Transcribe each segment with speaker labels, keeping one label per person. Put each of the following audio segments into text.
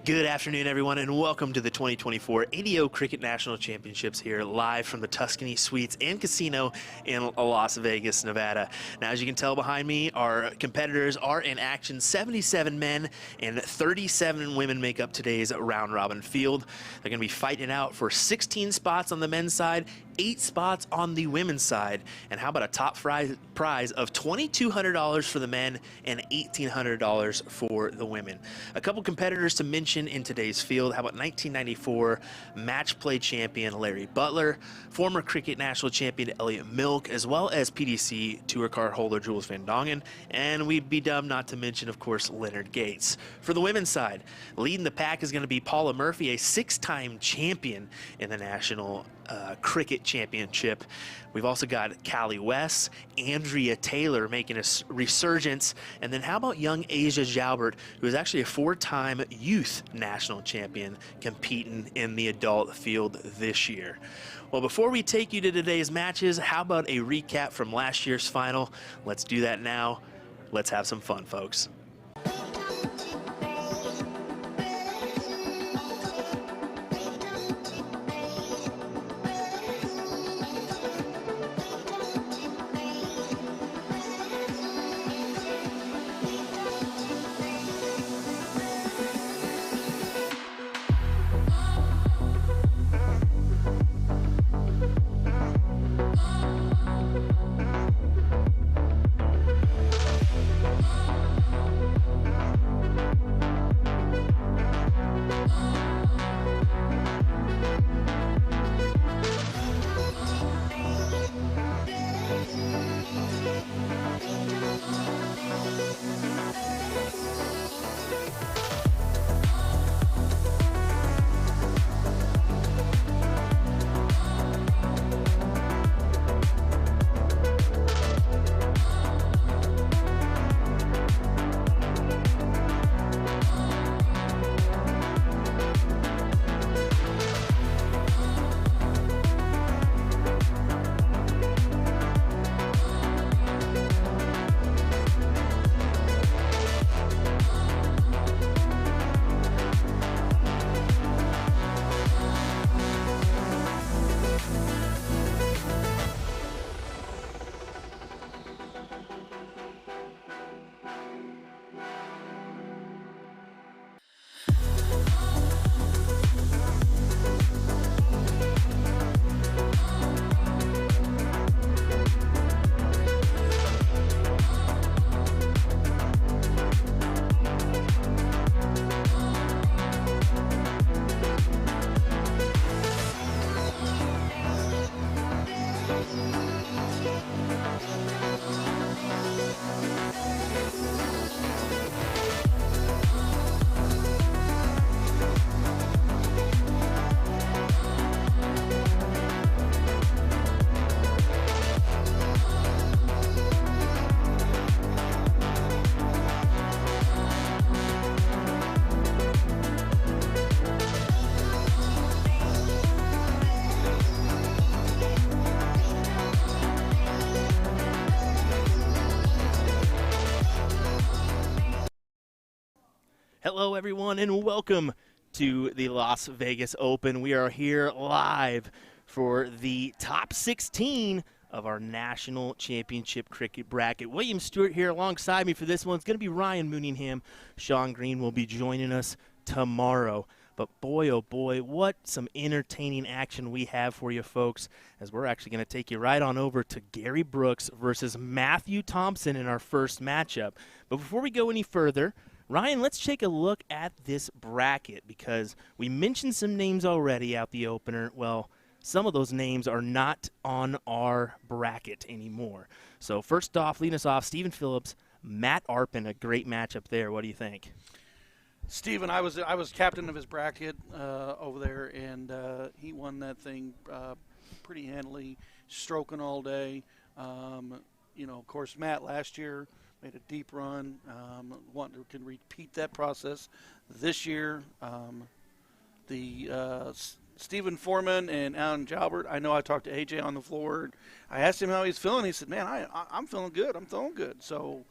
Speaker 1: Good afternoon, everyone, and welcome to the 2024 ADO Cricket National Championships here live from the Tuscany Suites and Casino in Las Vegas, Nevada. Now, as you can tell behind me, our competitors are in action. 77 men and 37 women make up today's round-robin field. They're going to be fighting out for 16 spots on the men's side, 8 spots on the women's side. And how about a top prize of $2,200 for the men and $1,800 for the women? A couple competitors to mention in today's field. How about 1994 match play champion Larry Butler, former cricket national champion Elliot Milk, as well as PDC tour card holder Jules Van Dongen, and we'd be dumb not to mention, of course, Leonard Gates. For the women's side, leading the pack is going to be Paula Murphy, a 6-time champion in the National Cricket Championship. We've also got Callie West, Andrea Taylor making a resurgence, and then how about young Asia Jalbert, who is actually a 4-time youth national champion competing in the adult field this year. Well, before we take you to today's matches, how about a recap from last year's final? Let's do that now. Let's have some fun, folks. Hello, everyone, and welcome to the Las Vegas Open. We are here live for the top 16 of our National Championship Cricket bracket. William Stuart here alongside me for this one. It's going to be Ryan Mooneyham. Sean Green will be joining us tomorrow. But boy, oh boy, what some entertaining action we have for you folks, as we're actually going to take you right on over to Gary Brooks versus Matthew Thompson in our first matchup. But before we go any further, Ryan, let's take a look at this bracket, because we mentioned some names already out the opener. Well, some of those names are not on our bracket anymore. So first off, leading us off, Stephen Phillips, Matt Arpin, a great matchup there. What do you think?
Speaker 2: Stephen, I was captain of his bracket over there, and he won that thing pretty handily, stroking all day. You know, of course, Matt last year made a deep run. Can repeat that process this year. Stephen Foreman and Alan Jalbert, I know I talked to AJ on the floor. I asked him how he's feeling. He said, man, I'm feeling good. I'm feeling good. So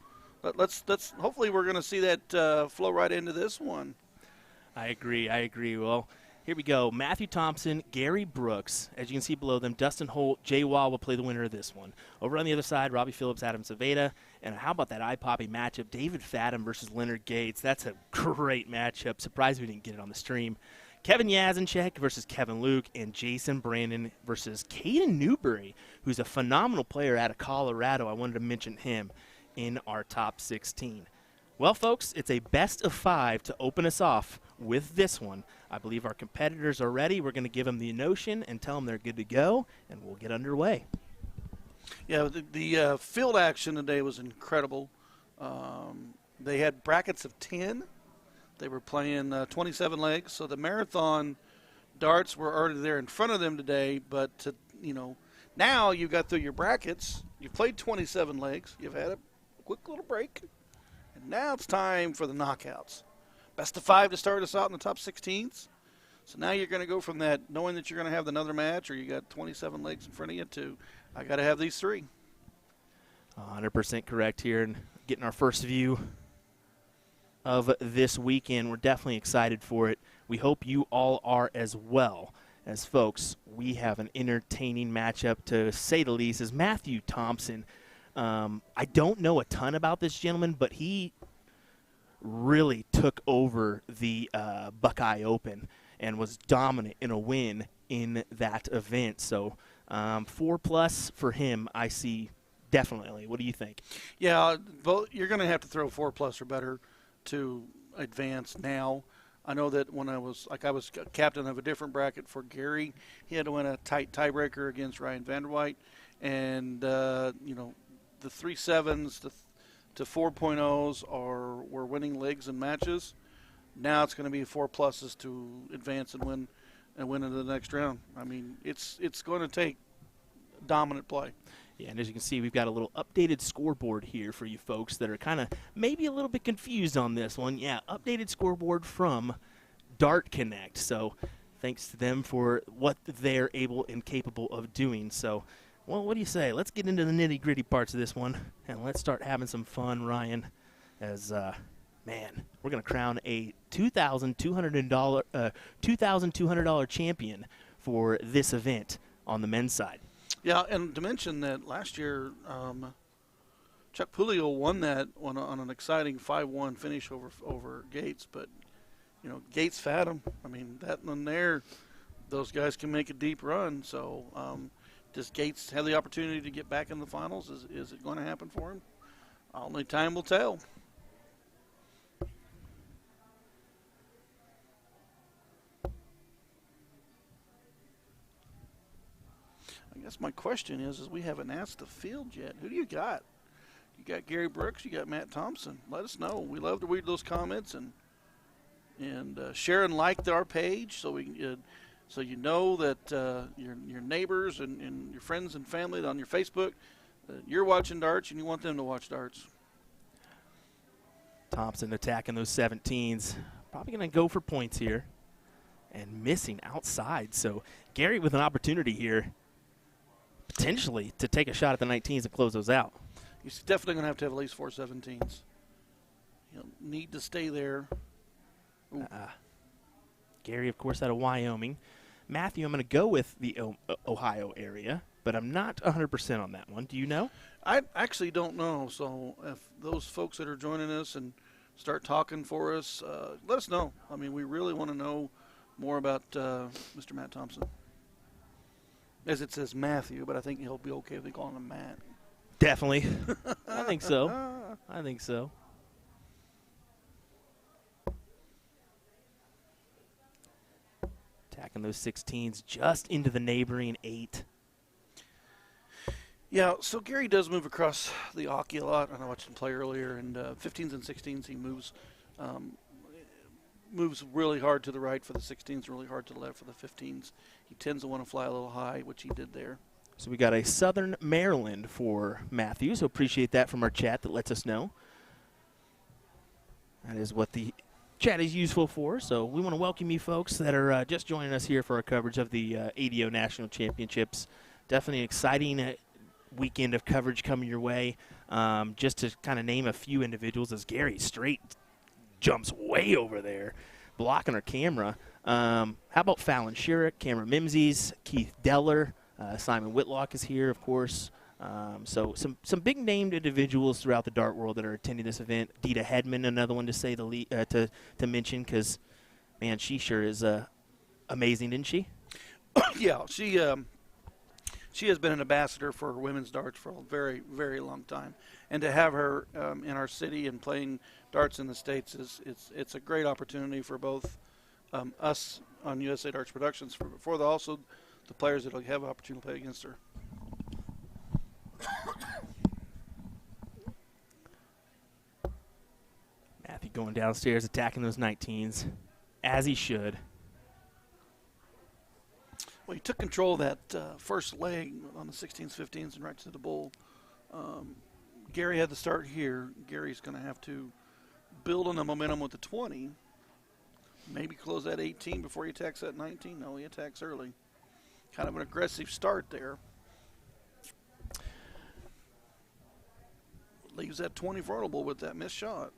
Speaker 2: let's hopefully we're going to see that flow right into this one.
Speaker 1: I agree. Well, here we go. Matthew Thompson, Gary Brooks. As you can see below them, Dustin Holt, Jay Wall will play the winner of this one. Over on the other side, Robbie Phillips, Adam Saveda. And how about that eye-popping matchup, David Fadden versus Leonard Gates. That's a great matchup. Surprised we didn't get it on the stream. Kevin Yazinchek versus Kevin Luke, and Jason Brandon versus Caden Newberry, who's a phenomenal player out of Colorado. I wanted to mention him in our top 16. Well, folks, it's a best of 5 to open us off with this one. I believe our competitors are ready. We're going to give them the notion and tell them they're good to go, and we'll get underway.
Speaker 2: Yeah, the field action today was incredible. They had brackets of 10. They were playing 27 legs, so the marathon darts were already there in front of them today. But now you've got through your brackets. You've played 27 legs. You've had a quick little break, and now it's time for the knockouts. Best of 5 to start us out in the top 16s. So now you're going to go from that, knowing that you're going to have another match, or you got 27 legs in front of you, to I got to have these 3.
Speaker 1: 100% correct here, and getting our first view of this weekend. We're definitely excited for it. We hope you all are as well. As folks, we have an entertaining matchup, to say the least, is Matthew Thompson. I don't know a ton about this gentleman, but he really took over the Buckeye Open and was dominant in a win in that event. So 4+ for him, I see definitely. What do you think?
Speaker 2: Yeah, you're going to have to throw 4+ or better to advance now. I know that when I was captain of a different bracket for Gary, he had to win a tight tiebreaker against Ryan Vanderwhite, and the 3 7s to 4.0s were winning legs and matches. Now it's going to be 4+ to advance and win into the next round. I mean, it's going to take dominant play.
Speaker 1: Yeah, and as you can see, we've got a little updated scoreboard here for you folks that are kind of maybe a little bit confused on this one. Yeah, updated scoreboard from Dart Connect. So thanks to them for what they're able and capable of doing. So, well, what do you say? Let's get into the nitty-gritty parts of this one, and let's start having some fun, Ryan, as, man, we're going to crown a $2,200 champion for this event on the men's side.
Speaker 2: Yeah, and to mention that last year, Chuck Pulio won that on an exciting 5-1 finish over Gates. But, Gates Fadden, I mean, that one there, those guys can make a deep run. So does Gates have the opportunity to get back in the finals? Is it going to happen for him? Only time will tell. I guess my question is we haven't asked the field yet. Who do you got? You got Gary Brooks. You got Matt Thompson. Let us know. We love to read those comments and share and like our page so we so you know that your neighbors and your friends and family on your Facebook, you're watching darts and you want them to watch darts.
Speaker 1: Thompson attacking those 17s. Probably going to go for points here and missing outside. So Gary with an opportunity here potentially to take a shot at the 19s and close those out.
Speaker 2: He's definitely going to have at least 4 17s. He'll need to stay there.
Speaker 1: Gary, of course, out of Wyoming. Matthew, I'm going to go with the Ohio area, but I'm not 100% on that one. Do you know?
Speaker 2: I actually don't know. So if those folks that are joining us and start talking for us, let us know. I mean, we really want to know more about Mr. Matt Thompson. As it says Matthew, but I think he'll be okay if they call him Matt.
Speaker 1: Definitely. I think so. Attacking those 16s just into the neighboring 8.
Speaker 2: Yeah, so Gary does move across the hockey a lot. I watched him play earlier, and 15s and 16s he moves really hard to the right for the 16s, really hard to the left for the 15s. He tends to want to fly a little high, which he did there.
Speaker 1: So we got a Southern Maryland for Matthew, so appreciate that from our chat that lets us know. That is what the chat is useful for, so we want to welcome you folks that are just joining us here for our coverage of the ADO National Championships. Definitely an exciting weekend of coverage coming your way. Just to kind of name a few individuals, as Gary straight jumps way over there. blocking our camera. How about Fallon Sherrick, Cameron Mimsies, Keith Deller, Simon Whitlock is here, of course. So some big named individuals throughout the dart world that are attending this event. Dita Hedman, another one to say to mention, because man, she sure is amazing, isn't she?
Speaker 2: Yeah, she has been an ambassador for women's darts for a very, very long time, and to have her in our city and playing darts in the States it's a great opportunity for both us on USA Darts Productions for also the players that will have an opportunity to play against her.
Speaker 1: Matthew going downstairs, attacking those 19s, as he should.
Speaker 2: Well, he took control of that first leg on the 16s, 15s, and right to the bull. Gary had the start here. Gary's going to have to build on the momentum with the 20. Maybe close that 18 before he attacks that 19. No, he attacks early. Kind of an aggressive start there. Leaves that 20 vulnerable with that missed shot.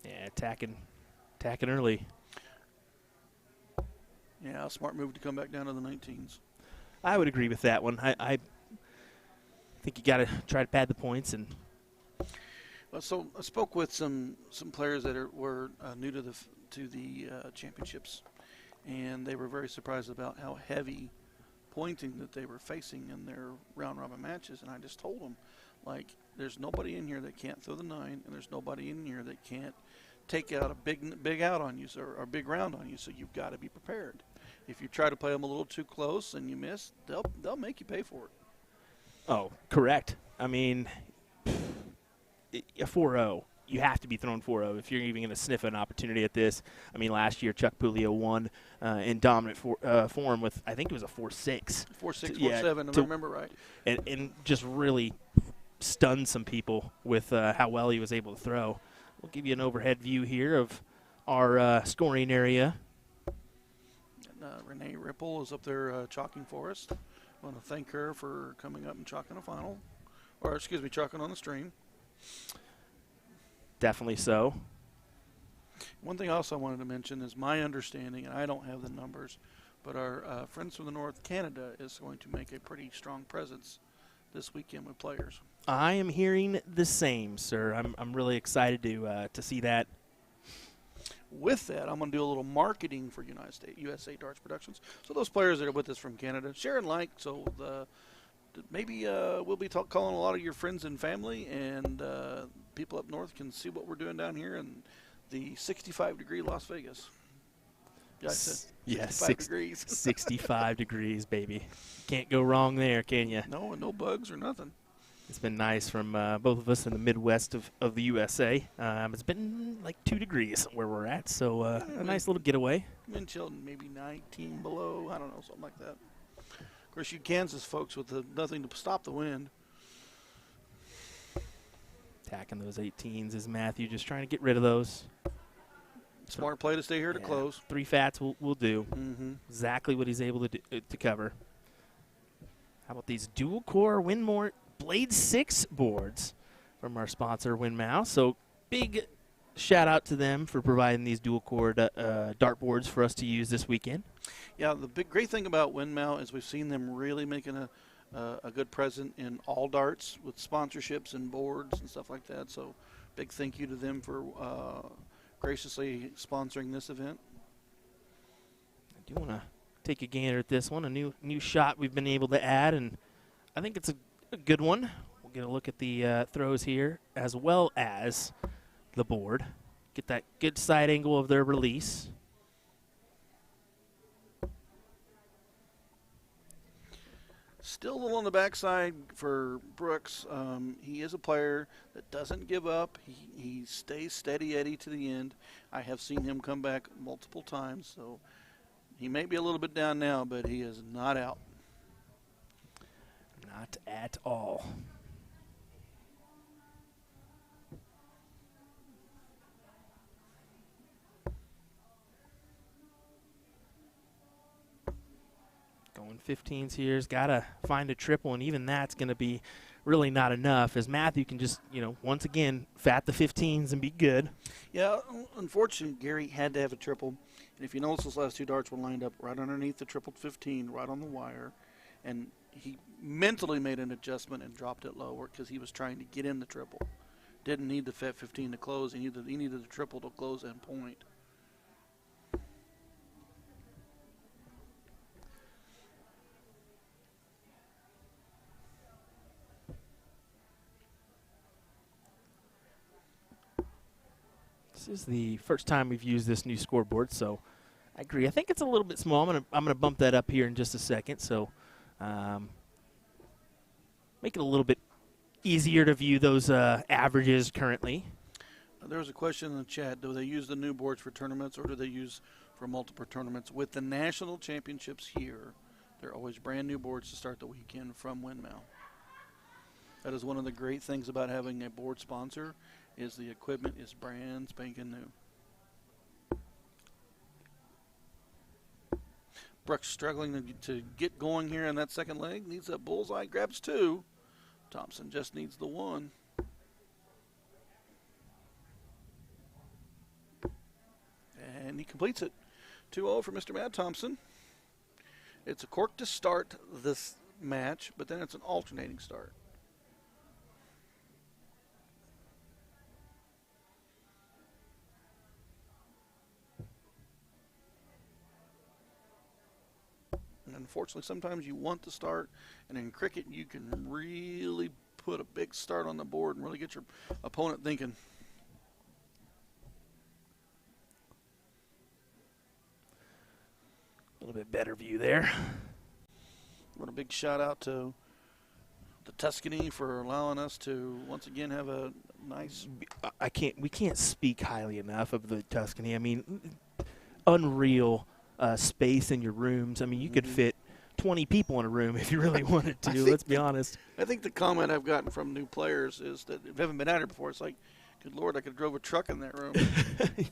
Speaker 1: Yeah, attacking early.
Speaker 2: Yeah, a smart move to come back down to the 19s.
Speaker 1: I would agree with that one. I think you got to try to pad the points. And
Speaker 2: well, so I spoke with some players that were new to the championships, and they were very surprised about how heavy pointing that they were facing in their round robin matches. And I just told them, like, there's nobody in here that can't throw the 9, and there's nobody in here that can't take out a big out on you, or a big round on you. So you've got to be prepared. If you try to play them a little too close and you miss, they'll make you pay for it.
Speaker 1: Oh, correct. I mean, a 4-0. You have to be throwing 4-0 if you're even going to sniff an opportunity at this. I mean, last year Chuck Pulio won in dominant form with, I think it was a 4-6.
Speaker 2: 4-6, 4-7, if I remember right.
Speaker 1: And just really stunned some people with how well he was able to throw. We'll give you an overhead view here of our scoring area.
Speaker 2: Renee Ripple is up there chalking for us. I want to thank her for coming up and chalking a final. Or, excuse me, chalking on the stream.
Speaker 1: Definitely so.
Speaker 2: One thing else I wanted to mention is my understanding, and I don't have the numbers, but our friends from the North, Canada, is going to make a pretty strong presence this weekend with players.
Speaker 1: I am hearing the same, sir. I'm really excited to see that.
Speaker 2: With that, I'm going to do a little marketing for USA Darts Productions. So those players that are with us from Canada, share and like. So maybe we'll be calling a lot of your friends and family, and people up north can see what we're doing down here in the 65-degree Las Vegas. Yeah, I said 65 degrees. 65
Speaker 1: degrees, baby. Can't go wrong there, can you?
Speaker 2: No, and no bugs or nothing.
Speaker 1: It's been nice from both of us in the Midwest of the USA. It's been like 2 degrees where we're at, so a nice little getaway.
Speaker 2: Wind chill maybe 19 below, I don't know, something like that. Of course, you Kansas folks with nothing to stop the wind.
Speaker 1: Attacking those 18s is Matthew, just trying to get rid of those.
Speaker 2: Smart play to stay here to close.
Speaker 1: 3 fats will do.
Speaker 2: Mm-hmm.
Speaker 1: Exactly what he's able to cover. How about these dual-core Winmore Blade 6 boards from our sponsor, WinMouse. So big shout-out to them for providing these dual-core dart boards for us to use this weekend.
Speaker 2: Yeah, the great thing about WinMouse is we've seen them really making a good present in all darts with sponsorships and boards and stuff like that. So big thank you to them for graciously sponsoring this event.
Speaker 1: I do want to take a gander at this one, a new shot we've been able to add, and I think it's a good one. We'll get a look at the throws here as well as the board. Get that good side angle of their release.
Speaker 2: Still a little on the backside for Brooks. He is a player that doesn't give up. He stays steady Eddie to the end. I have seen him come back multiple times, so he may be a little bit down now, but he is not out.
Speaker 1: Not at all. Going 15s here. Has got to find a triple, and even that's going to be really not enough, as Matthew can just, once again, fat the 15s and be good.
Speaker 2: Yeah, unfortunately, Gary had to have a triple. And if you notice, those last 2 darts were lined up right underneath the triple 15, right on the wire. And he mentally made an adjustment and dropped it lower because he was trying to get in the triple. Didn't need the fat 15 to close. He needed the triple to close that point.
Speaker 1: This is the first time we've used this new scoreboard, so I agree. I think it's a little bit small. I'm gonna bump that up here in just a second, so make it a little bit easier to view those averages currently.
Speaker 2: There was a question in the chat. Do they use the new boards for tournaments, or do they use for multiple tournaments? With the national championships here, they're always brand new boards to start the weekend from Windmill. That is one of the great things about having a board sponsor, is the equipment is brand spanking new. Brooks struggling to get going here in that second leg. Needs that bullseye. Grabs 2. Thompson just needs the 1. And he completes it. 2-0 for Mr. Matt Thompson. It's a cork to start this match, but then it's an alternating start. Unfortunately, sometimes you want to start, and in cricket you can really put a big start on the board and really get your opponent thinking.
Speaker 1: A little bit better view there.
Speaker 2: What a big shout out to the Tuscany for allowing us to once again have a nice.
Speaker 1: We can't speak highly enough of the Tuscany. I mean, unreal. Space in your rooms. I mean, you could fit 20 people in a room if you really wanted to. Let's be honest.
Speaker 2: I think the comment I've gotten from new players is that if you haven't been out here before, it's like, good Lord, I could have drove a truck in that room.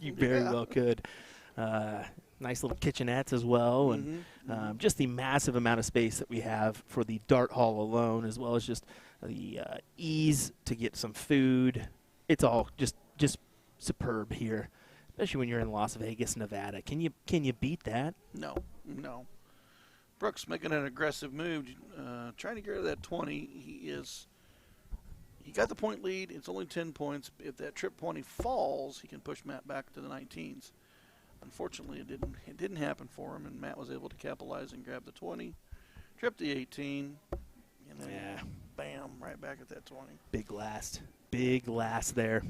Speaker 1: You very well could. Nice little kitchenettes as well, and just the massive amount of space that we have for the dart hall alone, as well as just the ease to get some food. It's all just superb here. Especially when you're in Las Vegas, Nevada. Can you beat that?
Speaker 2: No. Brooks making an aggressive move, trying to get rid of that 20. He got the point lead. It's only 10 points. If that trip 20 falls, he can push Matt back to the 19s. Unfortunately, it didn't happen for him, and Matt was able to capitalize and grab the 20, trip the 18, and then bam, right back at that 20.
Speaker 1: Big last there.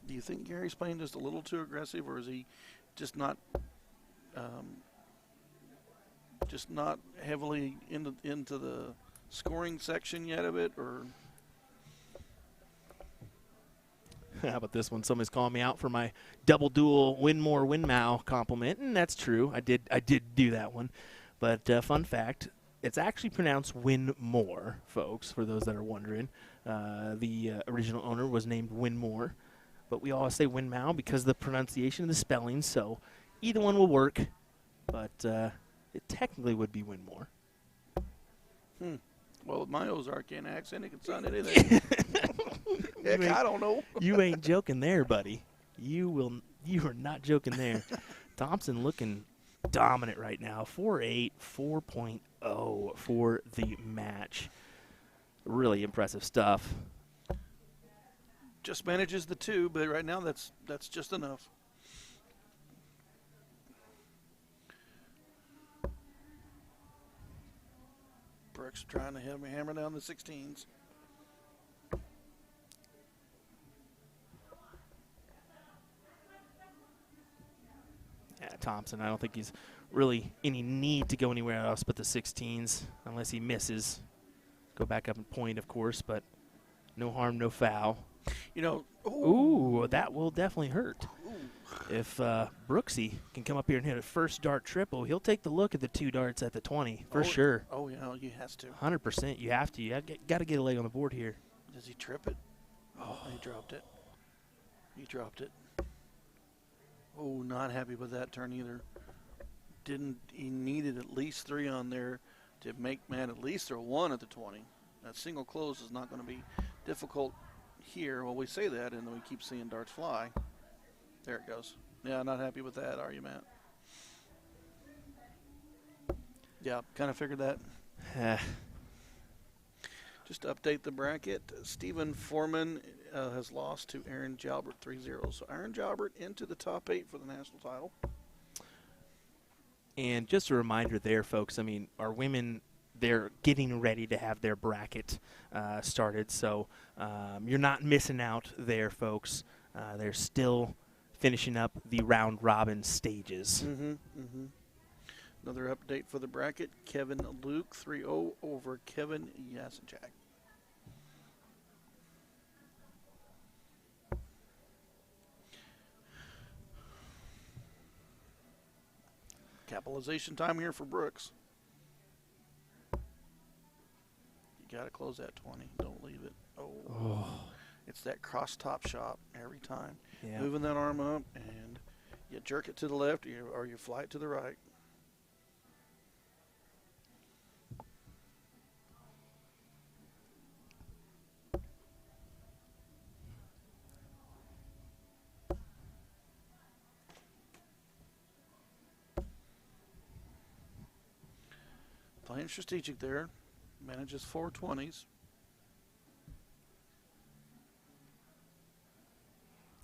Speaker 2: Do you think Gary's playing just a little too aggressive, or is he just not heavily into the scoring section yet of it, or?
Speaker 1: How about this one? Somebody's calling me out for my double dual Winmore Winmow compliment, and that's true. I did do that one. But fun fact, it's actually pronounced Winmore, folks, for those that are wondering. The original owner was named Winmore. But we always say Winmow because of the pronunciation of the spelling, so either one will work. But it technically would be Winmore.
Speaker 2: Well, with my Ozarkian accent, it could sound anything. Heck, I don't know.
Speaker 1: You ain't joking there, buddy. You are not joking there. Thompson looking dominant right now. 4.8, 4.0 for the match. Really impressive stuff.
Speaker 2: Just manages the 2, but right now that's just enough. Brooks trying to hammer down the 16s.
Speaker 1: Yeah, Thompson, I don't think he's really any need to go anywhere else but the 16s unless he misses. Go back up and point, of course, but no harm, no foul. Ooh, that will definitely hurt. Ooh. If Brooksy can come up here and hit a first dart triple, he'll take the look at the 2 darts at the 20 for sure.
Speaker 2: Oh, yeah, he has to.
Speaker 1: 100%. You have to. You got to get a leg on the board here.
Speaker 2: Does he trip it? Oh, he dropped it. Oh, not happy with that turn either. He needed at least 3 on there to make Matt at least throw 1 at the 20. That single close is not going to be difficult here. Well, we say that, and then we keep seeing darts fly. There it goes. Yeah, not happy with that, are you, Matt? Yeah, kind of figured that. Just to update the bracket, Stephen Foreman has lost to Aaron Jalbert 3-0. So Aaron Jalbert into the top 8 for the national title.
Speaker 1: And just a reminder there, folks, I mean, our women, they're getting ready to have their bracket started. So you're not missing out there, folks. They're still finishing up the round-robin stages.
Speaker 2: Another update for the bracket, Kevin Luke 3-0 over Kevin Yasinchak. Capitalization time here for Brooks. You got to close that 20. Don't leave it. Oh. It's that cross-top shot every time.
Speaker 1: Yeah.
Speaker 2: Moving that arm up, and you jerk it to the left or you fly it to the right. Playing strategic there. Manages 4 20s.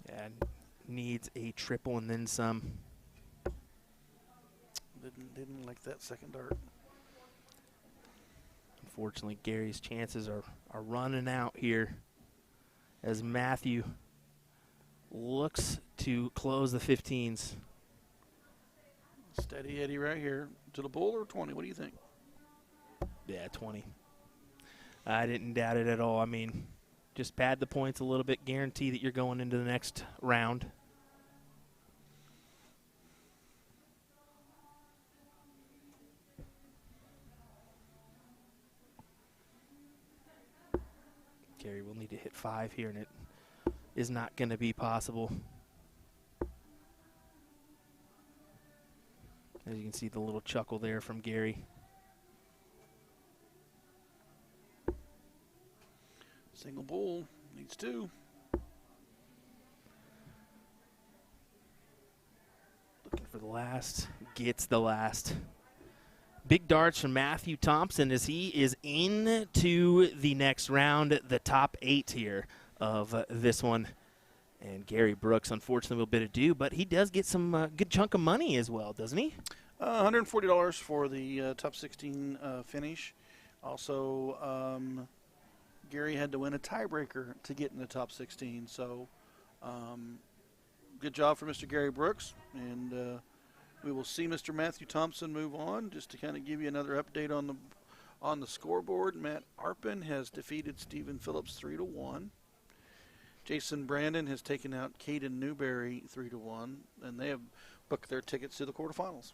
Speaker 1: And needs a triple and then some.
Speaker 2: Didn't like that second dart.
Speaker 1: Unfortunately, Gary's chances are running out here as Matthew looks to close the 15s.
Speaker 2: Steady Eddie right here. To the bull or 20? What do you think?
Speaker 1: Yeah, 20. I didn't doubt it at all. I mean, just pad the points a little bit, guarantee that you're going into the next round. Gary will need to hit 5 here, and it is not going to be possible. As you can see, the little chuckle there from Gary.
Speaker 2: Single bull, needs 2.
Speaker 1: Looking for the last, gets the last. Big darts from Matthew Thompson as he is into the next round, the top 8 here of this one. And Gary Brooks, unfortunately, will bid adieu, but he does get some good chunk of money as well, doesn't he?
Speaker 2: $140 for the top 16 finish. Also, Gary had to win a tiebreaker to get in the top 16. So, good job for Mr. Gary Brooks. And we will see Mr. Matthew Thompson move on. Just to kind of give you another update on the scoreboard, Matt Arpin has defeated Stephen Phillips 3-1. Jason Brandon has taken out Caden Newberry 3-1, and they have booked their tickets to the quarterfinals.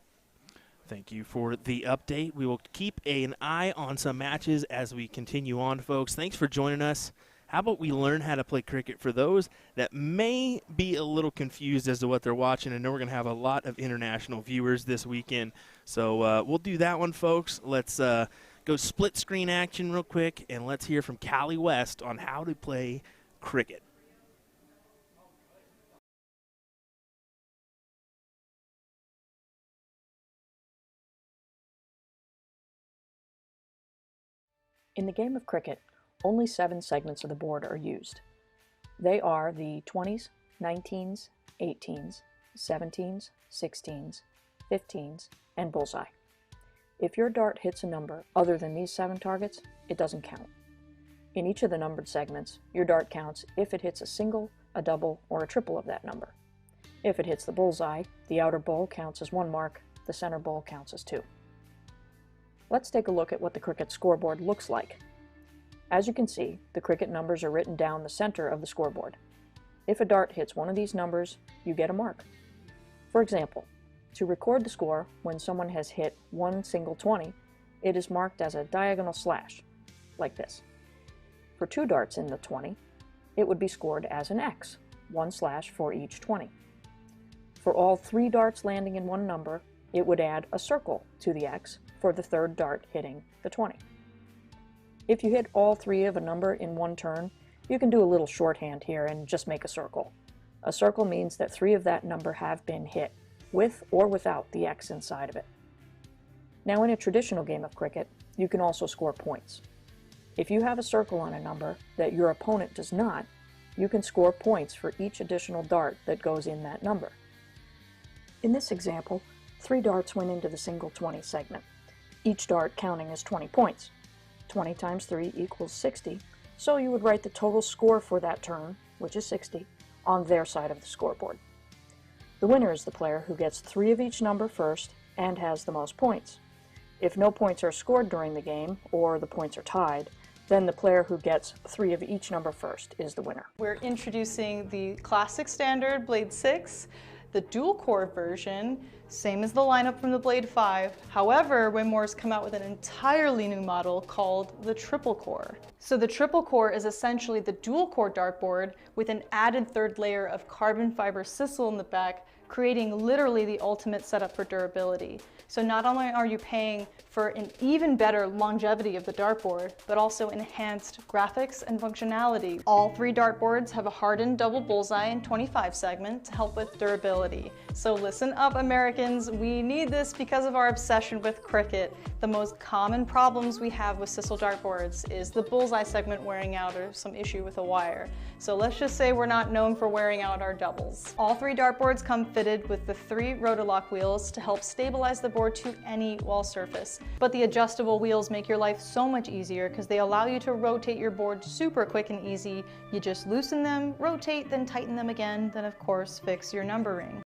Speaker 1: Thank you for the update. We will keep an eye on some matches as we continue on, folks. Thanks for joining us. How about we learn how to play cricket for those that may be a little confused as to what they're watching? I know we're going to have a lot of international viewers this weekend, so we'll do that one, folks. Let's go split screen action real quick, and let's hear from Callie West on how to play cricket.
Speaker 3: In the game of cricket, only 7 segments of the board are used. They are the 20s, 19s, 18s, 17s, 16s, 15s, and bullseye. If your dart hits a number other than these 7 targets, it doesn't count. In each of the numbered segments, your dart counts if it hits a single, a double, or a triple of that number. If it hits the bullseye, the outer bowl counts as 1 mark, the center bowl counts as 2. Let's take a look at what the cricket scoreboard looks like. As you can see, the cricket numbers are written down the center of the scoreboard. If a dart hits one of these numbers, you get a mark. For example, to record the score when someone has hit 1 single 20, it is marked as a diagonal slash, like this. For 2 darts in the 20, it would be scored as an X, 1 slash for each 20. For all 3 darts landing in one number, it would add a circle to the X for the 3rd dart hitting the 20. If you hit all 3 of a number in one turn, you can do a little shorthand here and just make a circle. A circle means that 3 of that number have been hit, with or without the X inside of it. Now, in a traditional game of cricket, you can also score points. If you have a circle on a number that your opponent does not, you can score points for each additional dart that goes in that number. In this example, 3 darts went into the single 20 segment, each dart counting as 20 points. 20 times 3 equals 60, so you would write the total score for that turn, which is 60, on their side of the scoreboard. The winner is the player who gets 3 of each number first and has the most points. If no points are scored during the game, or the points are tied, then the player who gets 3 of each number first is the winner.
Speaker 4: We're introducing the classic standard Blade 6, the dual core version, same as the lineup from the Blade 5. However, Winmore's come out with an entirely new model called the triple core. So the triple core is essentially the dual core dartboard with an added 3rd layer of carbon fiber sisal in the back, creating literally the ultimate setup for durability. So not only are you paying for an even better longevity of the dartboard, but also enhanced graphics and functionality. All 3 dartboards have a hardened double bullseye and 25 segment to help with durability. So listen up, Americans, we need this because of our obsession with cricket. The most common problems we have with sisal dartboards is the bullseye segment wearing out or some issue with a wire. So let's just say we're not known for wearing out our doubles. All 3 dartboards come fitted with the 3 rotolock wheels to help stabilize the board to any wall surface. But the adjustable wheels make your life so much easier because they allow you to rotate your board super quick and easy. You just loosen them, rotate, then tighten them again, then of course fix your numbering.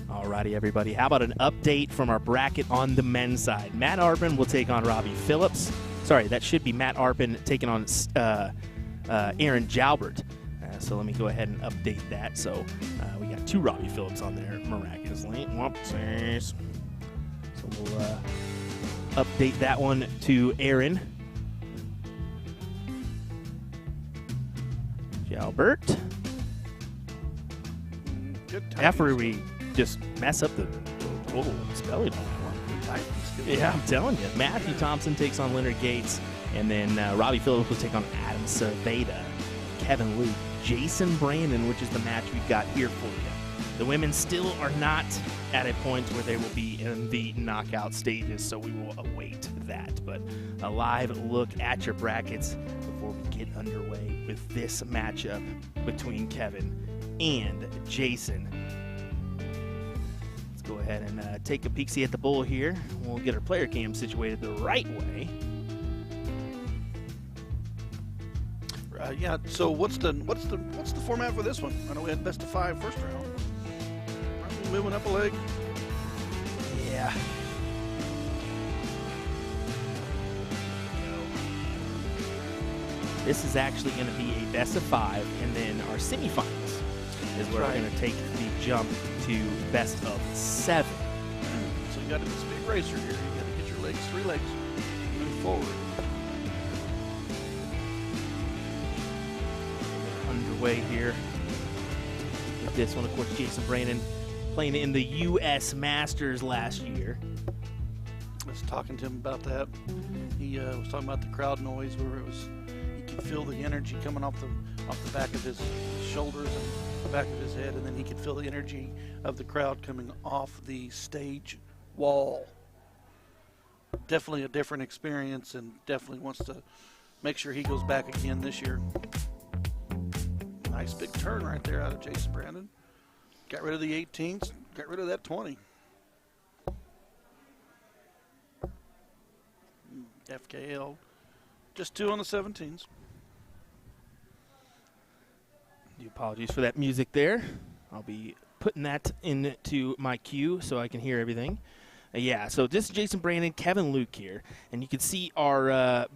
Speaker 1: Alrighty, everybody. How about an update from our bracket on the men's side? Matt Auburn will take on Robbie Phillips. Sorry, that should be Matt Auburn taking on Aaron Jalbert. So let me go ahead and update that. So we got 2 Robbie Phillips on there, miraculously. Whoopsies. So we'll update that one to Aaron Jalbert. After we just mess up the total spelling on that one. Yeah, I'm telling you. Matthew Thompson takes on Leonard Gates, and then Robbie Phillips will take on Adam Cerveda, Kevin Luke, Jason Brandon, which is the match we've got here for you. The women still are not at a point where they will be in the knockout stages, so we will await that. But a live look at your brackets before we get underway with this matchup between Kevin and Jason. Let's go ahead and take a peek-see at the bowl here. We'll get our player cam situated the right way.
Speaker 2: Yeah. So what's the format for this one? I know we had best of 5 first round. Are we moving up a leg?
Speaker 1: Yeah. This is actually going to be a best of 5, and then our semifinals is where we're going to take the jump to best of 7.
Speaker 2: So you got to be a big racer here. You got to get your legs, 3 legs, move forward.
Speaker 1: Underway here with this one. Of course, Jason Brandon playing in the U.S. Masters last year.
Speaker 2: I was talking to him about that. He was talking about the crowd noise, where he could feel the energy coming off the back of his shoulders and the back of his head, and then he could feel the energy of the crowd coming off the stage wall. Definitely a different experience, and definitely wants to make sure he goes back again this year. Nice big turn right there out of Jason Brandon. Got rid of the 18s, got rid of that 20. FKL, just 2 on the 17s.
Speaker 1: Apologies for that music there. I'll be putting that into my queue so I can hear everything. Yeah, so this is Jason Brandon, Kevin Luke here, and you can see our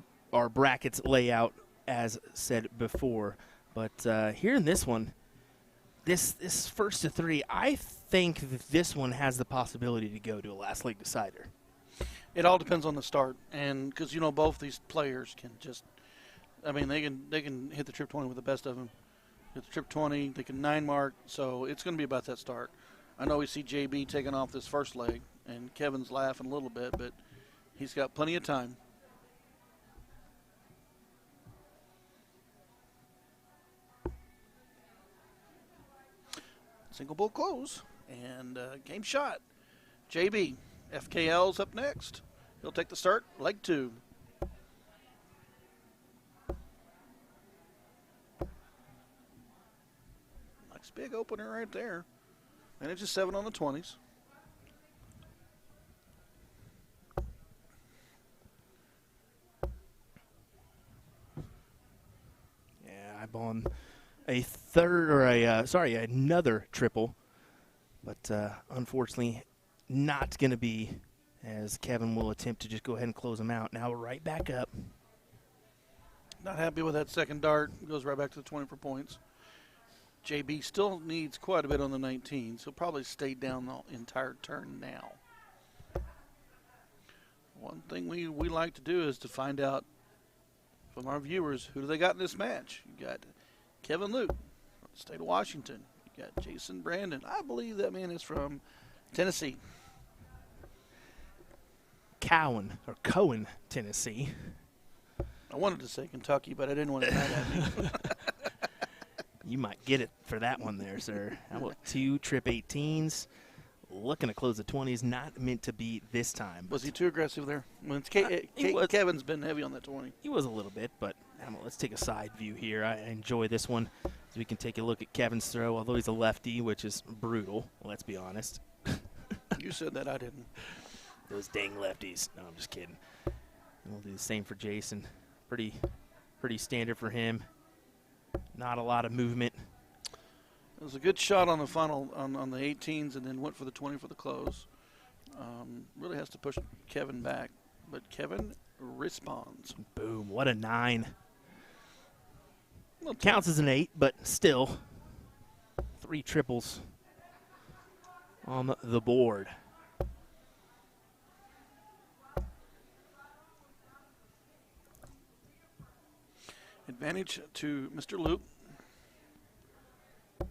Speaker 1: brackets layout as said before. But here in this one, this first to 3, I think that this one has the possibility to go to a last leg decider.
Speaker 2: It all depends on the start, and because both these players can just, they can hit the trip 20 with the best of them. Hit the trip 20, they can 9 mark, so it's going to be about that start. I know we see JB taking off this first leg, and Kevin's laughing a little bit, but he's got plenty of time. Single bull close, and game shot. JB, FKL's up next. He'll take the start, leg 2. Nice big opener right there. And it's just 7 on the 20s.
Speaker 1: Yeah, eyeballing another triple, but unfortunately not going to be, as Kevin will attempt to just go ahead and close him out. Now we're right back up.
Speaker 2: Not happy with that second dart. Goes right back to the 20 for points. JB still needs quite a bit on the 19s. He'll probably stay down the entire turn now. One thing we like to do is to find out from our viewers, who do they got in this match? You got Kevin Luke from the state of Washington. You got Jason Brandon. I believe that man is from Tennessee.
Speaker 1: Cohen, Tennessee.
Speaker 2: I wanted to say Kentucky, but I didn't want to mad at me.
Speaker 1: You might get it for that one there, sir. How about 2 trip 18s? Looking to close the 20s. Not meant to be this time.
Speaker 2: Was he too aggressive there? Well, Kevin's been heavy on that 20.
Speaker 1: He was a little bit, but let's take a side view here. I enjoy this one. So we can take a look at Kevin's throw, although he's a lefty, which is brutal. Let's be honest.
Speaker 2: You said that, I didn't.
Speaker 1: Those dang lefties. No, I'm just kidding. We'll do the same for Jason. Pretty standard for him. Not a lot of movement.
Speaker 2: It was a good shot on the final on the 18s, and then went for the 20 for the close. Really has to push Kevin back, but Kevin responds.
Speaker 1: Boom! What a 9.
Speaker 2: Well,
Speaker 1: Counts as an 8, but still 3 triples on the board.
Speaker 2: Advantage to Mr. Luke.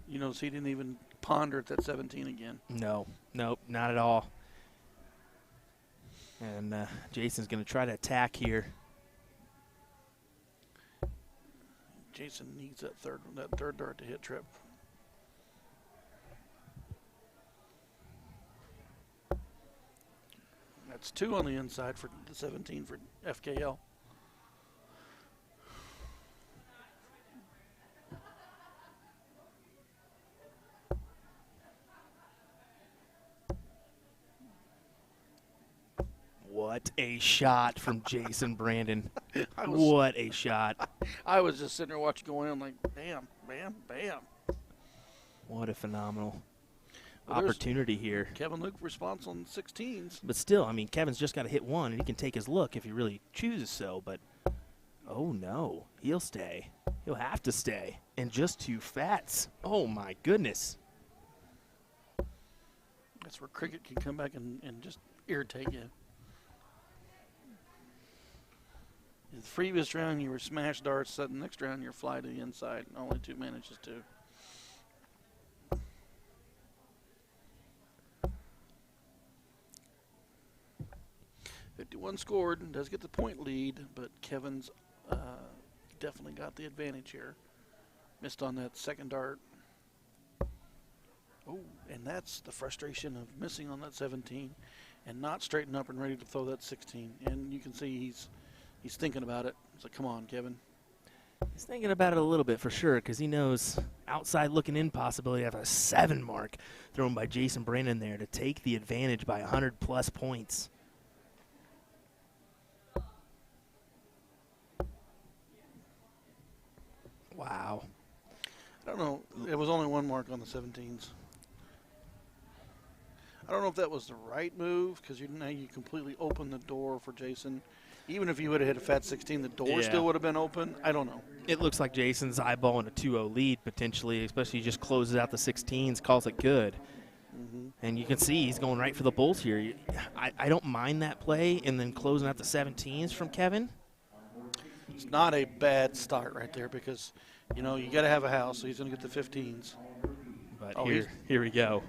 Speaker 2: You notice he didn't even ponder at that 17 again.
Speaker 1: No, nope, not at all. And Jason's going to try to attack here.
Speaker 2: Jason needs that third dart to hit trip. That's 2 on the inside for the 17 for FKL.
Speaker 1: What a shot from Jason Brandon. What a shot.
Speaker 2: I was just sitting there watching going in like, bam, bam, bam.
Speaker 1: What a phenomenal
Speaker 2: Well,
Speaker 1: opportunity here.
Speaker 2: Kevin Luke response on 16s.
Speaker 1: But still, I mean, Kevin's just got to hit one, and he can take his look if he really chooses so. But, oh, no, he'll stay. He'll have to stay. And just 2 fats. Oh, my goodness.
Speaker 2: That's where cricket can come back and just irritate you. The previous round, you were smash darts. The next round, you're fly to the inside. Only 2 manages to. 51 scored. Does get the point lead, but Kevin's definitely got the advantage here. Missed on that second dart. Oh, and that's the frustration of missing on that 17 and not straighten up and ready to throw that 16. And you can see he's thinking about it. It's like, come on, Kevin.
Speaker 1: He's thinking about it a little bit for sure because he knows outside looking in possibility of a 7 mark thrown by Jason Brandon there to take the advantage by 100-plus points. Wow.
Speaker 2: I don't know. It was only 1 mark on the 17s. I don't know if that was the right move because now you completely opened the door for Jason. Even if you would have hit a fat 16, the door still would have been open. I don't know.
Speaker 1: It looks like Jason's eyeballing a 2-0 lead potentially, especially he just closes out the 16s, calls it good.
Speaker 2: Mm-hmm.
Speaker 1: And you can see he's going right for the Bulls here. I don't mind that play and then closing out the 17s from Kevin.
Speaker 2: It's not a bad start right there because, you know, you got to have a house, so he's going to get the 15s.
Speaker 1: But here we go.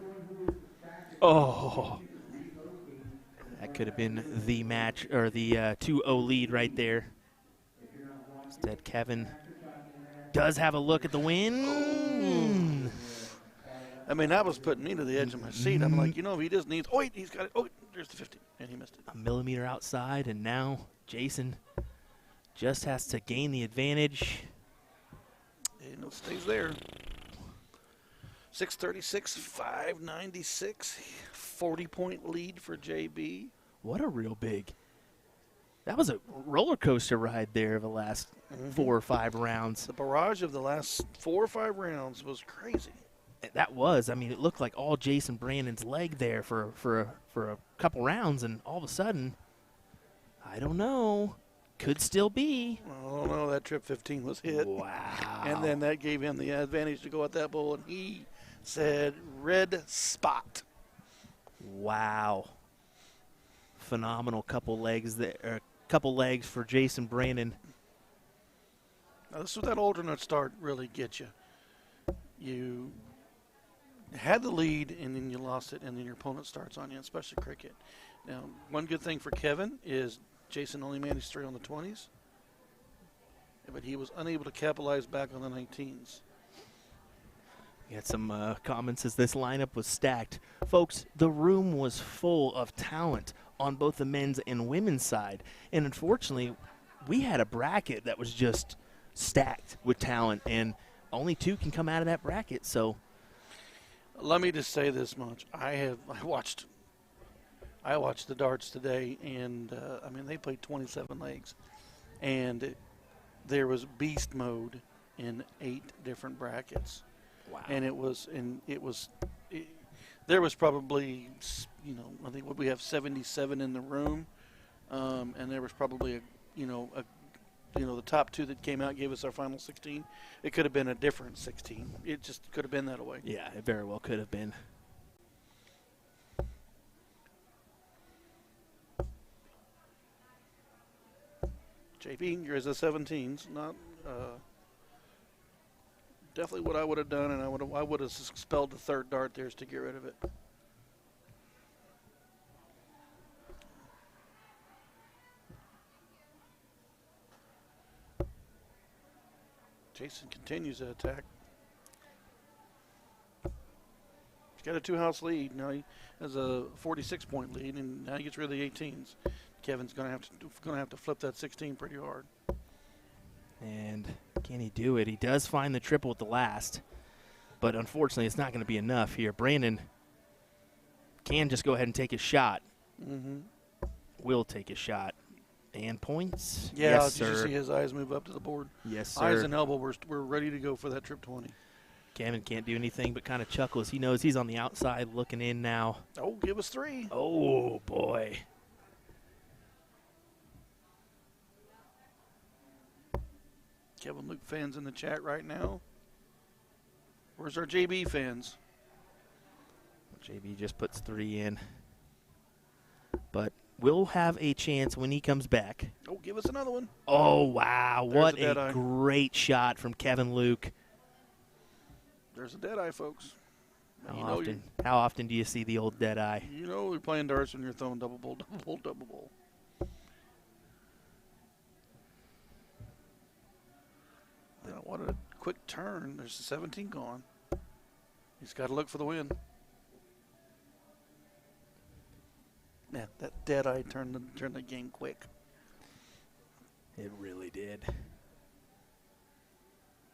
Speaker 1: Oh, that could have been the match or the 2-0 lead right there. Instead, Kevin does have a look at the win.
Speaker 2: I mean, that was putting me to the edge of my seat. I'm like, you know, if he just needs, he's got it. Oh, there's the 15, and he missed it.
Speaker 1: A millimeter outside, and now Jason just has to gain the advantage.
Speaker 2: And it stays there. 636, 596, 40-point lead for JB.
Speaker 1: What a real big. That was a roller coaster ride there of the last 4 or 5 rounds.
Speaker 2: The barrage of the last 4 or 5 rounds was crazy.
Speaker 1: That was. I mean, it looked like all Jason Brandon's leg there for a couple rounds, and all of a sudden, I don't know. Could still be.
Speaker 2: Oh, no, that trip 15 was hit.
Speaker 1: Wow.
Speaker 2: And then that gave him the advantage to go at that bull, and he said red spot.
Speaker 1: Wow. Phenomenal couple legs there. Couple legs for Jason Brandon.
Speaker 2: Now, this is what that alternate start really gets you. You had the lead, and then you lost it, and then your opponent starts on you, especially cricket. Now, one good thing for Kevin is Jason only managed 3 on the 20s. but he was unable to capitalize back on the 19s.
Speaker 1: We had some comments as this lineup was stacked. Folks, the room was full of talent on both the men's and women's side. And unfortunately, we had a bracket that was just stacked with talent, and only 2 can come out of that bracket. So
Speaker 2: let me just say this much. I watched the darts today, and I mean, they played 27 legs, and there was beast mode in 8 different brackets.
Speaker 1: wow.
Speaker 2: And there was probably, I think we have 77 in the room, and there was probably the top 2 that came out gave us our final 16. It could have been a different 16. It just could have been that way.
Speaker 1: Yeah, it very well could have been.
Speaker 2: JP, yours is 17s, not definitely what I would have done, and I would have expelled the 3rd dart there to get rid of it. Jason continues to attack. He's got a 2-house lead. Now he has a 46-point lead, and now he gets rid of the 18s. Kevin's gonna have to flip that 16 pretty hard.
Speaker 1: And can he do it? He does find the triple at the last, but unfortunately it's not going to be enough here. Brandon can just go ahead and take a shot.
Speaker 2: Mm-hmm.
Speaker 1: Will take a shot. And points?
Speaker 2: Yeah,
Speaker 1: yes,
Speaker 2: did you
Speaker 1: sir.
Speaker 2: see his eyes move up to the board?
Speaker 1: Yes, sir.
Speaker 2: Eyes and elbow, we're ready to go for that trip 20.
Speaker 1: Kevin can't do anything but kind of chuckle as he knows he's on the outside looking in now.
Speaker 2: Oh, give us 3.
Speaker 1: Oh, boy.
Speaker 2: Kevin Luke fans in the chat right now. Where's our JB fans?
Speaker 1: JB just puts 3 in. But we'll have a chance when he comes back.
Speaker 2: Oh, give us another one.
Speaker 1: Oh, wow.
Speaker 2: There's
Speaker 1: What
Speaker 2: a dead eye.
Speaker 1: great shot from Kevin Luke.
Speaker 2: There's a dead eye, folks.
Speaker 1: How often do you see the old dead eye?
Speaker 2: You know you're playing darts when you're throwing double bowl, double bowl, double bowl. What a quick turn. There's the 17 gone. He's got to look for the win. Man, that dead eye turned the game quick.
Speaker 1: It really did.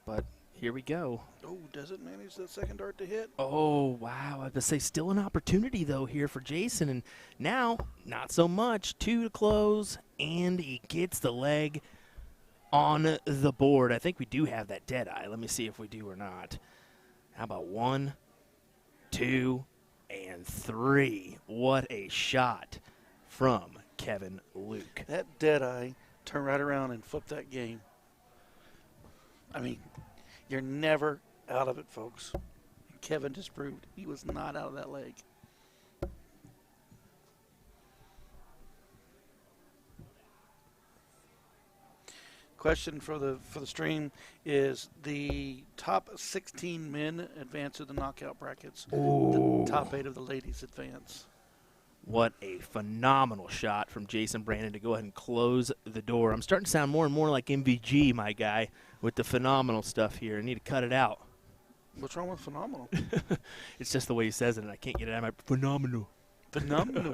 Speaker 1: But here we go.
Speaker 2: Oh, does it manage that second dart to hit?
Speaker 1: Oh, wow. I have to say, still an opportunity, though, here for Jason. And now, not so much. 2 to close, and he gets the leg on the board. I think we do have that dead eye. Let me see if we do or not. How about 1, 2, and 3? What a shot from Kevin Luke.
Speaker 2: That dead eye turned right around and flipped that game. I mean, you're never out of it, folks. Kevin just proved he was not out of that leg. Question for the stream is the top 16 men advance to the knockout brackets.
Speaker 1: Ooh.
Speaker 2: The top 8 of the ladies advance.
Speaker 1: What a phenomenal shot from Jason Brandon to go ahead and close the door. I'm starting to sound more and more like MVG, my guy, with the phenomenal stuff here. I need to cut it out.
Speaker 2: What's wrong with phenomenal?
Speaker 1: It's just the way he says it, and I can't get it out of my phenomenal.
Speaker 2: Phenomenal.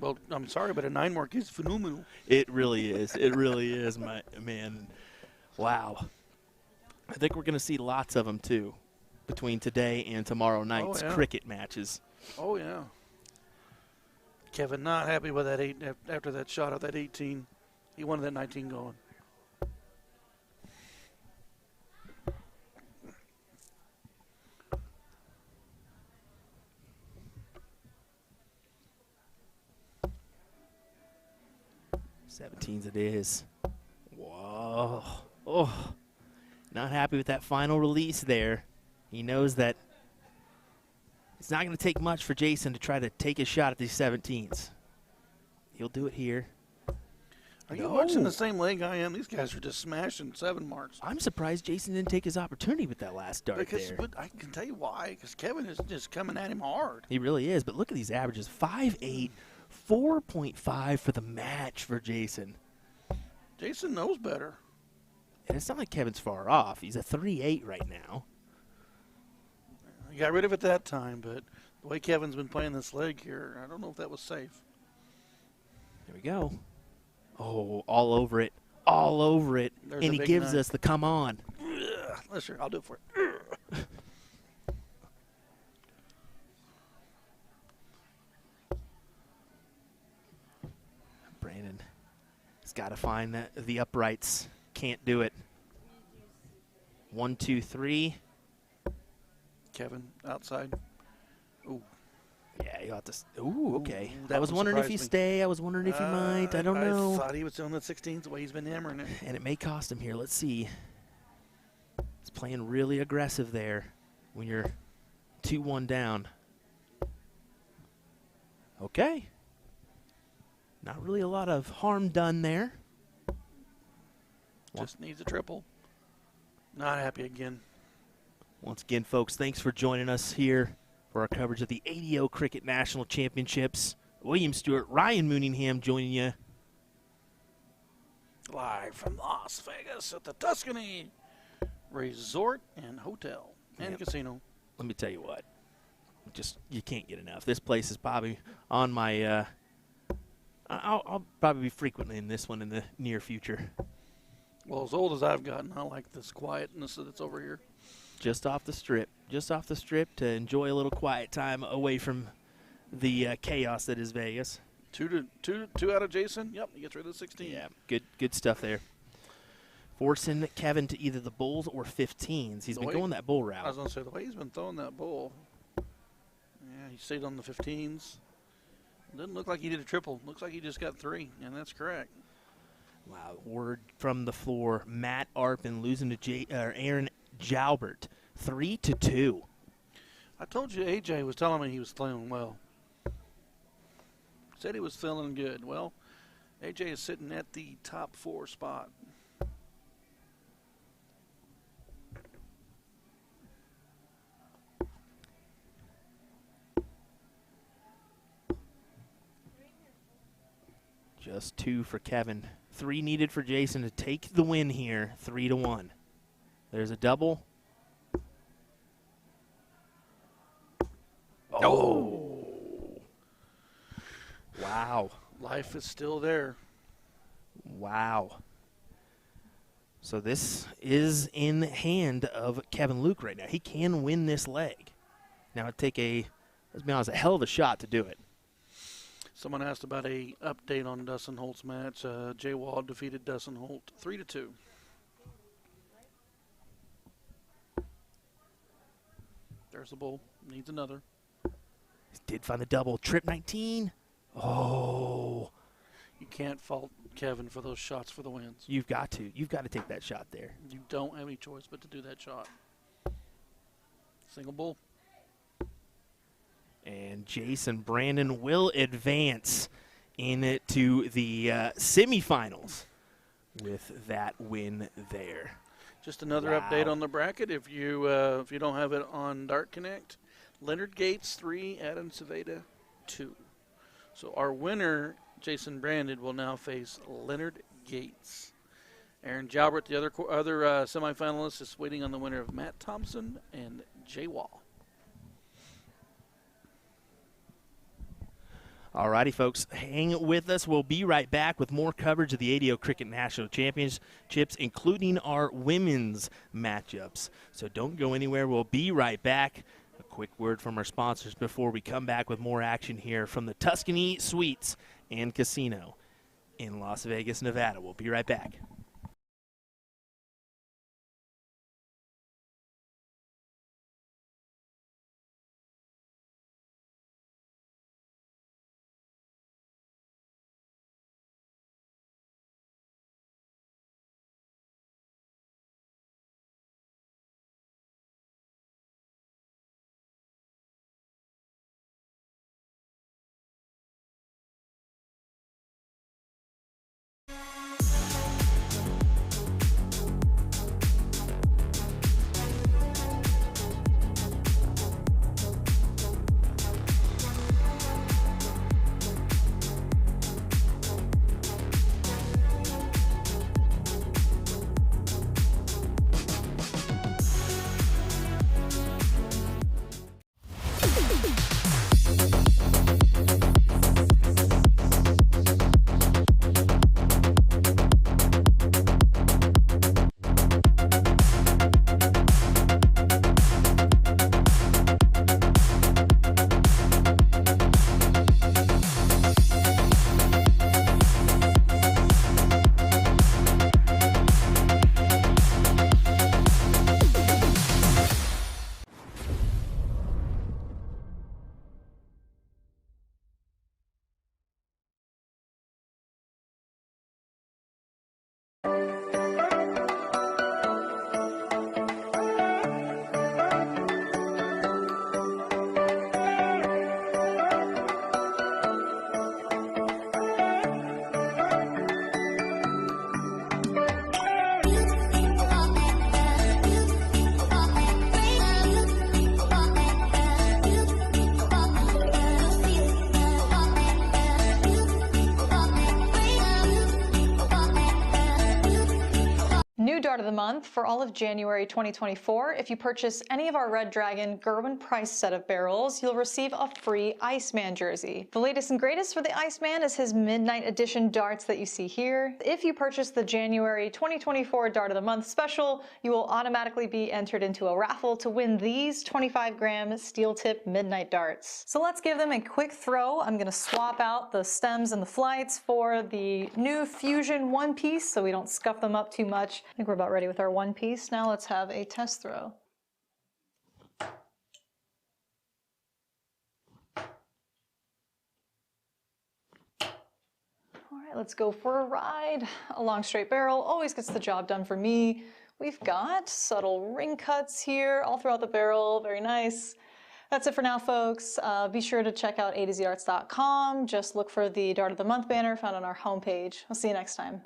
Speaker 2: Well, I'm sorry, but a 9 mark is phenomenal.
Speaker 1: It really is. It really is, my man. Wow. I think we're going to see lots of them, too, between today and tomorrow night's cricket matches.
Speaker 2: Oh, yeah. Kevin not happy with that 8 after that shot of that 18. He wanted that 19 going.
Speaker 1: Seventeens it is. Whoa. Oh. Not happy with that final release there. He knows that it's not going to take much for Jason to try to take a shot at these 17s. He'll do it here.
Speaker 2: Are you watching the same leg I am? These guys are just smashing 7 marks.
Speaker 1: I'm surprised Jason didn't take his opportunity with that last dart there.
Speaker 2: But I can tell you why. Because Kevin is just coming at him hard.
Speaker 1: He really is. But look at these averages. 5.8, 4.5 for the match for Jason.
Speaker 2: Jason knows better.
Speaker 1: And it's not like Kevin's far off. He's a 3-8 right now.
Speaker 2: I got rid of it that time, but the way Kevin's been playing this leg here, I don't know if that was safe.
Speaker 1: There we go. Oh, all over it. All over it.
Speaker 2: There's
Speaker 1: And
Speaker 2: a
Speaker 1: he
Speaker 2: big
Speaker 1: gives
Speaker 2: nine.
Speaker 1: us the come on.
Speaker 2: Sure, I'll do it for you.
Speaker 1: Brandon has got to find the uprights. Can't do it. 1, 2, 3.
Speaker 2: Kevin, outside. Ooh.
Speaker 1: Yeah, you have to. Ooh, okay.
Speaker 2: Ooh,
Speaker 1: I
Speaker 2: that
Speaker 1: was
Speaker 2: one
Speaker 1: wondering if
Speaker 2: surprised
Speaker 1: he'd
Speaker 2: me.
Speaker 1: stay. I was wondering if he might. I don't know.
Speaker 2: I thought he was doing the 16s the way he's been hammering it.
Speaker 1: And it may cost him here. Let's see. He's playing really aggressive there when you're 2-1 down. Okay. Not really a lot of harm done there.
Speaker 2: Just needs a triple. Not happy again.
Speaker 1: Once again, folks, thanks for joining us here for our coverage of the ADO Cricket National Championships. William Stuart, Ryan Mooneyham joining you.
Speaker 2: Live from Las Vegas at the Tuscany Resort and Hotel and
Speaker 1: Yep.
Speaker 2: Casino.
Speaker 1: Let me tell you what. Just, you can't get enough. This place is probably on my, I'll probably be frequently in this one in the near future.
Speaker 2: Well, as old as I've gotten, I like this quietness that's over here.
Speaker 1: Just off the strip. Just off the strip to enjoy a little quiet time away from the chaos that is Vegas.
Speaker 2: Two out of Jason. Yep, he gets rid of the 16.
Speaker 1: Yeah, good stuff there. Forcing Kevin to either the bulls or 15s. He's been going that bull
Speaker 2: I was
Speaker 1: route.
Speaker 2: going to say, the way he's been throwing that bull, yeah, he stayed on the 15s. Doesn't look like he did a triple. Looks like he just got 3, and that's correct.
Speaker 1: Wow, word from the floor. Matt Arpin losing to Aaron Jalbert. 3-2.
Speaker 2: I told you AJ was telling me he was playing well. Said he was feeling good. Well, AJ is sitting at the top 4 spot.
Speaker 1: Just 2 for Kevin. 3 needed for Jason to take the win here. 3-1. There's a double. Oh. Wow.
Speaker 2: Life is still there.
Speaker 1: Wow. So this is in the hand of Kevin Luke right now. He can win this leg. Now it'd take let's be honest, a hell of a shot to do it.
Speaker 2: Someone asked about a update on Dustin Holt's match. Jay Wall defeated Dustin Holt 3-2. There's the bull. Needs another.
Speaker 1: He did find the double. Trip 19. Oh.
Speaker 2: You can't fault Kevin for those shots for the wins.
Speaker 1: You've got to. You've got to take that shot there.
Speaker 2: You don't have any choice but to do that shot. Single bull.
Speaker 1: And Jason Brandon will advance into the semifinals with that win there.
Speaker 2: Just another
Speaker 1: Wow.
Speaker 2: update on the bracket. If you don't have it on Dart Connect, Leonard Gates 3, Adam Civeda 2. So our winner, Jason Brandon, will now face Leonard Gates. Aaron Jalbert, the other semifinalist, is waiting on the winner of Matt Thompson and Jay Wall.
Speaker 1: Alrighty, folks, hang with us. We'll be right back with more coverage of the ADO Cricket National Championships, including our women's matchups. So don't go anywhere. We'll be right back. A quick word from our sponsors before we come back with more action here from the Tuscany Suites and Casino in Las Vegas, Nevada. We'll be right back.
Speaker 4: of the month for all of January 2024. If you purchase any of our Red Dragon Gerwin Price set of barrels, you'll receive a free Iceman jersey. The latest and greatest for the Iceman is his Midnight Edition darts that you see here. If you purchase the January 2024 Dart of the Month special, you will automatically be entered into a raffle to win these 25-gram steel tip Midnight darts. So let's give them a quick throw. I'm going to swap out the stems and the flights for the new Fusion one piece so we don't scuff them up too much. I think we're about ready with our one piece. Now let's have a test throw. All right, let's go for a ride. A long straight barrel always gets the job done for me. We've got subtle ring cuts here all throughout the barrel, very nice. That's it for now, folks. Be sure to check out usadartsproduction. Just look for the Dart of the Month banner found on our homepage. I'll see you next time.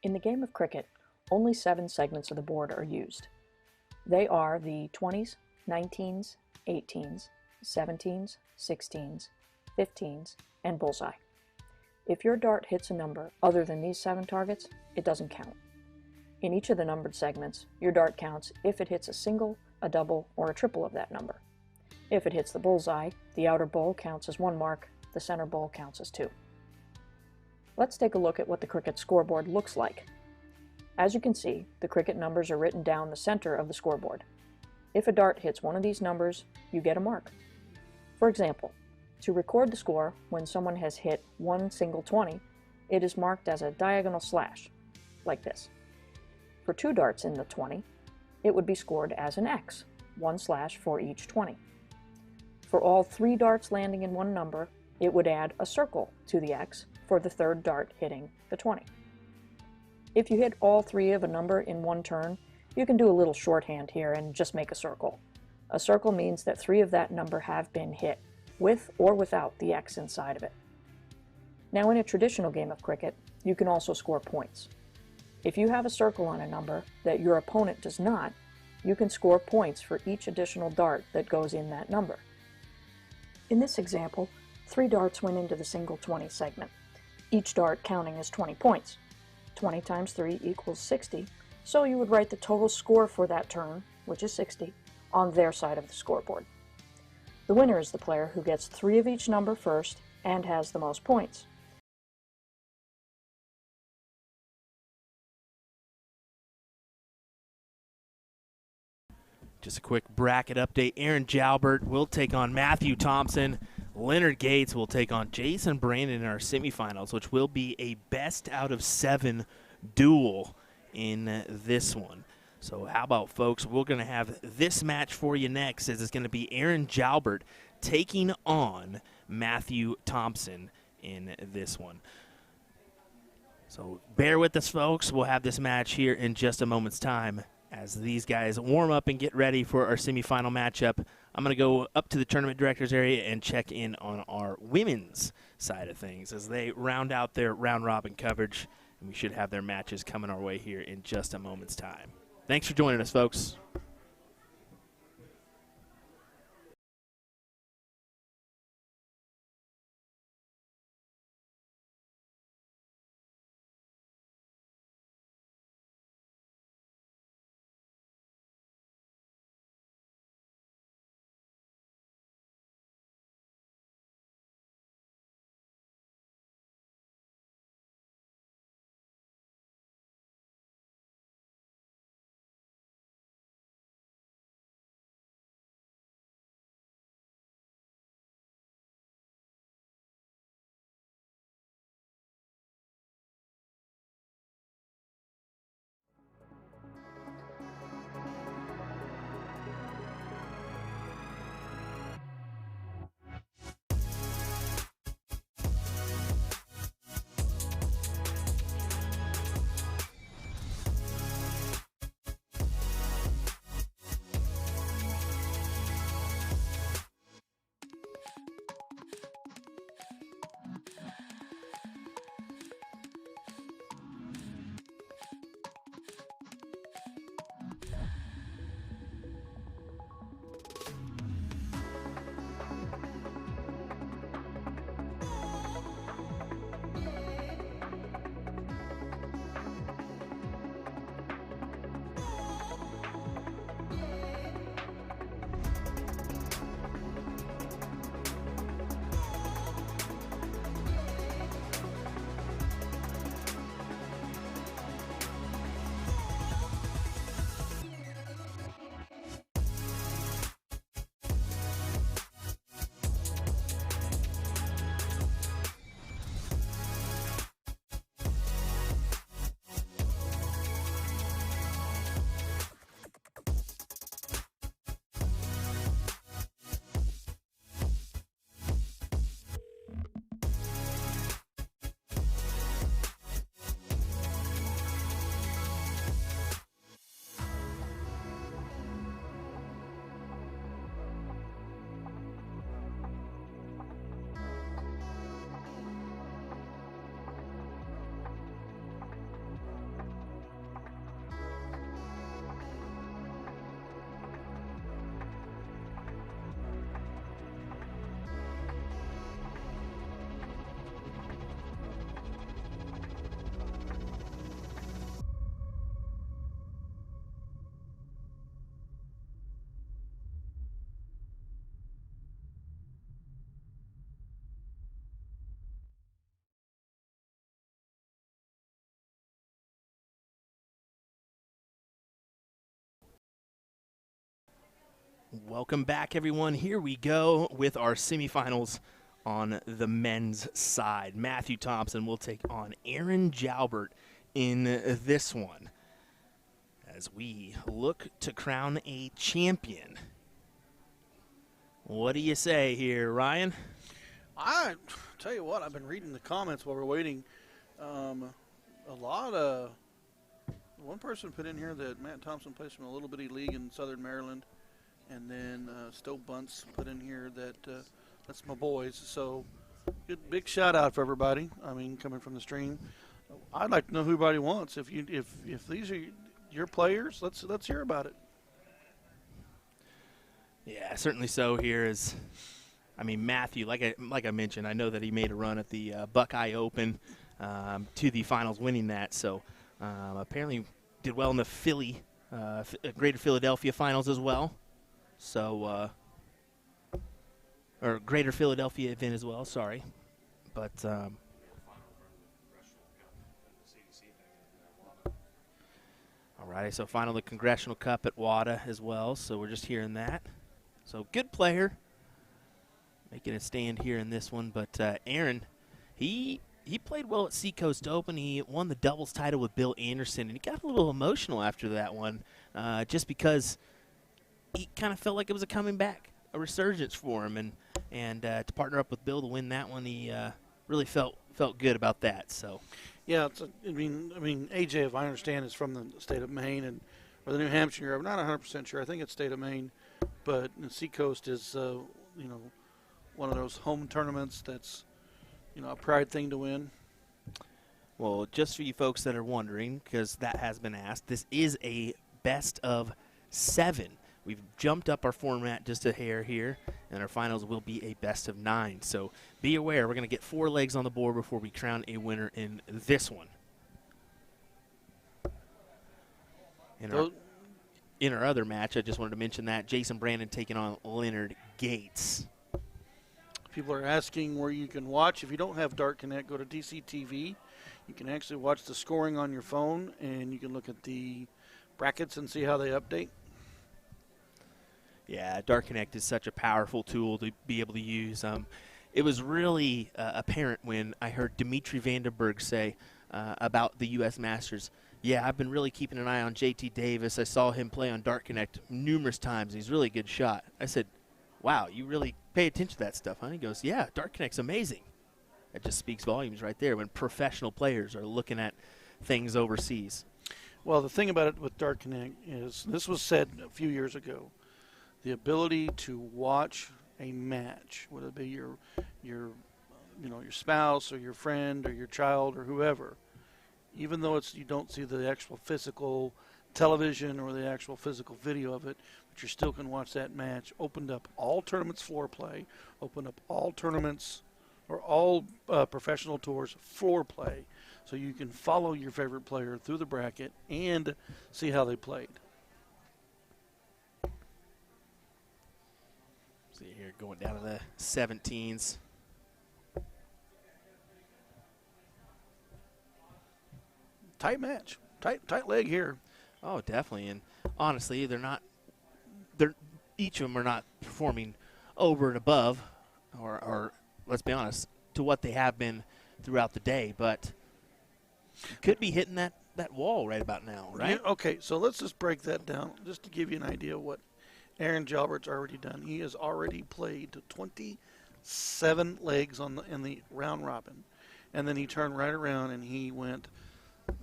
Speaker 3: In the game of cricket, only 7 segments of the board are used. They are the 20s, 19s, 18s, 17s, 16s, 15s, and bullseye. If your dart hits a number other than these 7 targets, it doesn't count. In each of the numbered segments, your dart counts if it hits a single, a double, or a triple of that number. If it hits the bullseye, the outer bowl counts as 1 mark, the center bowl counts as 2. Let's take a look at what the cricket scoreboard looks like. As you can see, the cricket numbers are written down the center of the scoreboard. If a dart hits one of these numbers, you get a mark. For example, to record the score when someone has hit one single 20, it is marked as a diagonal slash, like this. For 2 darts in the 20, it would be scored as an X, 1 slash for each 20. For all 3 darts landing in one number, it would add a circle to the X for the 3rd dart hitting the 20. If you hit all 3 of a number in one turn, you can do a little shorthand here and just make a circle. A circle means that 3 of that number have been hit, with or without the X inside of it. Now, in a traditional game of cricket, you can also score points. If you have a circle on a number that your opponent does not, you can score points for each additional dart that goes in that number. In this example, 3 darts went into the single 20 segment, each dart counting as 20 points. 20 times 3 equals 60, so you would write the total score for that turn, which is 60, on their side of the scoreboard. The winner is the player who gets 3 of each number first and has the most points.
Speaker 1: Just a quick bracket update. Aaron Jalbert will take on Matthew Thompson. Leonard Gates will take on Jason Brandon in our semifinals, which will be a best out of 7 duel in this one. So how about, folks, we're going to have this match for you next, as it's going to be Aaron Jalbert taking on Matthew Thompson in this one. So bear with us, folks. We'll have this match here in just a moment's time as these guys warm up and get ready for our semifinal matchup. I'm going to go up to the tournament directors area and check in on our women's side of things as they round out their round-robin coverage, and we should have their matches coming our way here in just a moment's time. Thanks for joining us, folks. Welcome back, everyone. Here we go with our semifinals on the men's side. Matthew Thompson will take on Aaron Jalbert in this one as we look to crown a champion. What do you say here, Ryan?
Speaker 2: I tell you what, I've been reading the comments while we're waiting. One person put in here that Matt Thompson plays from a little bitty league in Southern Maryland. And then Stowe Bunce put in here that that's my boys. So good, big shout out for everybody. I mean, coming from the stream, I'd like to know who everybody wants. If these are your players, let's hear about it.
Speaker 1: Yeah, certainly so. Here is, I mean, Matthew. Like I mentioned, I know that he made a run at the Buckeye Open to the finals, winning that. So apparently did well in the Greater Philadelphia finals as well. So, or Greater Philadelphia event as well, sorry. But, all right, so final the Congressional Cup at WADA as well, so we're just hearing that. So, good player, making a stand here in this one. But Aaron, he played well at Seacoast Open. He won the doubles title with Bill Anderson, and he got a little emotional after that one just because he kind of felt like it was a coming back, a resurgence for him, and to partner up with Bill to win that one, he really felt good about that. So,
Speaker 2: yeah, I mean, AJ, if I understand, is from the state of Maine or the New Hampshire area. I'm not 100% sure. I think it's state of Maine, but Seacoast is one of those home tournaments that's a pride thing to win.
Speaker 1: Well, just for you folks that are wondering, because that has been asked, this is a best of 7. We've jumped up our format just a hair here, and our finals will be a best of 9. So be aware, we're going to get 4 legs on the board before we crown a winner in this one. In our other match, I just wanted to mention that Jason Brandon taking on Leonard Gates.
Speaker 2: People are asking where you can watch. If you don't have Dart Connect, go to DCTV. You can actually watch the scoring on your phone, and you can look at the brackets and see how they update. Yeah,
Speaker 1: Dart Connect is such a powerful tool to be able to use. It was really apparent when I heard Dimitri Vandenberg say about the U.S. Masters, yeah, I've been really keeping an eye on JT Davis. I saw him play on Dart Connect numerous times. He's a really good shot. I said, wow, you really pay attention to that stuff, huh? He goes, yeah, Dart Connect's amazing. That just speaks volumes right there when professional players are looking at things overseas.
Speaker 2: Well, the thing about it with Dart Connect is, this was said a few years ago, the ability to watch a match, whether it be your spouse or your friend or your child or whoever, even though you don't see the actual physical television or the actual physical video of it, but you still can watch that match. Opened up all tournaments floor play, opened up all tournaments or all professional tours floor play, so you can follow your favorite player through the bracket and see how they played.
Speaker 1: See here, going down to the 17s.
Speaker 2: Tight match, tight leg here.
Speaker 1: Oh, definitely. And honestly, each of them are not performing over and above, or let's be honest, to what they have been throughout the day. But you could be hitting that wall right about now, right?
Speaker 2: Yeah, okay, so let's just break that down just to give you an idea of what Aaron Jalbert's already done. He has already played 27 legs in the round robin, and then he turned right around and he went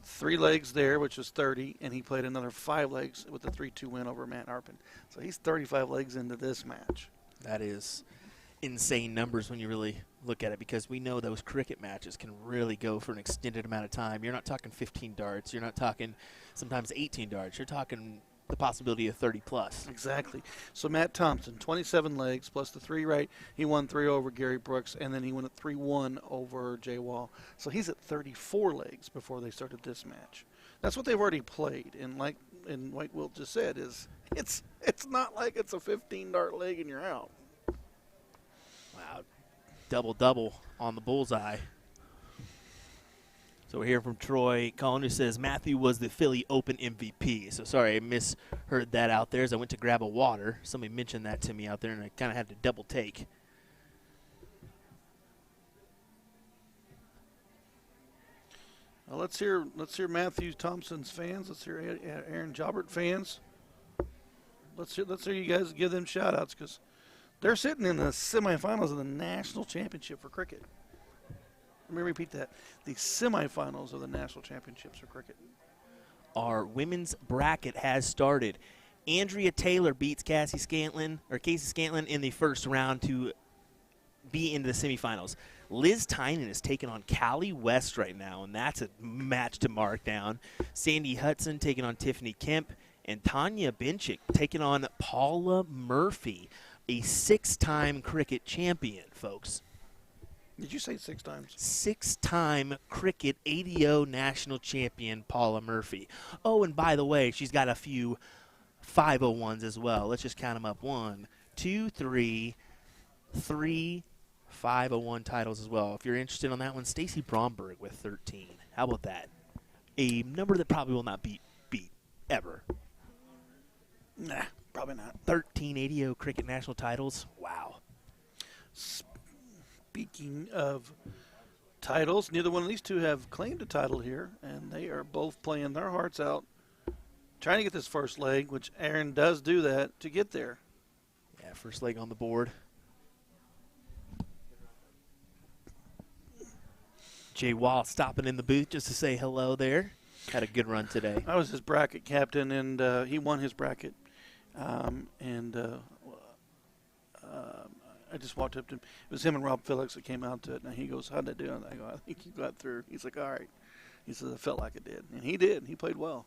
Speaker 2: 3 legs there, which was 30, and he played another 5 legs with the 3-2 win over Matt Harpin. So he's 35 legs into this match.
Speaker 1: That is insane numbers when you really look at it, because we know those cricket matches can really go for an extended amount of time. You're not talking 15 darts. You're not talking sometimes 18 darts. You're talking the possibility of 30 plus.
Speaker 2: Exactly. So Matt Thompson, 27 legs plus the 3 right. He won 3 over Gary Brooks, and then he won at 3-1 over Jay Wall. So he's at 34 legs before they started this match. That's what they've already played. And like Wilt just said, is it's not like it's a 15 dart leg and you're out.
Speaker 1: Wow. Double on the bullseye. So we're hearing from Troy Cullen, who says Matthew was the Philly Open MVP. So sorry, I misheard that out there as I went to grab a water. Somebody mentioned that to me out there, and I kind of had to double take.
Speaker 2: Well, let's hear Matthew Thompson's fans. Let's hear Aaron Jalbert fans. Let's hear you guys give them shout-outs, because they're sitting in the semifinals of the national championship for cricket. Let me repeat that. The semifinals of the national championships for cricket.
Speaker 1: Our women's bracket has started. Andrea Taylor beats Casey Scantlin in the first round to be into the semifinals. Liz Tynan is taking on Callie West right now, and that's a match to mark down. Sandy Hudson taking on Tiffany Kemp, and Tanya Binchik taking on Paula Murphy, a 6-time cricket champion, folks.
Speaker 2: Did you say 6 times?
Speaker 1: 6-time cricket ADO national champion Paula Murphy. Oh, and by the way, she's got a few 501s as well. Let's just count them up. 1, 2, 3 501 titles as well. If you're interested on that one, Stacy Bromberg with 13. How about that? A number that probably will not be beat ever.
Speaker 2: Nah, probably not.
Speaker 1: 13 ADO cricket national titles. Wow.
Speaker 2: Speaking of titles, neither one of these two have claimed a title here, and they are both playing their hearts out, trying to get this first leg, which Aaron does do that to get there.
Speaker 1: Yeah, first leg on the board. Jay Wall stopping in the booth just to say hello there. Had a good run today.
Speaker 2: I was his bracket captain, and he won his bracket. I just walked up to him. It was him and Rob Phillips that came out to it. And he goes, "How'd I do?" And I go, "I think you got through." He's like, "All right." He says, "I felt like I did." And he did. He played well.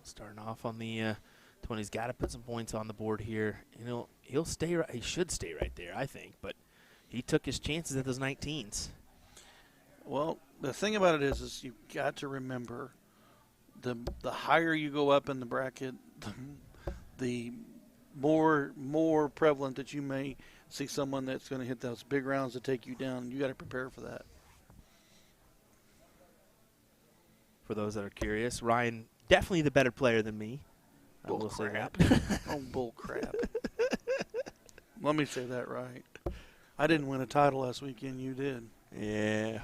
Speaker 1: Starting off on the 20s, got to put some points on the board here. You know, he'll stay right. He should stay right there, I think. But he took his chances at those 19s.
Speaker 2: Well, the thing about it is you've got to remember the higher you go up in the bracket, the more prevalent that you may see someone that's going to hit those big rounds to take you down. You got to prepare for that.
Speaker 1: For those that are curious, Ryan definitely the better player than me. I will say that.
Speaker 2: Oh, bull crap. Let me say that right. I didn't win a title last weekend. You did.
Speaker 1: Yeah.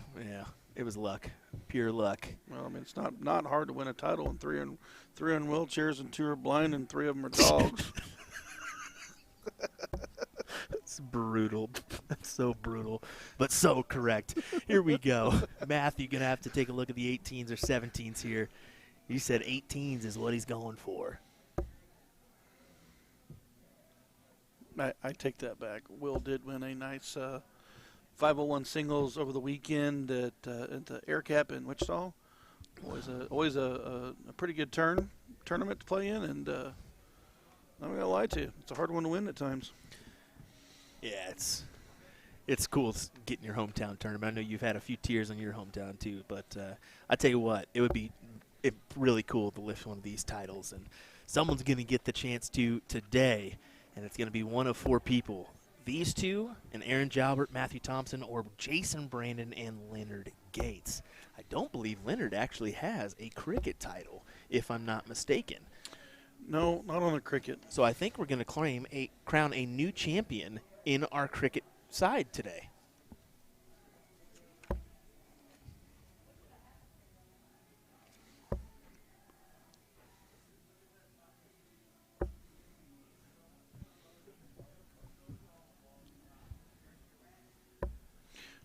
Speaker 1: It was luck, pure luck.
Speaker 2: Well, I mean, it's not hard to win a title, and three on wheelchairs, and 2 are blind, and 3 of them are dogs.
Speaker 1: It's brutal. That's so brutal, but so correct. Here we go. Matthew gonna have to take a look at the 18s or 17s here. He said 18s is what he's going for.
Speaker 2: I take that back. Will did win a nice 501 singles over the weekend at the Air Cap in Wichita. Always a pretty good tournament to play in, and I'm not gonna lie to you, it's a hard one to win at times.
Speaker 1: Yeah, it's cool getting your hometown tournament. I know you've had a few tears on your hometown too, but I tell you what, it would be really cool to lift one of these titles, and someone's going to get the chance to today, and it's going to be one of 4 people. These two, and Aaron Jalbert, Matthew Thompson, or Jason Brandon and Leonard Gates. I don't believe Leonard actually has a cricket title, if I'm not mistaken.
Speaker 2: No, not on the cricket.
Speaker 1: So I think we're going to crown a new champion in our cricket side today.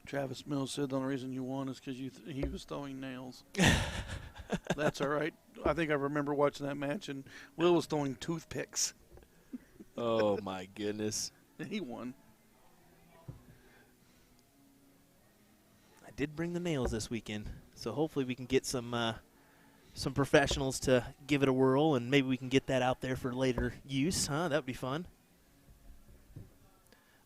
Speaker 2: Travis Mills said the only reason you won is because he was throwing nails. That's all right. I think I remember watching that match, and Will was throwing toothpicks.
Speaker 1: Oh, my goodness.
Speaker 2: And he won.
Speaker 1: I did bring the nails this weekend, so hopefully we can get some professionals to give it a whirl, and maybe we can get that out there for later use. That would be fun.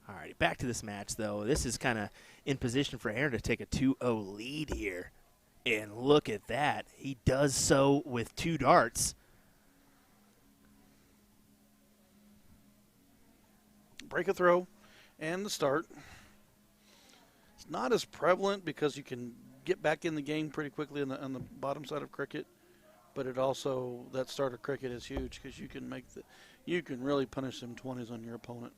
Speaker 1: All right, back to this match, though. This is kind of in position for Aaron to take a 2-0 lead here. And look at that. He does so with 2 darts.
Speaker 2: Break a throw and the start. It's not as prevalent because you can get back in the game pretty quickly on the bottom side of cricket, but it also, that start of cricket is huge because you can really punish them 20s on your opponent.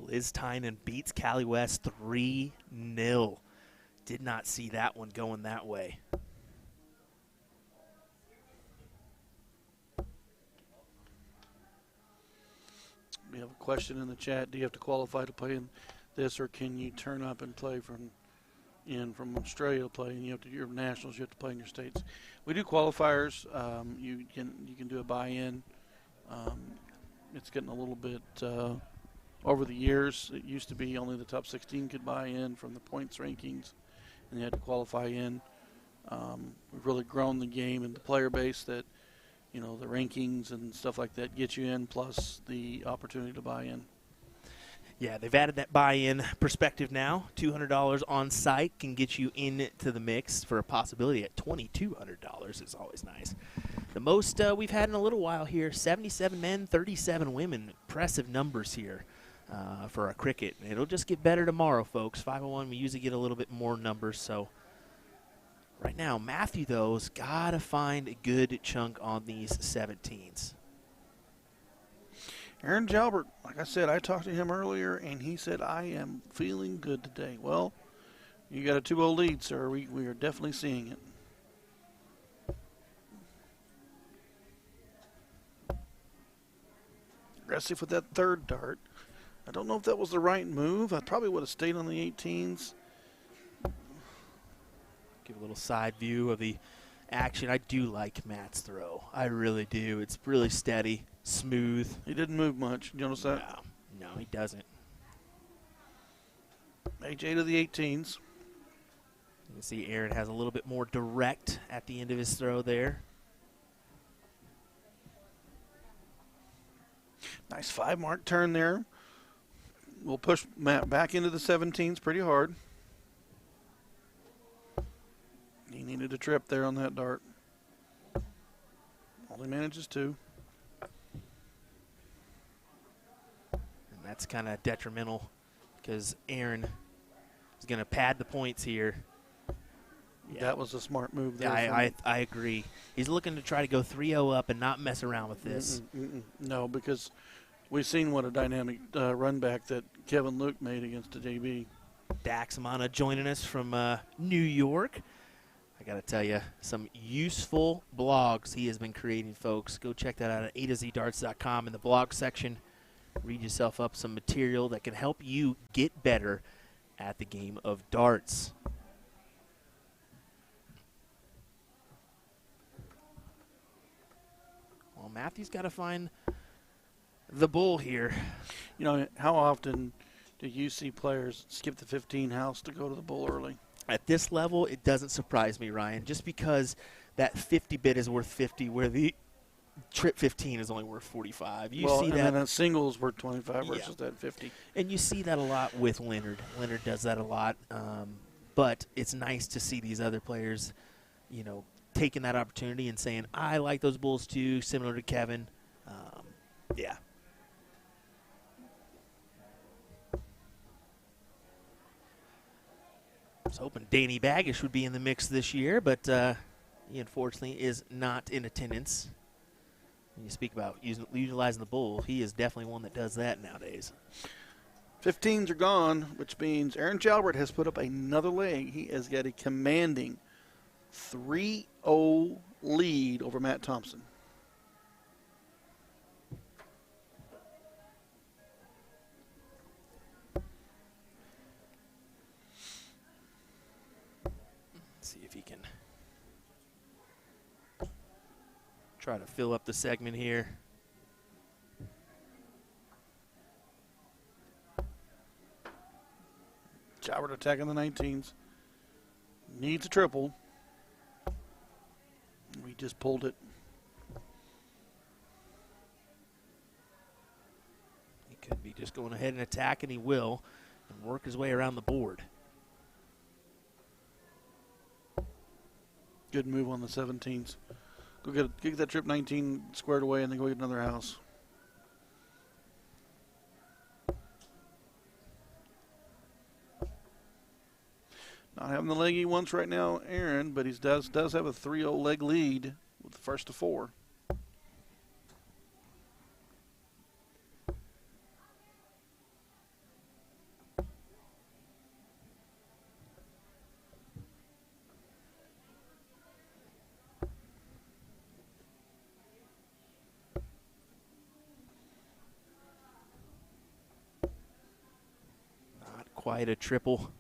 Speaker 1: Liz Tynan beats Cali West 3-0. Did not see that one going that way.
Speaker 2: We have a question in the chat. Do you have to qualify to play in this, or can you turn up and play from Australia to play? And your nationals, you have to play in your states. We do qualifiers. You can do a buy-in. It's getting a little bit over the years. It used to be only the top 16 could buy in from the points rankings, and you had to qualify in. We've really grown the game and the player base that, you know, the rankings and stuff like that get you in, plus the opportunity to buy in.
Speaker 1: Yeah, they've added that buy-in perspective now. $200 on site can get you into the mix for a possibility at $2,200 is always nice. The most we've had in a little while here, 77 men, 37 women. Impressive numbers here for our cricket. It'll just get better tomorrow, folks. 501, we usually get a little bit more numbers, so right now, Matthew, though, has got to find a good chunk on these 17s.
Speaker 2: Aaron Jalbert, like I said, I talked to him earlier, and he said, I am feeling good today. Well, you got a 2-0 lead, sir. We are definitely seeing it. Aggressive with that third dart. I don't know if that was the right move. I probably would have stayed on the 18s.
Speaker 1: Give a little side view of the action. I do like Matt's throw. I really do. It's really steady, smooth.
Speaker 2: He didn't move much. You notice that?
Speaker 1: No, he doesn't.
Speaker 2: H8 of the 18s.
Speaker 1: You can see Aaron has a little bit more direct at the end of his throw there.
Speaker 2: Nice 5-mark turn there. We'll push Matt back into the 17s pretty hard. He needed a trip there on that dart. Only manages 2.
Speaker 1: And that's kind of detrimental because Aaron is going to pad the points here.
Speaker 2: Yeah. That was a smart move there.
Speaker 1: I agree. He's looking to try to go 3-0 up and not mess around with this.
Speaker 2: No, because we've seen what a dynamic run back that Kevin Luke made against a JB.
Speaker 1: Dax Amana joining us from New York. I got to tell you, some useful blogs he has been creating, folks. Go check that out at a2zdarts.com in the blog section. Read yourself up some material that can help you get better at the game of darts. Well, Matthew's got to find the bull here.
Speaker 2: You know, how often do you see players skip the 15 house to go to the bull early?
Speaker 1: At this level, it doesn't surprise me, Ryan, just because that 50 bid is worth 50, where the trip 15 is only worth 45. You see that,
Speaker 2: and then a single is worth 25 versus that 50.
Speaker 1: And you see that a lot with Leonard. Leonard does that a lot, but it's nice to see these other players, you know, taking that opportunity and saying, I like those bulls too, similar to Kevin. Yeah. I was hoping Danny Baggish would be in the mix this year, but he unfortunately is not in attendance. When you speak about utilizing the bull, he is definitely one that does that nowadays.
Speaker 2: 15s are gone, which means Aaron Jalbert has put up another leg. He has got a commanding 3-0 lead over Matt Thompson.
Speaker 1: See if he can try to fill up the segment here.
Speaker 2: Jalbert attacking the 19s. Needs a triple. We just pulled it.
Speaker 1: He could be just just going ahead and attack, and he will, and work his way around the board.
Speaker 2: Good move on the 17s. Go get that trip 19 squared away and then go get another house. Not having the leg he wants right now, Aaron, but he does have a 3-0 leg lead with the first to 4.
Speaker 1: Not quite a triple.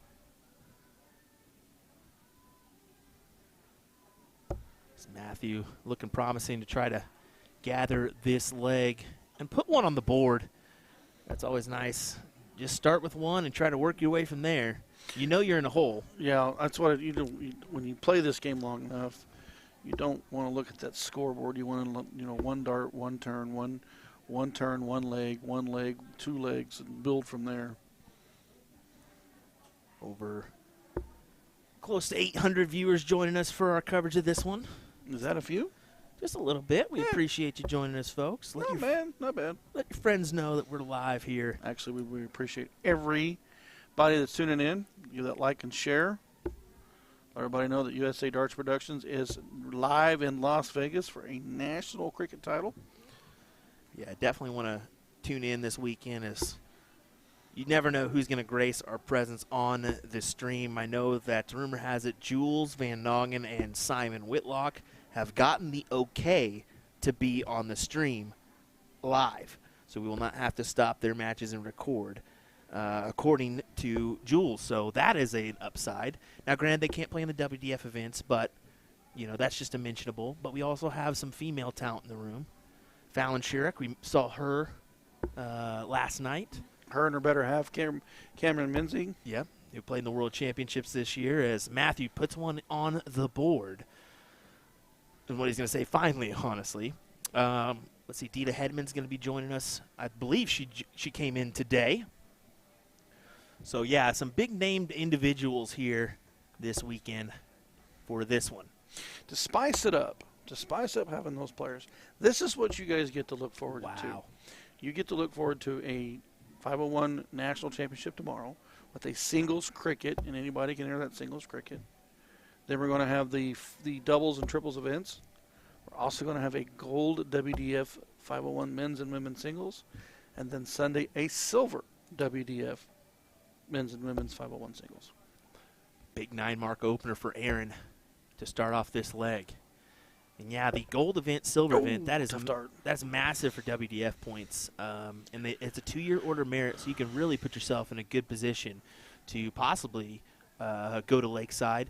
Speaker 1: Matthew looking promising to try to gather this leg and put one on the board. That's always nice. Just start with one and try to work your way from there. You know you're in a hole.
Speaker 2: Yeah, that's what you do. When you play this game long enough, you don't want to look at that scoreboard. You want to, one dart, one turn, one turn, one leg, 2 legs, and build from there.
Speaker 1: Over close to 800 viewers joining us for our coverage of this one.
Speaker 2: Is that a few?
Speaker 1: Just a little bit. We appreciate you joining us, folks.
Speaker 2: Not bad.
Speaker 1: Let your friends know that we're live here.
Speaker 2: Actually, we appreciate everybody that's tuning in. Give that like and share. Let everybody know that USA Darts Productions is live in Las Vegas for a national cricket title.
Speaker 1: Yeah, definitely want to tune in this weekend, as you never know who's going to grace our presence on the stream. I know that rumor has it Jules Van Noggen and Simon Whitlock have gotten the okay to be on the stream live, so we will not have to stop their matches and record, according to Jules. So that is an upside. Now, granted, they can't play in the WDF events, but that's just a mentionable. But we also have some female talent in the room. Fallon Sherrick, we saw her last night.
Speaker 2: Her and her better half, Cameron Menzies.
Speaker 1: Yep, who played in the World Championships this year, as Matthew puts one on the board. And what he's going to say, finally, honestly. Let's see, Dita Hedman's going to be joining us. I believe she came in today. So, yeah, some big-named individuals here this weekend for this one.
Speaker 2: To spice it up having those players, this is what you guys get to look forward to. You get to look forward to a 501 National Championship tomorrow with a singles cricket, and anybody can enter that singles cricket. Then we're going to have the doubles and triples events. We're also going to have a gold WDF 501 men's and women's singles, and then Sunday a silver WDF men's and women's 501 singles.
Speaker 1: Big 9-mark opener for Aaron to start off this leg. And yeah, the gold event, silver event, that's massive for WDF points. And it's a 2-year order merit, so you can really put yourself in a good position to possibly go to Lakeside.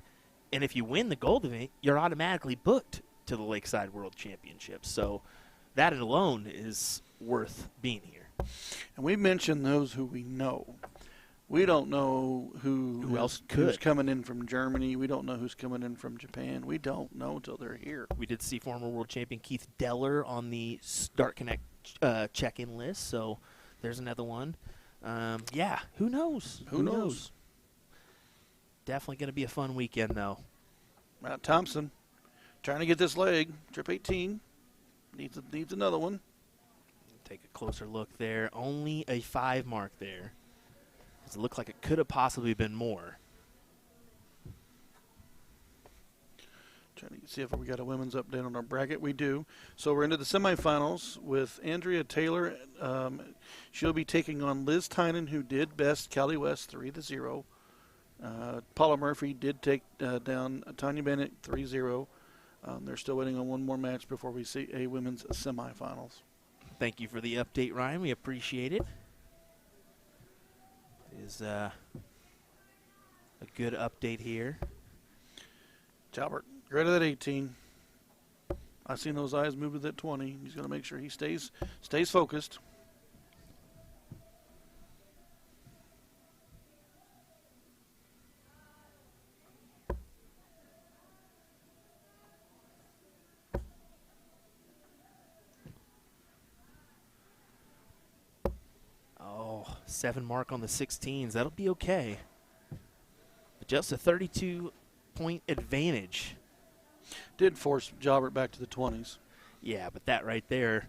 Speaker 1: And if you win the gold event, you're automatically booked to the Lakeside World Championships. So that alone is worth being here.
Speaker 2: And we mentioned those who we know. We don't know who
Speaker 1: else
Speaker 2: who's coming in from Germany. We don't know who's coming in from Japan. We don't know until they're here.
Speaker 1: We did see former world champion Keith Deller on the Start Connect check-in list, so there's another one. Yeah, who knows?
Speaker 2: Who knows?
Speaker 1: Definitely going to be a fun weekend, though.
Speaker 2: Matt Thompson trying to get this leg. Trip 18. Needs another one.
Speaker 1: Take a closer look there. Only a 5 mark there. It looked like it could have possibly been more.
Speaker 2: Trying to see if we got a women's update on our bracket. We do. So we're into the semifinals with Andrea Taylor. She'll be taking on Liz Tynan, who did best Cali West 3-0. Paula Murphy did take down Tanya Bennett 3-0. They're still waiting on one more match before we see a women's semifinals.
Speaker 1: Thank you for the update, Ryan. We appreciate it. It is a good update here.
Speaker 2: Talbert, greater than 18. I've seen those eyes move to that 20. He's going to make sure he stays focused.
Speaker 1: Oh, 7 mark on the 16s. That'll be okay. But just a 32-point advantage.
Speaker 2: Did force Jalbert back to the 20s.
Speaker 1: Yeah, but that right there,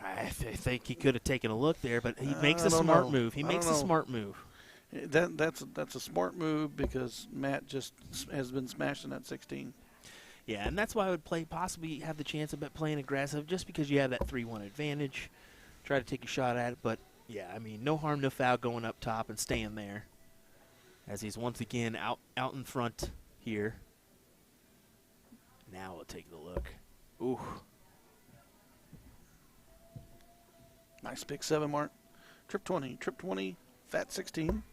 Speaker 1: I think he could have taken a look there, but he makes a smart move. He makes a smart move.
Speaker 2: That's a smart move because Matt just has been smashing that 16.
Speaker 1: Yeah, and that's why I would possibly have the chance of playing aggressive, just because you have that 3-1 advantage. Try to take a shot at it, but yeah, I mean, no harm, no foul going up top and staying there. As he's once again out in front here. Now we'll take a look. Ooh.
Speaker 2: Nice big 7 mark. Trip 20, fat 16.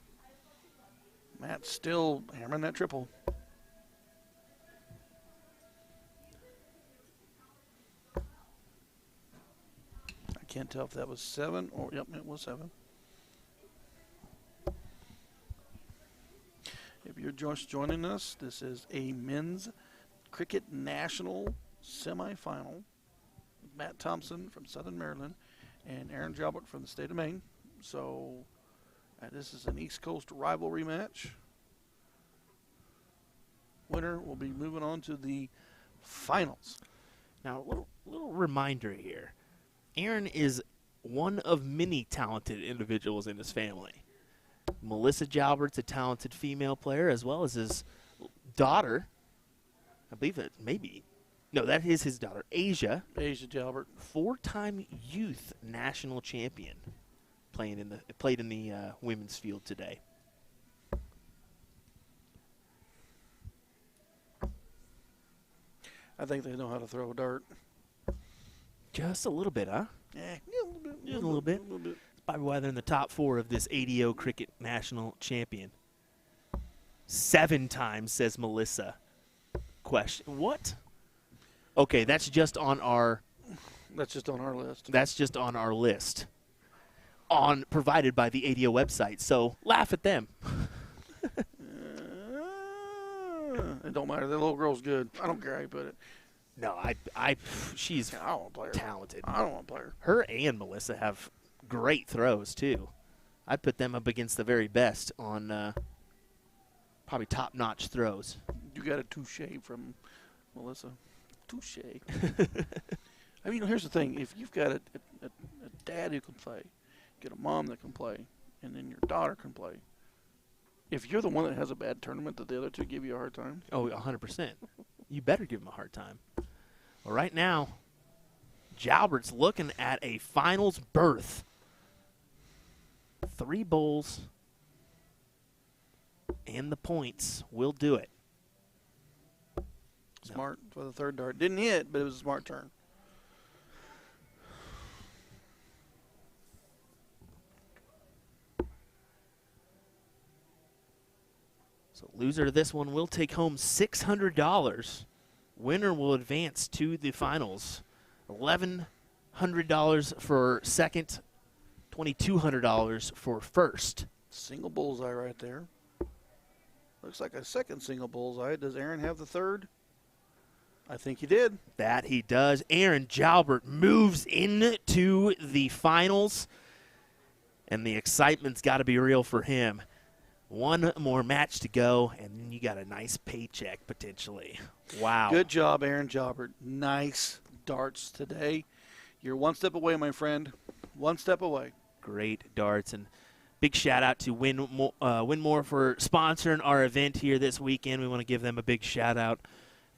Speaker 2: Matt's still hammering that triple. I can't tell if that was 7 or, yep, it was 7. If you're just joining us, this is a men's cricket national semifinal. Matt Thompson from Southern Maryland and Aaron Jalbert from the state of Maine. So this is an East Coast rivalry match. Winner will be moving on to the finals.
Speaker 1: Now, a little reminder here. Aaron is one of many talented individuals in his family. Melissa Jalbert's a talented female player, as well as his daughter. I believe that that is his daughter, Asia.
Speaker 2: Asia Jalbert.
Speaker 1: 4-time youth national champion. Played in the women's field today.
Speaker 2: I think they know how to throw a dart.
Speaker 1: Just a little bit, huh?
Speaker 2: Yeah,
Speaker 1: Just a little bit. That's probably why they're in the top 4 of this ADO Cricket National Champion. 7 times, says Melissa. Question. What? Okay, that's just on our...
Speaker 2: That's just on our list.
Speaker 1: That's just on our list. Provided by the ADO website. So laugh at them.
Speaker 2: It don't matter. That little girl's good. I don't care how you put it.
Speaker 1: No, she's
Speaker 2: I don't want to play her.
Speaker 1: Talented.
Speaker 2: I don't want to play her.
Speaker 1: Her and Melissa have great throws, too. I'd put them up against the very best on probably top-notch throws.
Speaker 2: You got a touche from Melissa. Touche. I mean, here's the thing. If you've got a dad who can play, get a mom that can play, and then your daughter can play, if you're the one that has a bad tournament that the other two give you a hard time.
Speaker 1: Oh, 100%. You better give them a hard time. Well, right now, Jalbert's looking at a finals berth. 3 bowls and the points will do it.
Speaker 2: Smart for the third dart. Didn't hit, but it was a smart turn.
Speaker 1: So loser to this one will take home $600. Winner will advance to the finals. $1,100 for second, $2,200 for first.
Speaker 2: Single bullseye right there. Looks like a second single bullseye. Does Aaron have the third? I think he did.
Speaker 1: That he does. Aaron Jalbert moves into the finals, and the excitement's got to be real for him. One more match to go, and then you got a nice paycheck potentially. Wow.
Speaker 2: Good job, Aaron Jalbert. Nice darts today. You're one step away, my friend. One step away.
Speaker 1: Great darts, and big shout out to Winmore for sponsoring our event here this weekend. We want to give them a big shout out.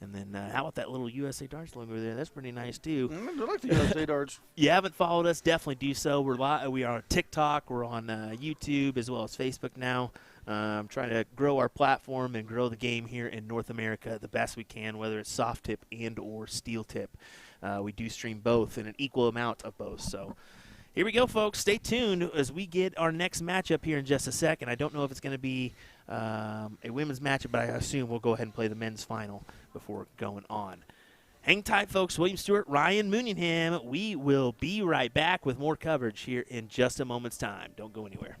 Speaker 1: And then how about that little USA Darts logo over there? That's pretty nice, too.
Speaker 2: I like the USA Darts.
Speaker 1: You haven't followed us, definitely do so. We are on TikTok. We're on YouTube as well as Facebook now. Trying to grow our platform and grow the game here in North America the best we can, whether it's soft tip and or steel tip. We do stream both in an equal amount of both. So here we go, folks. Stay tuned as we get our next matchup here in just a second. I don't know if it's going to be a women's matchup, but I assume we'll go ahead and play the men's final before going on. Hang tight, folks. William Stuart, Ryan Mooneyham. We will be right back with more coverage here in just a moment's time. Don't go anywhere.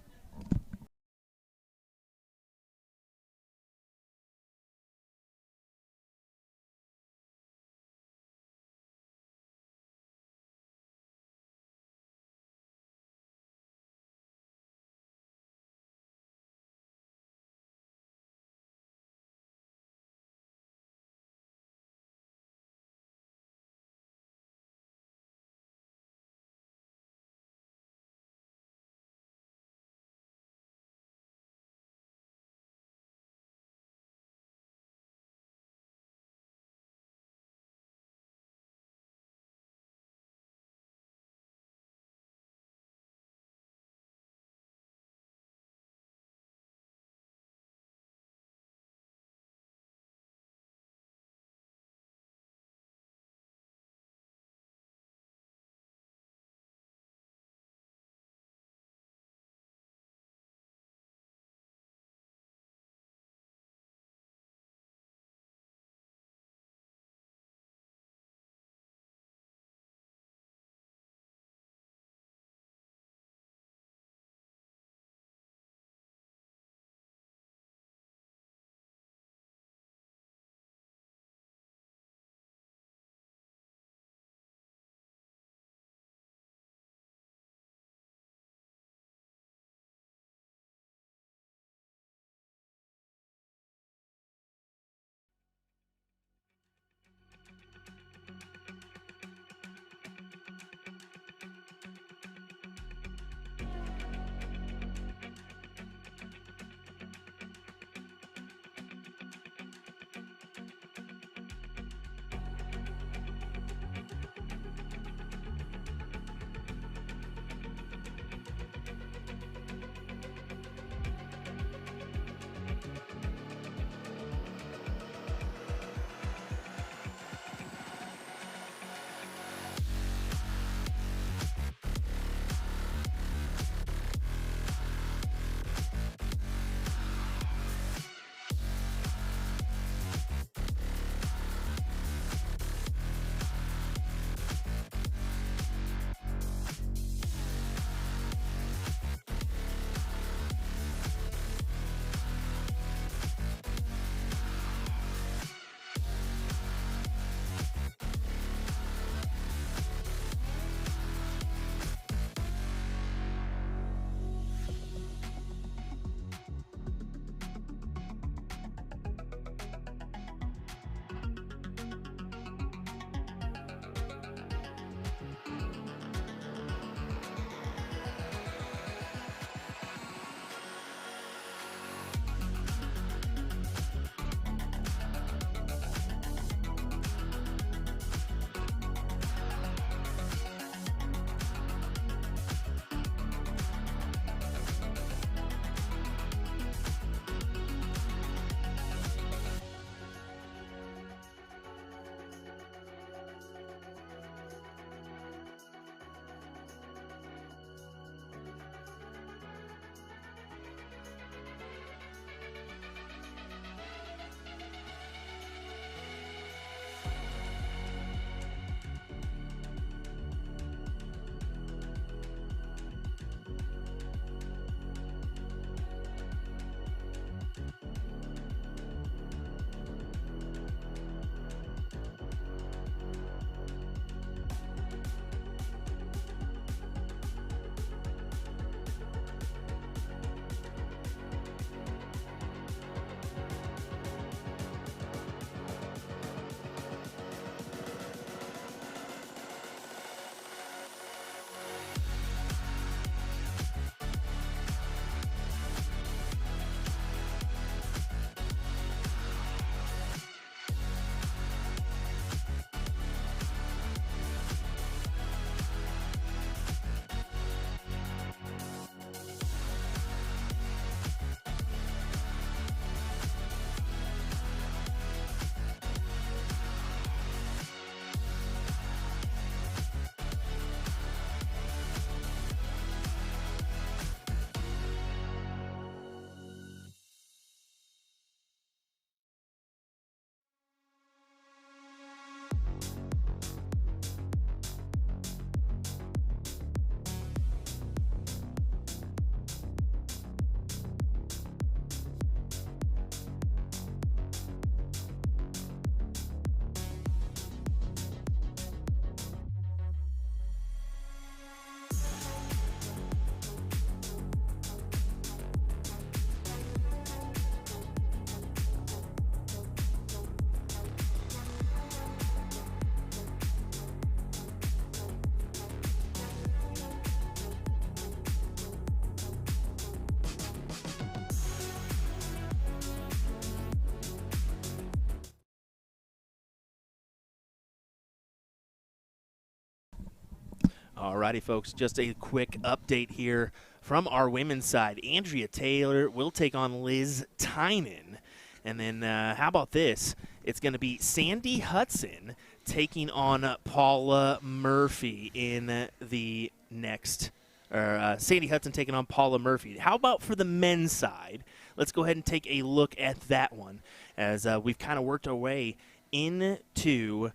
Speaker 1: Alrighty, folks, just a quick update here from our women's side. Andrea Taylor will take on Liz Tynan. And then how about this? It's going to be Sandy Hudson taking on Paula Murphy in the next Sandy Hudson taking on Paula Murphy. How about for the men's side? Let's go ahead and take a look at that one as we've kind of worked our way into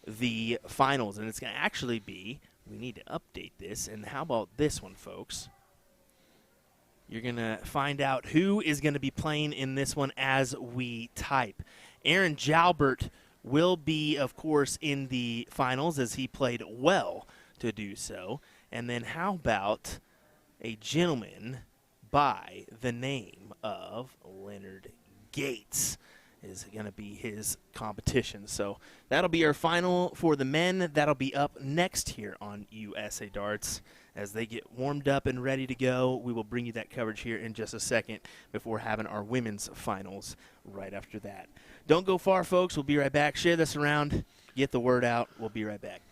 Speaker 1: the finals. And it's going to actually be, we need to update this. And how about this one, folks? You're going to find out who is going to be playing in this one as we type. Aaron Jalbert will be, of course, in the finals as he played well to do so. And then how about a gentleman by the name of Leonard Gates is going to be his competition. So that'll be our final for the men. That'll be up next here on USA Darts. As they get warmed up and ready to go, we will bring you that coverage here in just a second before having our women's finals right after that. Don't go far, folks. We'll be right back. Share this around. Get the word out. We'll be right back.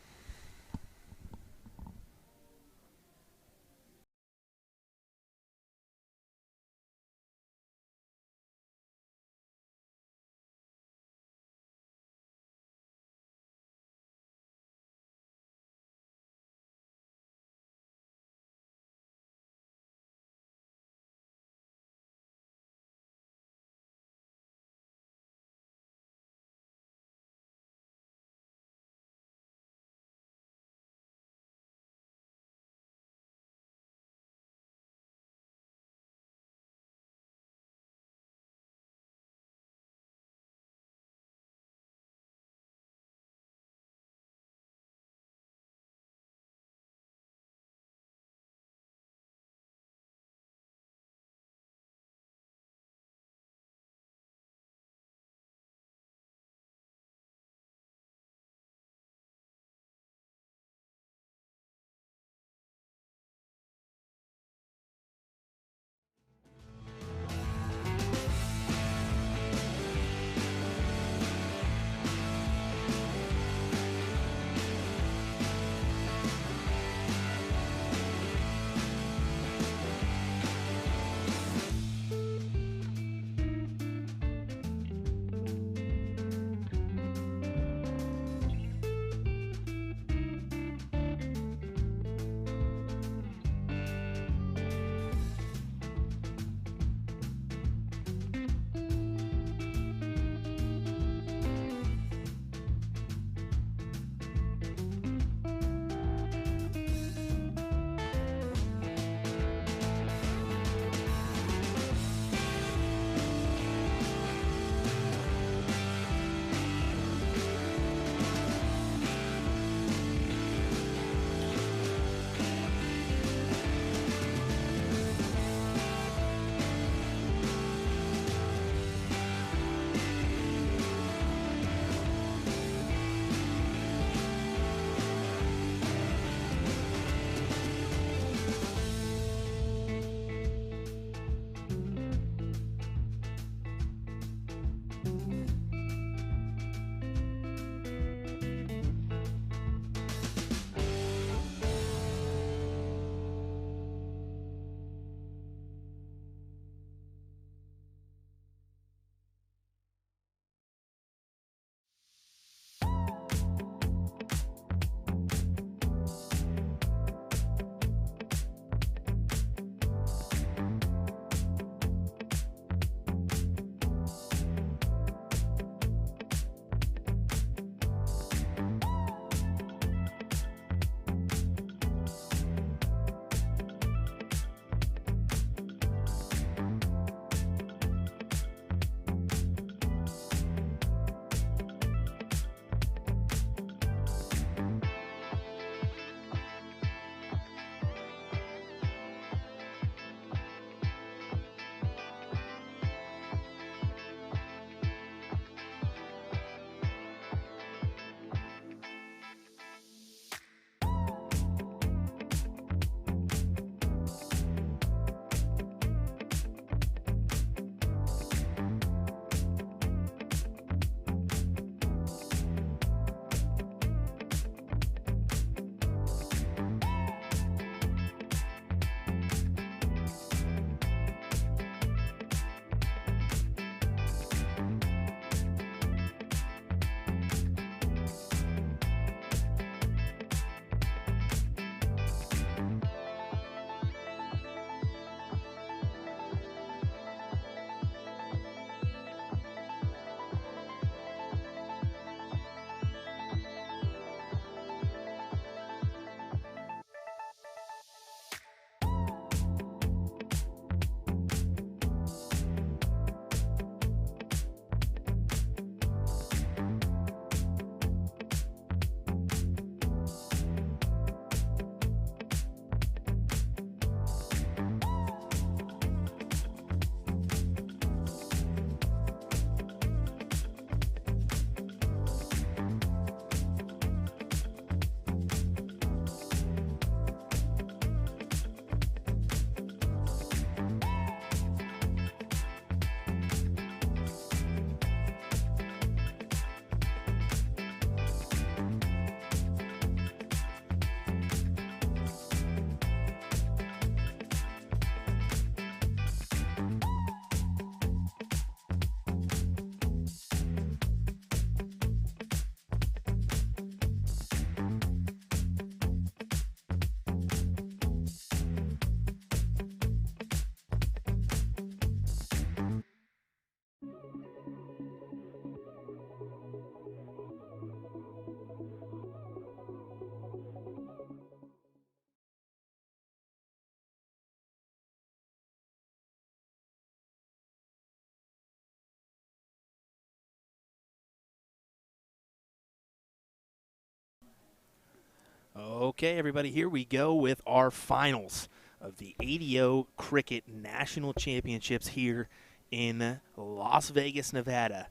Speaker 1: Okay, everybody, here we go with our finals of the ADO Cricket National Championships here in Las Vegas, Nevada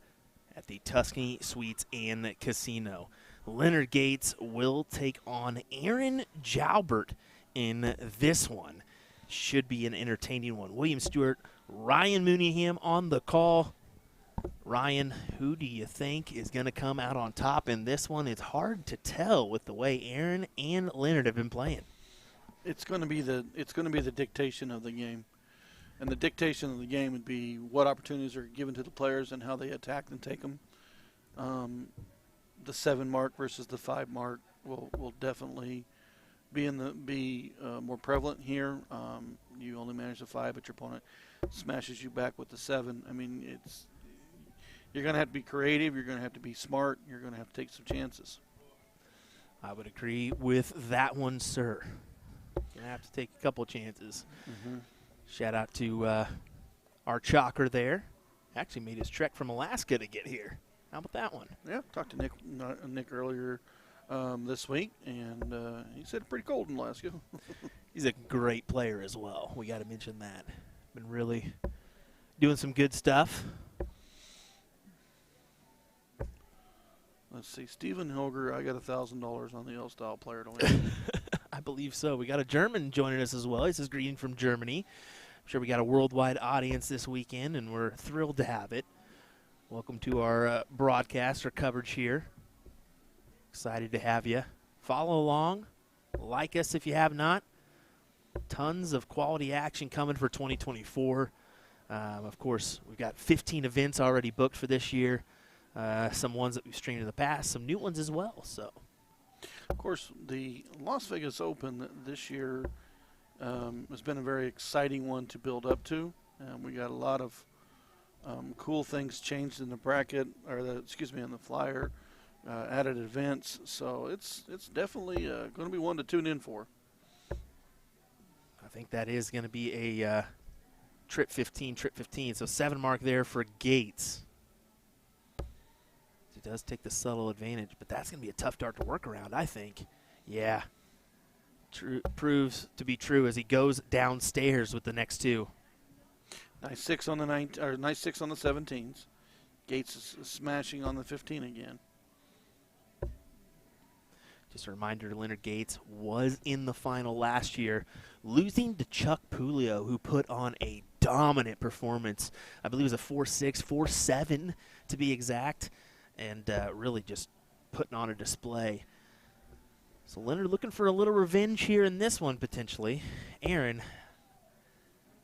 Speaker 1: at the Tuscany Suites and Casino. Leonard Gates will take on Aaron Jalbert in this one. Should be an entertaining one. William Stuart, Ryan Mooneyham on the call. Ryan, who do you think is going to come out on top in this one? It's hard to tell with the way Aaron and Leonard have been playing.
Speaker 2: It's going to be the dictation of the game, and the dictation of the game would be what opportunities are given to the players and how they attack and take them. The 7 mark versus the 5 mark will definitely be more prevalent here. You only manage the 5, but your opponent smashes you back with the 7. I mean, you're going to have to be creative. You're going to have to be smart. You're going to have to take some chances.
Speaker 1: I would agree with that one, sir. Going to have to take a couple chances.
Speaker 2: Mm-hmm.
Speaker 1: Shout out to our chalker there. Actually made his trek from Alaska to get here. How about that one?
Speaker 2: Yeah, talked to Nick earlier this week, and he said pretty cold in Alaska.
Speaker 1: He's a great player as well. We got to mention that. Been really doing some good stuff.
Speaker 2: Let's see, Stephen Hilger, I got $1,000 on the L-Style player to win.
Speaker 1: I believe so. We got a German joining us as well. He says greeting from Germany. I'm sure we got a worldwide audience this weekend, and we're thrilled to have it. Welcome to our broadcast or coverage here. Excited to have you. Follow along. Like us if you have not. Tons of quality action coming for 2024. Of course, we've got 15 events already booked for this year. Some ones that we've streamed in the past, some new ones as well. So,
Speaker 2: of course, the Las Vegas Open this year has been a very exciting one to build up to. We got a lot of cool things changed in the bracket, or in the flyer, added events. So it's definitely going to be one to tune in for.
Speaker 1: I think that is going to be a trip 15. So 7 mark there for Gates. He does take the subtle advantage, but that's going to be a tough dart to work around, I think. Yeah. Proves to be true as he goes downstairs with the next 2.
Speaker 2: Nice 6 on the nice 6 on the 17s. Gates is smashing on the 15 again.
Speaker 1: Just a reminder, Leonard Gates was in the final last year, losing to Chuck Pulio, who put on a dominant performance. I believe it was a 4-6, 4-7 to be exact, and really just putting on a display. So Leonard looking for a little revenge here in this one, potentially. Aaron,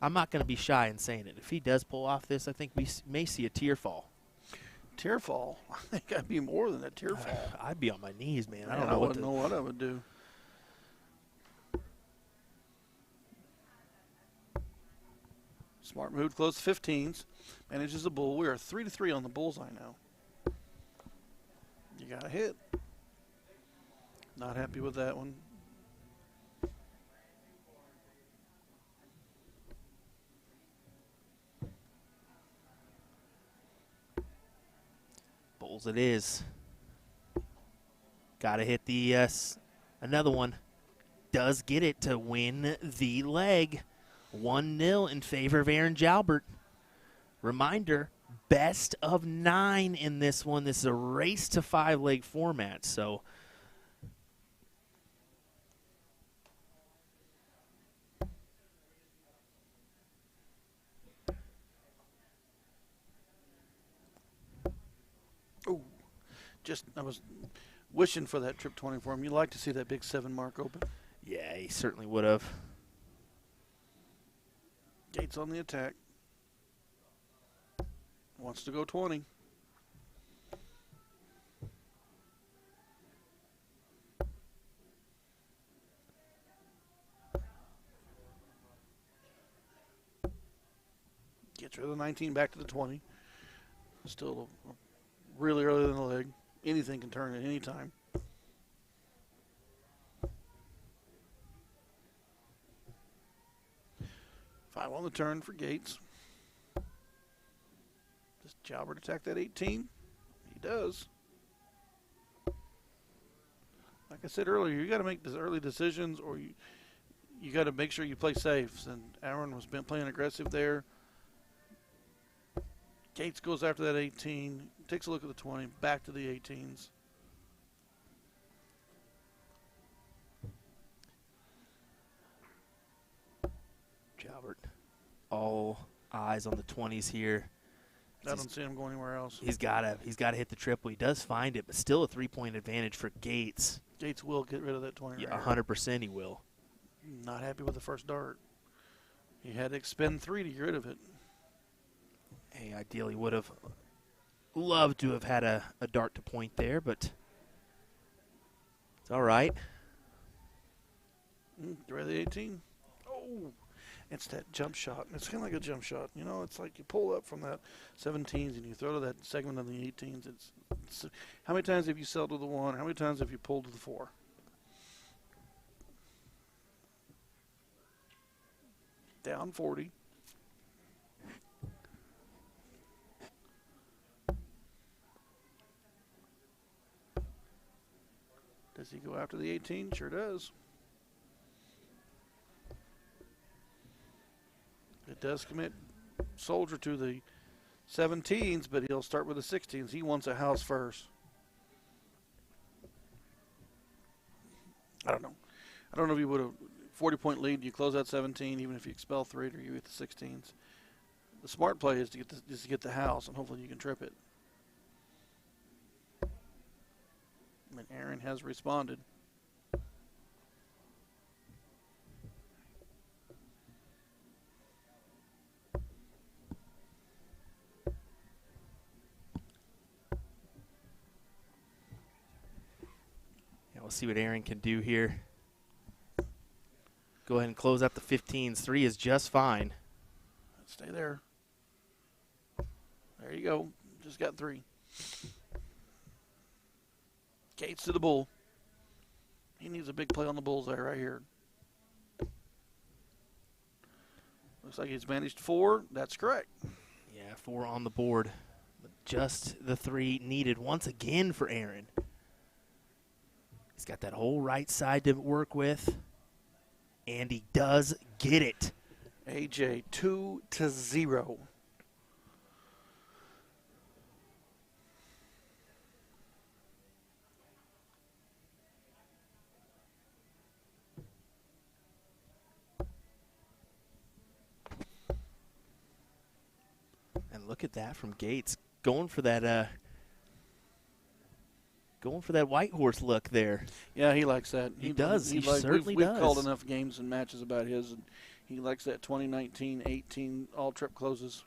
Speaker 1: I'm not going to be shy in saying it. If he does pull off this, I think we may see a tear fall.
Speaker 2: Tear fall? I think I'd be more than a tear fall.
Speaker 1: I'd be on my knees, man. I
Speaker 2: wouldn't know what I would do. Smart move, close 15s. Manages the bull. We are 3-3 on the bullseye now. You got a hit. Not happy with that one.
Speaker 1: Bulls it is. Got to hit the another one. Does get it to win the leg. 1-0 in favor of Aaron Jalbert. Reminder, best of 9 in this one. This is a race to 5-leg format, so
Speaker 2: I was wishing for that trip 20 for him. You'd like to see that big 7 mark open.
Speaker 1: yeah, he certainly would have.
Speaker 2: Gates on the attack. Wants to go 20. Gets rid of the 19, back to the 20. Still really early in the leg. Anything can turn at any time. Five on the turn for Gates. Does Jalbert attack that 18? He does. Like I said earlier, you got to make these early decisions, or you got to make sure you play safe. And Aaron was playing aggressive there. Gates goes after that 18, takes a look at the 20, back to the 18s.
Speaker 1: Jalbert, all eyes on the 20s here.
Speaker 2: I don't see him going anywhere else.
Speaker 1: He's got to hit the triple. He does find it, but still a 3-point advantage for Gates.
Speaker 2: Gates will get rid of that 20.
Speaker 1: Yeah, 100% he will.
Speaker 2: Not happy with the first dart. He had to expend 3 to get rid of it.
Speaker 1: Hey, ideally would have loved to have had a dart to point there, but it's all right.
Speaker 2: Ready the 18? Oh, it's that jump shot. It's kind of like a jump shot. You know, it's like you pull up from that 17s and you throw to that segment of the 18s. It's how many times have you sailed to the 1? How many times have you pulled to the 4? Down 40. Does he go after the 18? Sure does. It does commit Soldier to the 17s, but he'll start with the 16s. He wants a house first. I don't know. I don't know if you would have 40-point lead. You close out 17, even if you expel 3 or you hit the 16s. The smart play is to get the house, and hopefully you can trip it. And Aaron has responded.
Speaker 1: Yeah, we'll see what Aaron can do here. Go ahead and close out the 15s. 3 is just fine.
Speaker 2: Stay there. There you go. Just got 3. Gates to the bull. He needs a big play on the bullseye right here. Looks like he's managed 4. That's correct.
Speaker 1: Yeah, 4 on the board. Just the 3 needed once again for Aaron. He's got that whole right side to work with, and he does get it.
Speaker 2: AJ 2-0.
Speaker 1: And look at that from Gates, going for that white horse look there.
Speaker 2: Yeah, he likes that.
Speaker 1: He does. He certainly does.
Speaker 2: We've called enough games and matches about his, and he likes that 2019-18 all trip closes.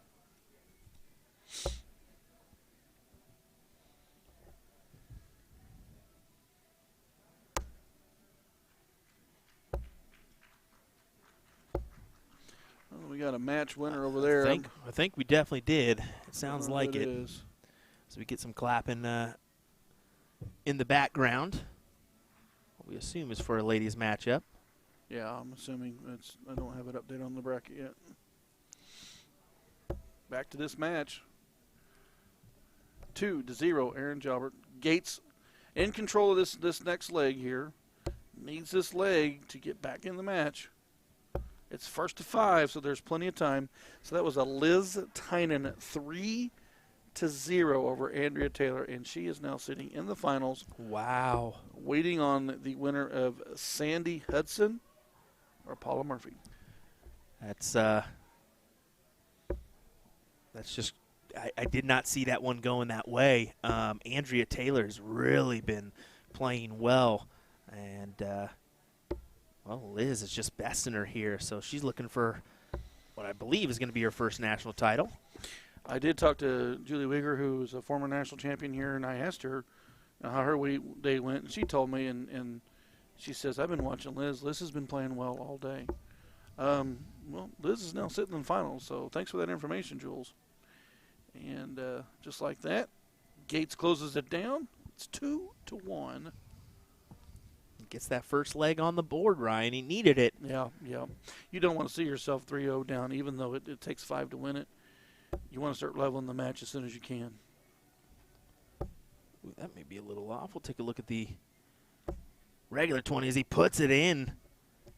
Speaker 2: Well, we got a match winner over there.
Speaker 1: I think we definitely did. It sounds like it.
Speaker 2: Is.
Speaker 1: So we get some clapping in the background. What we assume is for a ladies matchup.
Speaker 2: Yeah, I'm assuming it's. I don't have it updated on the bracket yet. Back to this match. 2-0, Aaron Jalbert. Gates in control of this next leg here. Needs this leg to get back in the match. It's 1st to 5, so there's plenty of time. So that was a Liz Tynan 3-0 over Andrea Taylor, and she is now sitting in the finals.
Speaker 1: Wow.
Speaker 2: Waiting on the winner of Sandy Hudson or Paula Murphy.
Speaker 1: That's just I did not see that one going that way. Andrea Taylor's really been playing well, and well, Liz is just besting her here, so she's looking for what I believe is going to be her first national title.
Speaker 2: I did talk to Julie Wieger, who's a former national champion here, and I asked her how her day went, and she told me, and she says, I've been watching Liz. Liz has been playing well all day. Well, Liz is now sitting in the finals, so thanks for that information, Jules. And just like that, Gates closes it down. It's 2-1.
Speaker 1: Gets that first leg on the board, Ryan. He needed it.
Speaker 2: Yeah. You don't want to see yourself 3-0 down, even though it takes 5 to win it. You want to start leveling the match as soon as you can.
Speaker 1: Ooh, that may be a little off. We'll take a look at the regular 20 as he puts it in.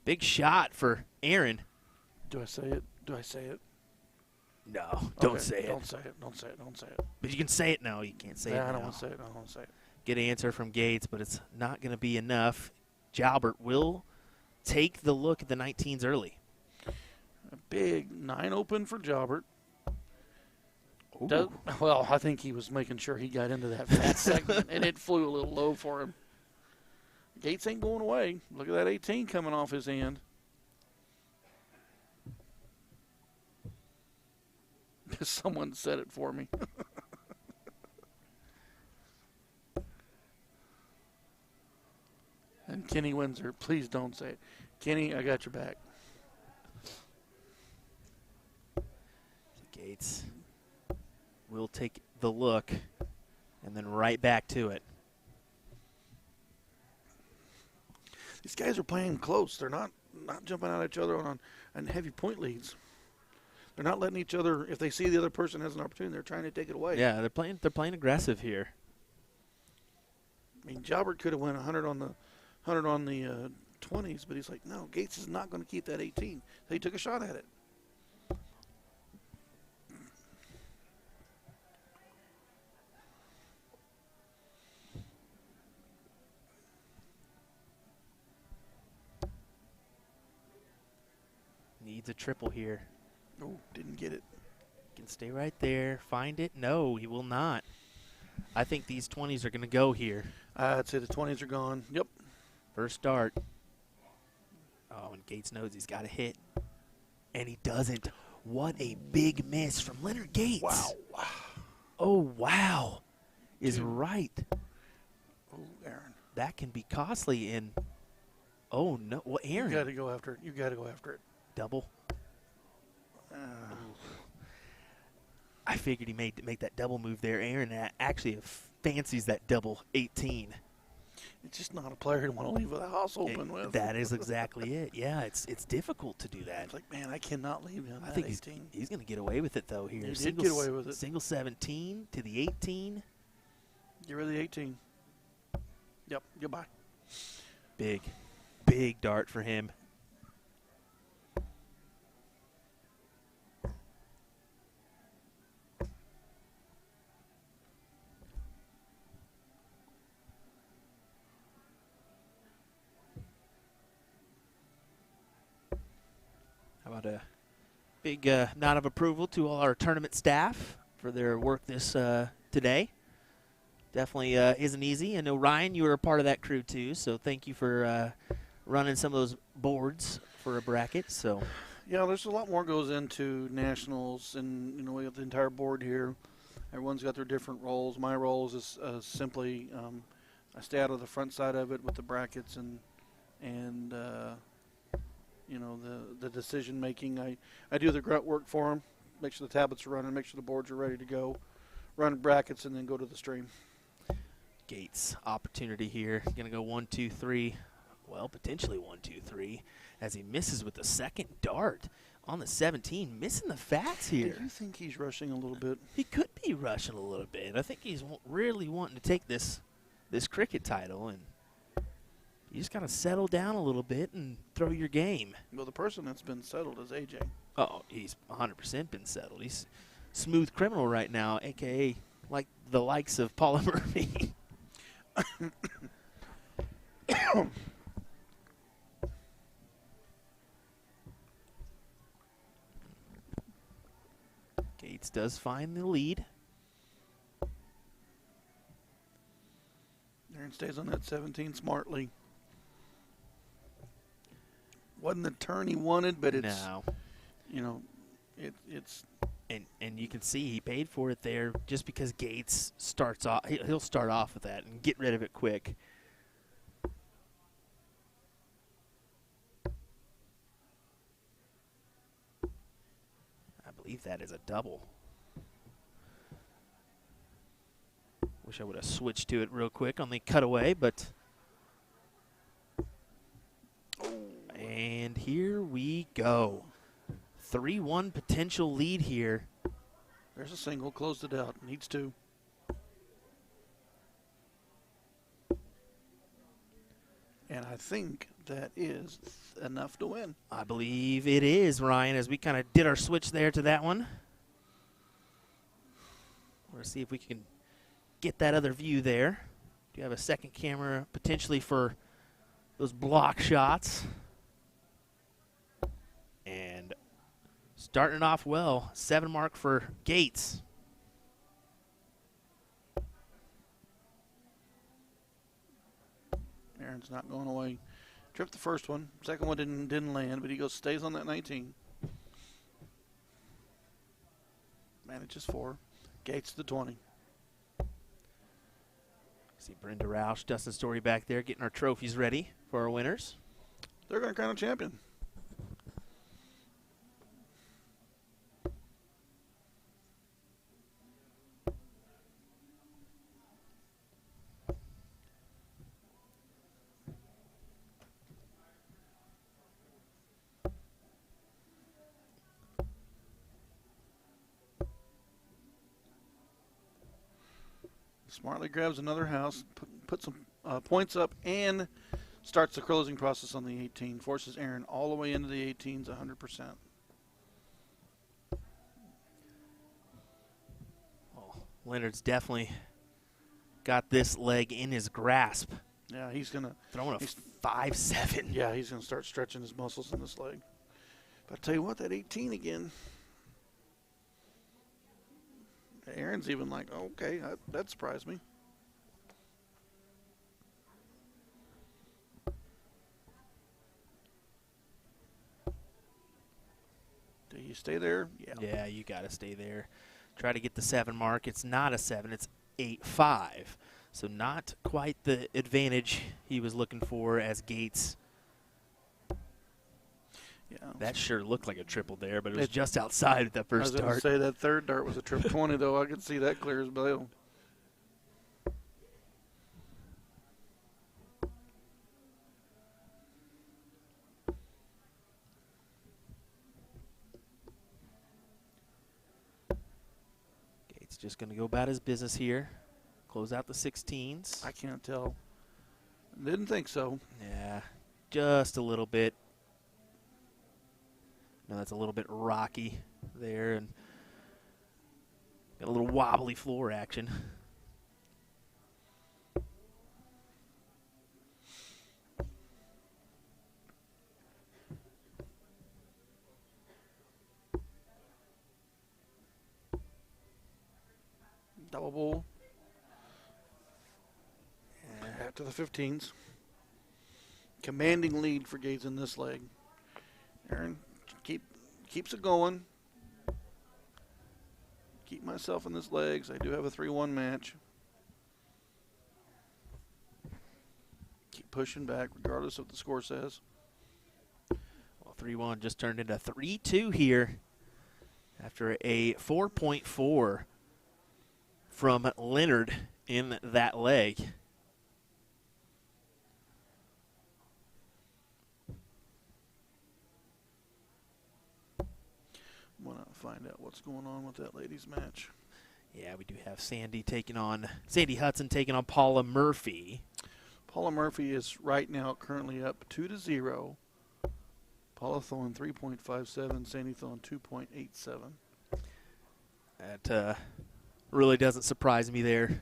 Speaker 1: Big shot for Aaron.
Speaker 2: Do I say it? Do I say it?
Speaker 1: No, don't
Speaker 2: Okay,
Speaker 1: say it.
Speaker 2: Don't say it. Don't say it. Don't say it.
Speaker 1: But you can say it now. You can't say it now.
Speaker 2: I don't want to say it. I don't want to say it.
Speaker 1: Good answer from Gates, but it's not going to be enough. Jalbert will take the look at the 19s early.
Speaker 2: A big 9 open for Jalbert.
Speaker 1: Ooh.
Speaker 2: Well, I think he was making sure he got into that fat segment, and it flew a little low for him. Gates ain't going away. Look at that 18 coming off his hand. Someone said it for me. And Kenny Windsor, please don't say it. Kenny, I got your back.
Speaker 1: Gates will take the look and then right back to it.
Speaker 2: These guys are playing close. They're not jumping at each other on heavy point leads. They're not letting each other, if they see the other person has an opportunity, they're trying to take it away.
Speaker 1: Yeah, they're playing aggressive here.
Speaker 2: I mean, Jalbert could have went 100 on the 20s, but he's like, no, Gates is not going to keep that 18. So he took a shot at it.
Speaker 1: Needs a triple here.
Speaker 2: Oh, didn't get it.
Speaker 1: Can stay right there. Find it? No, he will not. I think these 20s are going to go here.
Speaker 2: I'd say the 20s are gone. Yep.
Speaker 1: First dart. Oh, and Gates knows he's got to hit. And he doesn't. What a big miss from Leonard Gates.
Speaker 2: Wow.
Speaker 1: Oh, wow. Is right.
Speaker 2: Oh, Aaron.
Speaker 1: That can be costly in. Oh, no. Well, Aaron.
Speaker 2: You got to go after it. You got to go after it.
Speaker 1: Double. I figured he make that double move there. Aaron actually fancies that double 18.
Speaker 2: It's just not a player to want to leave the house open with.
Speaker 1: That is exactly it. Yeah, it's difficult to do that.
Speaker 2: It's like, man, I cannot leave him.
Speaker 1: I think he's going to get away with it though here.
Speaker 2: He did get away with it.
Speaker 1: Single 17 to the 18.
Speaker 2: Get rid of the 18. Yep. Goodbye.
Speaker 1: Big dart for him. How about a big nod of approval to all our tournament staff for their work this today. Definitely isn't easy. I know, Ryan, you were a part of that crew too, so thank you for running some of those boards for a bracket. So,
Speaker 2: yeah, there's a lot more goes into nationals, and we got the entire board here. Everyone's got their different roles. My role is simply I stay out of the front side of it with the brackets and the decision making. I do the grunt work for them, make sure the tablets are running, make sure the boards are ready to go, run brackets, and then go to the stream.
Speaker 1: Gates opportunity here. Gonna go 1, 2, 3. Well, potentially 1, 2, 3 as he misses with the second dart on the 17, missing the fats here.
Speaker 2: Do you think he's rushing a little bit?
Speaker 1: He could be rushing a little bit. I think he's really wanting to take this cricket title, and you just got to settle down a little bit and throw your game.
Speaker 2: Well, the person that's been settled is AJ.
Speaker 1: Oh, he's 100% been settled. He's smooth criminal right now, a.k.a. like the likes of Paula Murphy. Gates does find the lead.
Speaker 2: Aaron stays on that 17 smartly. Wasn't the turn he wanted, but it's it's
Speaker 1: and you can see he paid for it there just because Gates starts off. He'll start off with that and get rid of it quick. I believe that is a double. Wish I would have switched to it real quick on the cutaway, but. And here we go. 3-1 potential lead here.
Speaker 2: There's a single, closed it out, needs two. And I think that is enough to win.
Speaker 1: I believe it is, Ryan, as we kind of did our switch there to that one. Let's see if we can get that other view there. Do you have a second camera potentially for those block shots? And starting off well, 7 mark for Gates.
Speaker 2: Aaron's not going away. Tripped the first one. Second one didn't land, but he stays on that 19. Manages 4. Gates the 20.
Speaker 1: See Brenda Roush, Dustin Story back there getting our trophies ready for our winners.
Speaker 2: They're going to crown a champion. Smartly grabs another house, puts some points up, and starts the closing process on the 18. Forces Aaron all the way into the 18s 100%.
Speaker 1: Well, Leonard's definitely got this leg in his grasp.
Speaker 2: Yeah, he's going to.
Speaker 1: Throwing a 5-7.
Speaker 2: Yeah, he's going to start stretching his muscles in this leg. But I tell you what, that 18 again. Aaron's even like, okay, that surprised me. Do you stay there? Yeah.
Speaker 1: Yeah, you got to stay there. Try to get the 7 mark. It's not a 7. It's 8-5. So not quite the advantage he was looking for as Gates.
Speaker 2: Yeah.
Speaker 1: That sure looked like a triple there, but it was just outside at that first
Speaker 2: I was going to
Speaker 1: dart.
Speaker 2: say that third dart was a trip 20, though. I could see that clear as bail.
Speaker 1: Gates just going to go about his business here. Close out the 16s.
Speaker 2: I can't tell. Didn't think so.
Speaker 1: Yeah, just a little bit. No, that's a little bit rocky there, and got a little wobbly floor action.
Speaker 2: Double bull. Back to the 15s. Commanding lead for Gates in this leg. Aaron keeps it going. Keep myself in this legs. I do have a 3-1 match. Keep pushing back regardless of what the score says.
Speaker 1: Well, 3-1 just turned into 3-2 here after a 4.4 from Leonard in that leg.
Speaker 2: Want to find out what's going on with that ladies' match.
Speaker 1: Yeah, we do have Sandy Hudson taking on Paula Murphy.
Speaker 2: Paula Murphy is right now currently up 2-0. Paula throwing 3.57, Sandy throwing 2.87.
Speaker 1: That really doesn't surprise me there.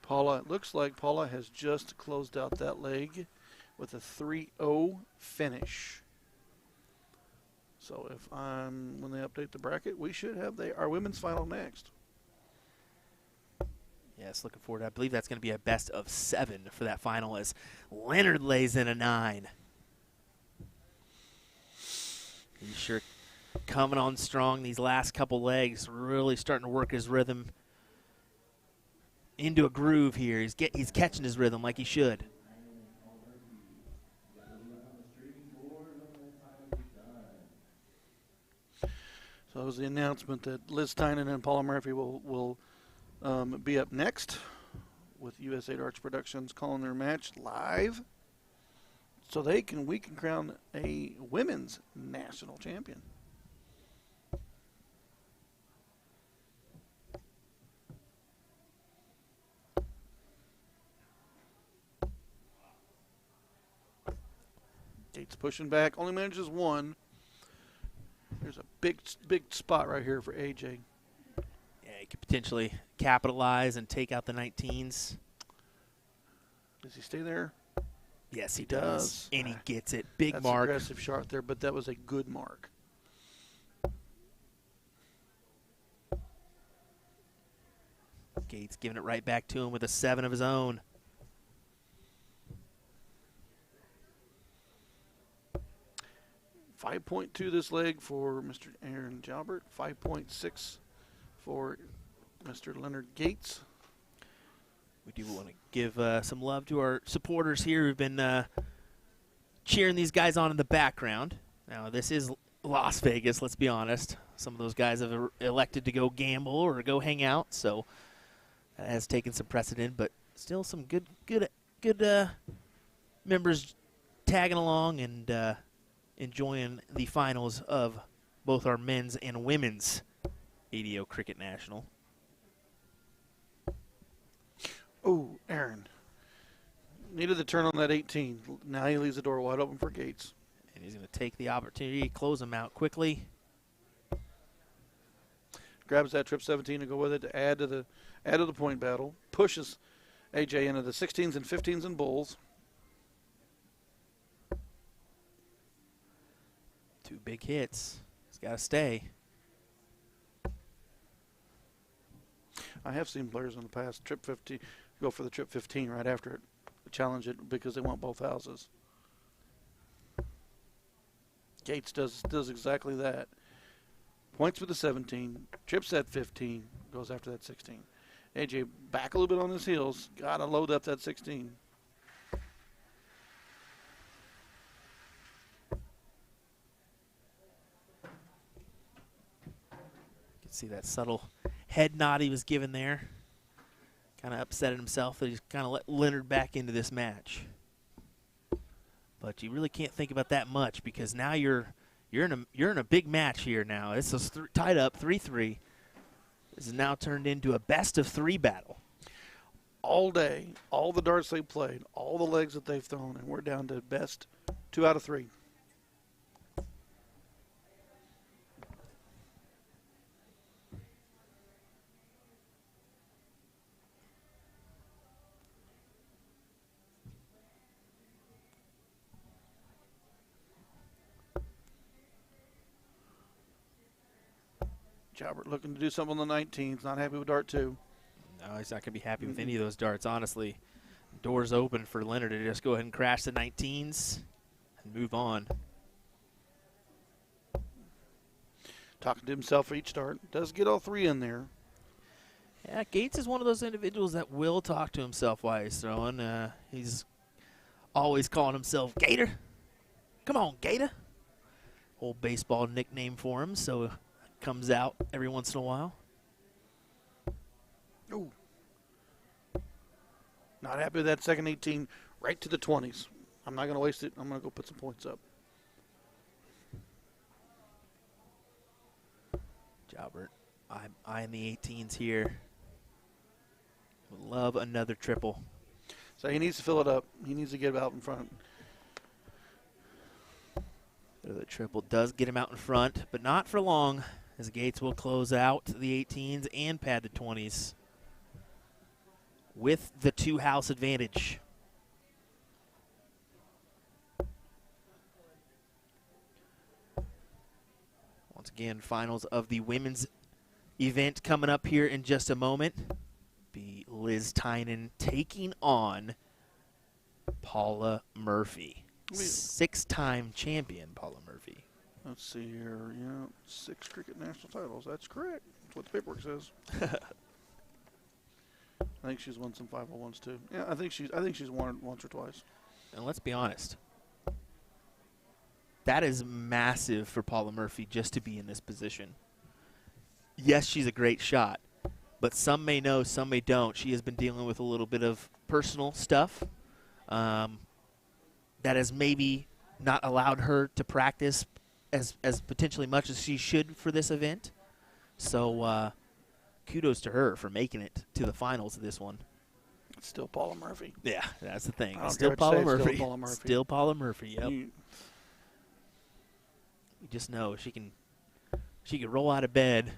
Speaker 2: Paula, it looks like Paula has just closed out that leg with a 3-0 finish. So when they update the bracket, we should have our women's final next.
Speaker 1: Yes, looking forward. I believe that's going to be a best of 7 for that final as Leonard lays in a 9. He's sure coming on strong these last couple legs, really starting to work his rhythm into a groove here. He's catching his rhythm like he should.
Speaker 2: So that was the announcement that Liz Tynan and Paula Murphy will be up next with USA Darts Productions calling their match live. So we can crown a women's national champion. Gates pushing back, only manages one. There's a big spot right here for AJ.
Speaker 1: Yeah, he could potentially capitalize and take out the 19s.
Speaker 2: Does he stay there?
Speaker 1: Yes, he does. And he gets it. Big
Speaker 2: That's
Speaker 1: mark.
Speaker 2: Aggressive shot there, but that was a good mark.
Speaker 1: Gates giving it right back to him with a 7 of his own.
Speaker 2: .5.2 this leg for Mr. Aaron Jalbert. 5.6 for Mr. Leonard Gates.
Speaker 1: We do want to give some love to our supporters here who've been cheering these guys on in the background. Now, this is Las Vegas, let's be honest. Some of those guys have elected to go gamble or go hang out, so that has taken some precedent, but still some good members tagging along and enjoying the finals of both our men's and women's ADO Cricket National.
Speaker 2: Oh, Aaron. Needed the turn on that 18. Now he leaves the door wide open for Gates.
Speaker 1: And he's going to take the opportunity, close him out quickly.
Speaker 2: Grabs that trip 17 to go with it to add to the point battle. Pushes AJ into the 16s and 15s and bulls.
Speaker 1: 2 big hits. He's got to stay.
Speaker 2: I have seen players in the past trip 50 go for the trip 15 right after it, challenge it because they want both houses. Gates does exactly that. Points with the 17, trips that 15, goes after that 16. AJ back a little bit on his heels, got to load up that 16.
Speaker 1: You can see that subtle head nod he was given there. Kind of upset at himself that he's kind of let Leonard back into this match. But you really can't think about that much because now you're in a big match here now. This is tied up 3-3. This is now turned into a best-of-3 battle.
Speaker 2: All day, all the darts they played, all the legs that they've thrown, and we're down to best 2 out of 3. Jalbert looking to do something on the 19s. Not happy with dart 2.
Speaker 1: No, he's not going to be happy with any of those darts, honestly. Doors open for Leonard to just go ahead and crash the 19s and move on.
Speaker 2: Talking to himself for each dart. Does get all 3 in there.
Speaker 1: Yeah, Gates is one of those individuals that will talk to himself while he's throwing. He's always calling himself Gator. Come on, Gator. Old baseball nickname for him, so comes out every once in a while.
Speaker 2: Ooh. Not happy with that second 18. Right to the 20s. I'm not going to waste it. I'm going to go put some points up.
Speaker 1: Jalbert eyeing the 18s here. Would love another triple.
Speaker 2: So he needs to fill it up. He needs to get out in front.
Speaker 1: The triple does get him out in front, but not for long, as Gates will close out the 18s and pad the 20s with the 2-house advantage. Once again, finals of the women's event coming up here in just a moment. Be Liz Tynan taking on Paula Murphy. 6-time champion Paula Murphy.
Speaker 2: Let's see here. Yeah, 6 cricket national titles. That's correct. That's what the paperwork says. I think she's won some 501s too. Yeah, I think she's won once or twice.
Speaker 1: And let's be honest, that is massive for Paula Murphy just to be in this position. Yes, she's a great shot, but some may know, some may don't. She has been dealing with a little bit of personal stuff that has maybe not allowed her to practice as potentially much as she should for this event. So kudos to her for making it to the finals of this one.
Speaker 2: It's still Paula Murphy.
Speaker 1: Yeah, that's the thing.
Speaker 2: I don't
Speaker 1: Still
Speaker 2: care what you
Speaker 1: Paula
Speaker 2: say,
Speaker 1: Murphy.
Speaker 2: Still Paula Murphy.
Speaker 1: Still Paula Murphy, yep. You just know she can roll out of bed,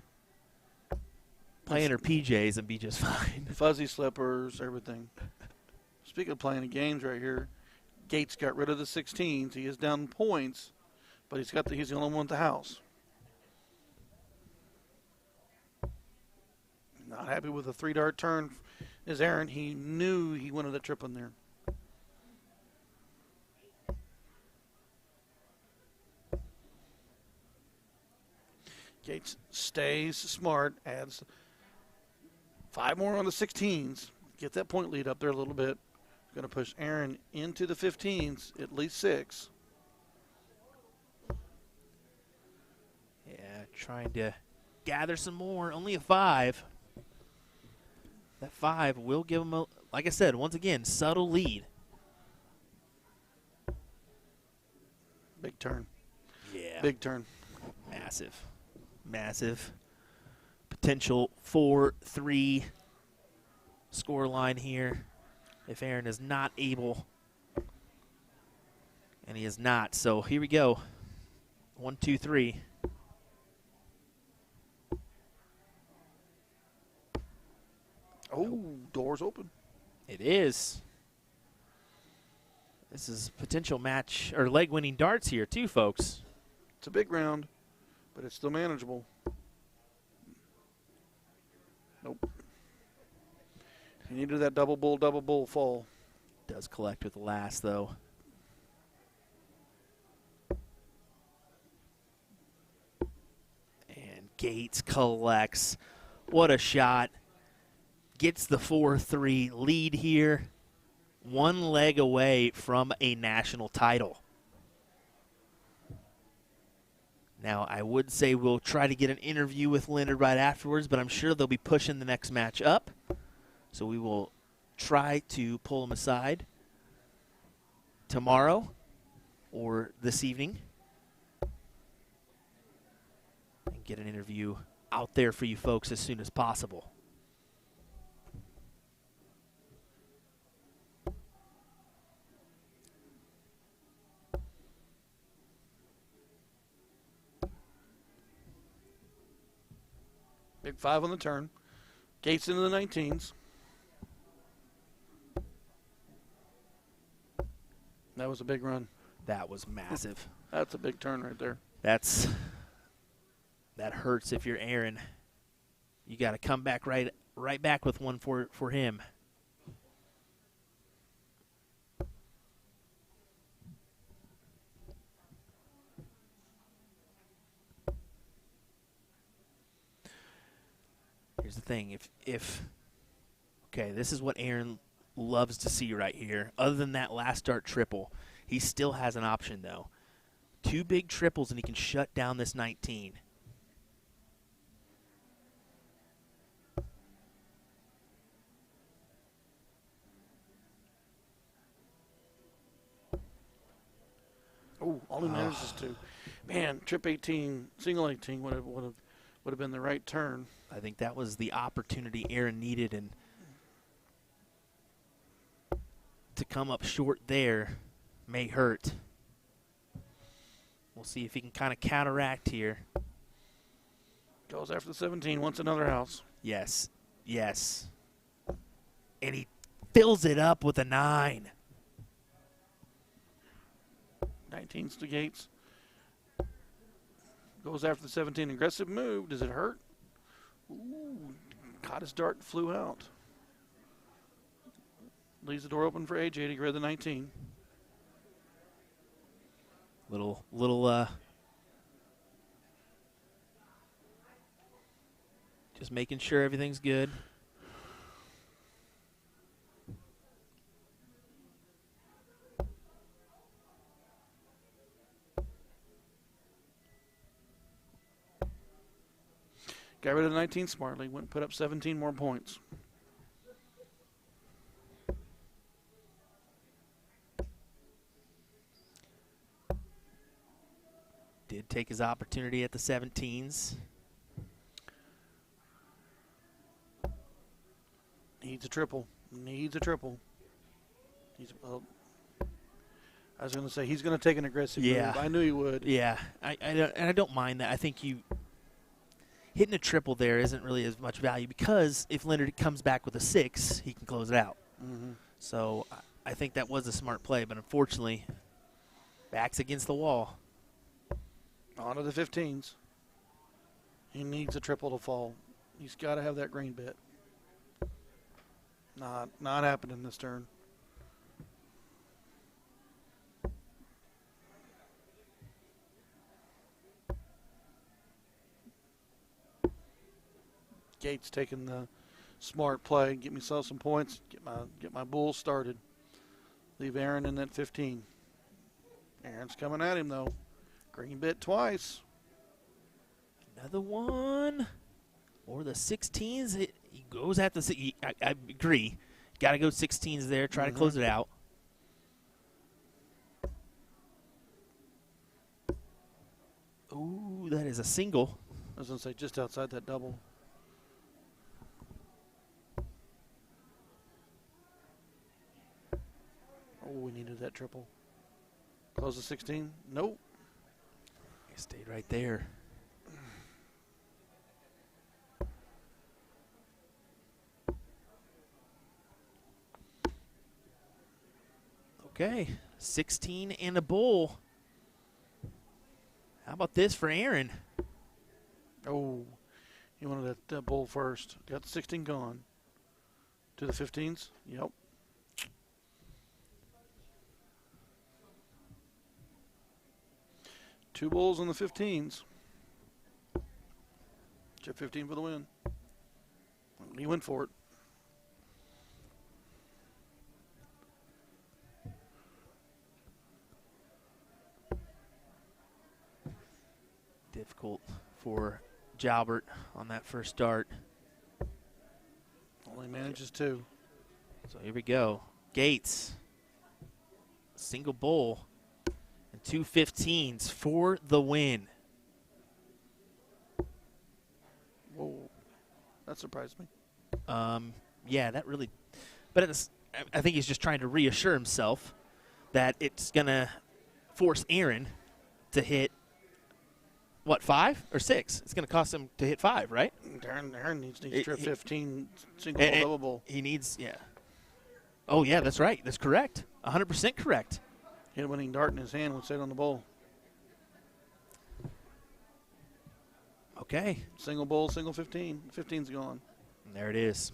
Speaker 1: play in her PJs, and be just fine.
Speaker 2: Fuzzy slippers, everything. Speaking of playing the games right here, Gates got rid of the 16s. He is down points, but he's the only one at the house. Not happy with a 3-dart turn is Aaron. He knew he wanted a trip in there. Gates stays smart, adds 5 more on the 16s. Get that point lead up there a little bit. Going to push Aaron into the 15s, at least 6.
Speaker 1: Yeah, trying to gather some more. Only a 5. That 5 will give him, like I said, once again, subtle lead.
Speaker 2: Big turn.
Speaker 1: Yeah.
Speaker 2: Big turn.
Speaker 1: Massive. Massive. Potential 4-3 score line here if Aaron is not able. And he is not. So here we go. 1, 2, 3.
Speaker 2: Oh, doors open.
Speaker 1: It is. This is potential match or leg winning darts here too, folks.
Speaker 2: It's a big round, but it's still manageable. Nope. He needed that double bull fall.
Speaker 1: Does collect with the last though. And Gates collects. What a shot. Gets the 4-3 lead here. 1 leg away from a national title. Now, I would say we'll try to get an interview with Leonard right afterwards, but I'm sure they'll be pushing the next match up. So we will try to pull him aside tomorrow or this evening and get an interview out there for you folks as soon as possible.
Speaker 2: Big 5 on the turn. Gates into the 19s. That was a big run.
Speaker 1: That was massive.
Speaker 2: That's a big turn right there.
Speaker 1: That hurts if you're Aaron. You got to come back right back with one for him. Here's the thing. Okay, this is what Aaron loves to see right here. Other than that last dart triple, he still has an option, though. 2 big triples, and he can shut down this 19.
Speaker 2: Oh, all he manages to. Man, trip 18, single 18 would have been the right turn.
Speaker 1: I think that was the opportunity Aaron needed, and to come up short there may hurt. We'll see if he can kind of counteract here.
Speaker 2: Goes after the 17, wants another house.
Speaker 1: Yes, yes. And he fills it up with a 9.
Speaker 2: 19's to Gates. Goes after the 17. Aggressive move. Does it hurt? Ooh, caught his dart and flew out. Leaves the door open for AJ to grab the 19.
Speaker 1: Little just making sure everything's good.
Speaker 2: Got rid of the 19 smartly. Went and put up 17 more points.
Speaker 1: Did take his opportunity at the 17s.
Speaker 2: Needs a triple. Needs a triple. I was going to say he's going to take an aggressive
Speaker 1: Yeah.
Speaker 2: move. I knew he would.
Speaker 1: Yeah, I don't mind that. I think hitting a triple there isn't really as much value because if Leonard comes back with a 6, he can close it out.
Speaker 2: Mm-hmm.
Speaker 1: So I think that was a smart play, but unfortunately, back's against the wall.
Speaker 2: On to the 15s. He needs a triple to fall. He's got to have that green bit. Not happening this turn. Gates taking the smart play. Get myself some points. Get my bull started. Leave Aaron in that 15. Aaron's coming at him though. Green bit twice.
Speaker 1: Another one. Or the 16s. He goes at the. I agree. Got to go 16s there. Try to close it out. Ooh, that is a single.
Speaker 2: I was going to say just outside that double. Oh, we needed that triple. Close the 16. Nope.
Speaker 1: He stayed right there. Okay, 16 and a bull. How about this for Aaron?
Speaker 2: Oh, he wanted that bull first. Got the 16 gone. To the 15s? Yep. Two bulls on the 15s. Chip 15 for the win. He went for it.
Speaker 1: Difficult for Jalbert on that first start.
Speaker 2: Only manages two.
Speaker 1: So here we go. Gates, single bull, and two 15s for the win.
Speaker 2: Whoa, that surprised me.
Speaker 1: Yeah, that really, but I think he's just trying to reassure himself that it's going to force Aaron to hit, what, 5 or 6? It's going to cost him to hit 5, right?
Speaker 2: Aaron needs to trip 15 single bull, double bull.
Speaker 1: He needs, yeah. Oh, yeah, that's right. That's correct. 100% correct.
Speaker 2: Hit a winning dart in his hand would sit on the bull.
Speaker 1: Okay.
Speaker 2: Single bull, single 15. 15's gone.
Speaker 1: And there it is.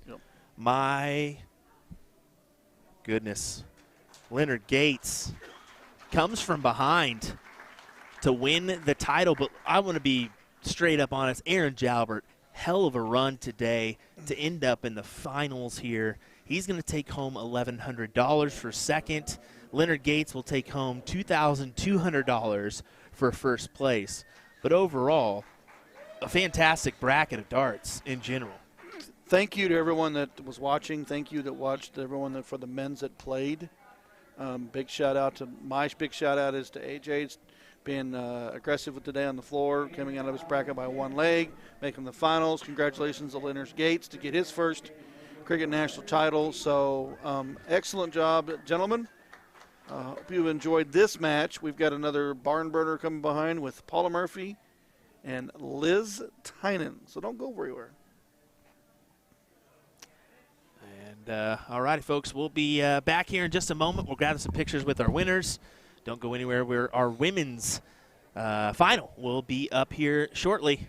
Speaker 2: Yep.
Speaker 1: My goodness. Leonard Gates comes from behind to win the title, but I want to be straight up honest. Aaron Jalbert, hell of a run today to end up in the finals here. He's going to take home $1,100 for second. Leonard Gates will take home $2,200 for first place. But overall, a fantastic bracket of darts in general.
Speaker 2: Thank you to everyone that was watching. Thank you that watched, everyone for the men's that played. Big shout out to big shout out is to AJ being aggressive with today on the floor, coming out of his bracket by one leg, making the finals. Congratulations to Leonard Gates to get his first cricket national title. So excellent job, gentlemen. Hope you enjoyed this match. We've got another barn burner coming behind with Paula Murphy and Liz Tynan. So don't go everywhere.
Speaker 1: And all righty, folks, we'll be back here in just a moment. We'll gather some pictures with our winners. Don't go anywhere. Our women's final will be up here shortly.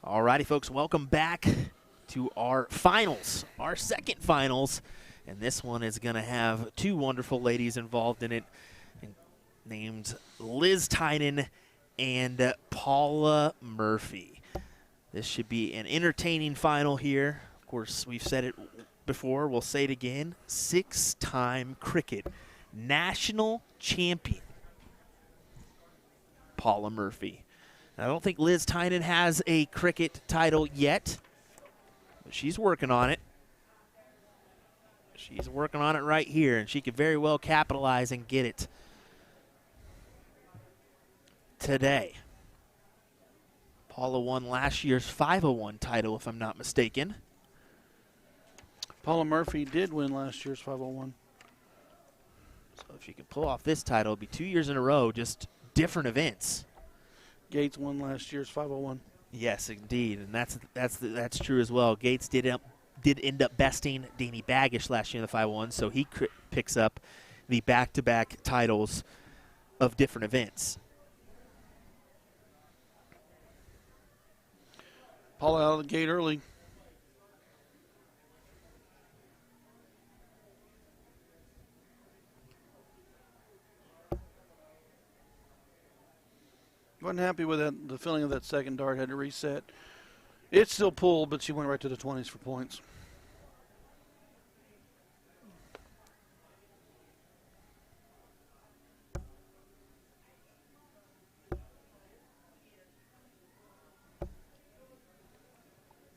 Speaker 1: Alrighty, folks, welcome back to our finals, our second finals. And this one is going to have two wonderful ladies involved in it, named Liz Tynan and Paula Murphy. This should be an entertaining final here. Of course, we've said it before. We'll say it again. 6-time cricket national champion, Paula Murphy. I don't think Liz Tynan has a cricket title yet, but she's working on it. She's working on it right here, and she could very well capitalize and get it today. Paula won last year's 501 title, if I'm not mistaken.
Speaker 2: Paula Murphy did win last year's 501.
Speaker 1: So if she can pull off this title, it'll be 2 years in a row, just different events.
Speaker 2: Gates won last year's 501.
Speaker 1: Yes, indeed, and that's true as well. Gates did end up besting Danny Baggish last year in the 501, so he picks up the back-to-back titles of different events.
Speaker 2: Paula out of the gate early. Wasn't happy with that, the feeling of that second dart, had to reset. It still pulled, but she went right to the 20s for points.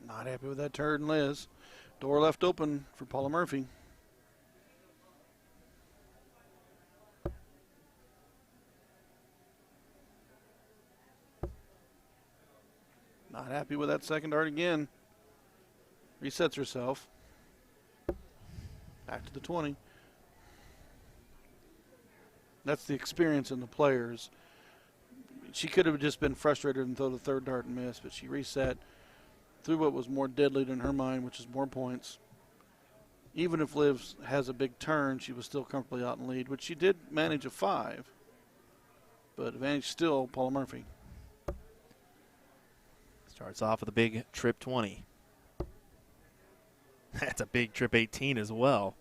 Speaker 2: Not happy with that turn, Liz. Door left open for Paula Murphy. Not happy with that second dart again. Resets herself. Back to the 20. That's the experience in the players. She could have just been frustrated and throw the third dart and miss, but she reset, threw what was more deadly in her mind, which is more points. Even if Liv has a big turn, she was still comfortably out in lead, which she did manage a 5. But advantage still Paula Murphy.
Speaker 1: Starts off with a big trip 20. That's a big trip 18 as well.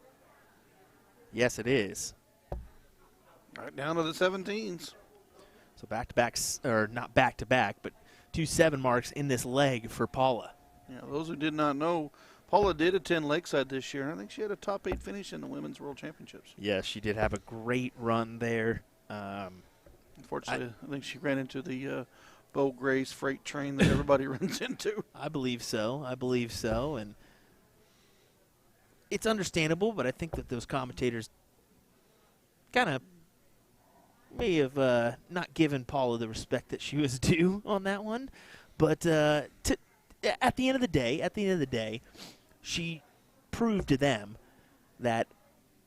Speaker 1: Yes, it is.
Speaker 2: Right down to the 17s.
Speaker 1: So back-to-back, or not back-to-back, but 2 7 marks in this leg for Paula.
Speaker 2: Yeah, those who did not know, Paula did attend Lakeside this year, and I think she had a top 8 finish in the Women's World Championships.
Speaker 1: Yes, she did have a great run there.
Speaker 2: Unfortunately, I think she ran into the Bo Grace freight train that everybody runs into.
Speaker 1: I believe so. And it's understandable, but I think that those commentators kind of may have not given Paula the respect that she was due on that one. But at the end of the day, she proved to them that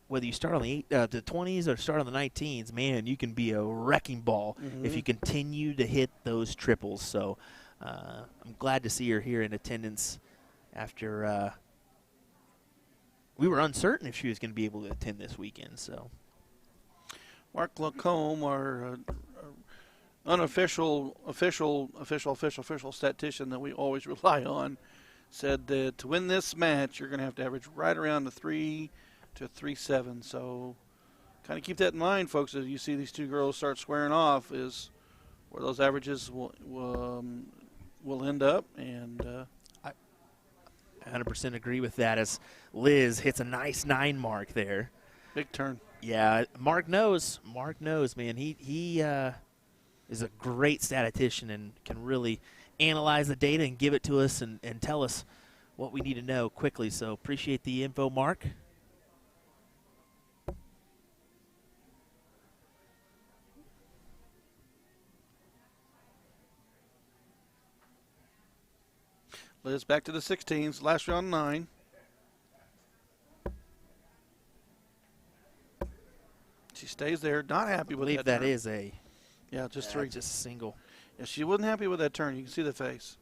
Speaker 1: whether you start on the 20s or start on the 19s, man, you can be a wrecking ball if you continue to hit those triples. So I'm glad to see her here in attendance after we were uncertain if she was going to be able to attend this weekend. So
Speaker 2: Mark Lacombe, our unofficial statistician that we always rely on, said that to win this match, you're going to have to average right around the 3 to 3.7. So kind of keep that in mind, folks, as you see these two girls start squaring off, is where those averages will end up. And
Speaker 1: I 100% agree with that, as Liz hits a nice 9 mark there.
Speaker 2: Big turn.
Speaker 1: Yeah, Mark knows, man. He is a great statistician and can really analyze the data and give it to us and tell us what we need to know quickly. So appreciate the info, Mark.
Speaker 2: Liz back to the 16s. Last round 9. She stays there. Not happy with that.
Speaker 1: I believe that
Speaker 2: turn.
Speaker 1: is a
Speaker 2: just 3.
Speaker 1: just a single.
Speaker 2: Yeah, she wasn't happy with that turn. You can see the face.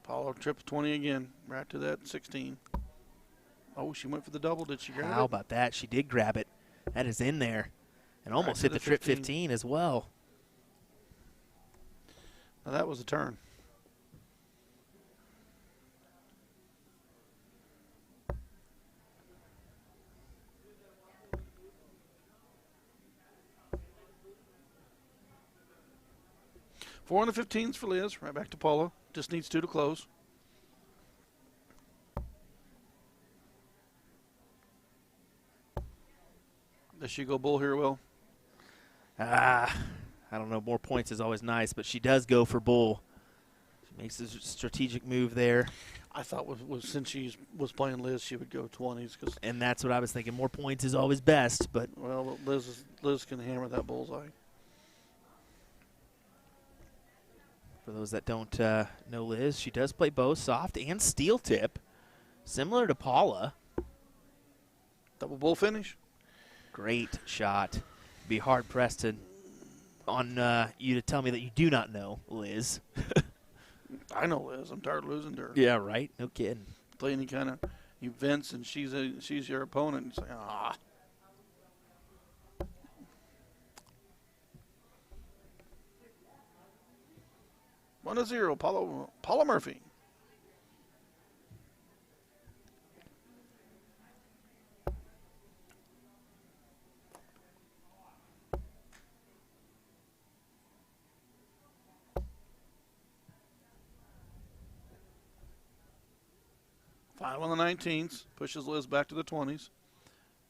Speaker 2: Paula trips 20 again, right to that 16. Oh, she went for the double. Did she grab it?
Speaker 1: How about that? She did grab it. That is in there. And almost hit the trip 15 as well.
Speaker 2: Now that was a turn. Four on the 15s for Liz. Right back to Paula. Just needs 2 to close. Does she go bull here, Will?
Speaker 1: I don't know. More points is always nice, but she does go for bull. She makes a strategic move there.
Speaker 2: I thought since she was playing Liz, she would go 20s.
Speaker 1: And that's what I was thinking. More points is always best, but
Speaker 2: Well, Liz can hammer that bullseye.
Speaker 1: for those that don't know Liz, she does play both soft and steel tip, similar to Paula.
Speaker 2: Double bull finish.
Speaker 1: Great shot. Be hard pressed on you to tell me that you do not know Liz.
Speaker 2: I know Liz. I'm tired of losing to her.
Speaker 1: Yeah, right. No kidding.
Speaker 2: Play any kind of events, and she's your opponent. And you say, ah. One to 0, Paula Murphy. Five on the 19s, pushes Liz back to the 20s.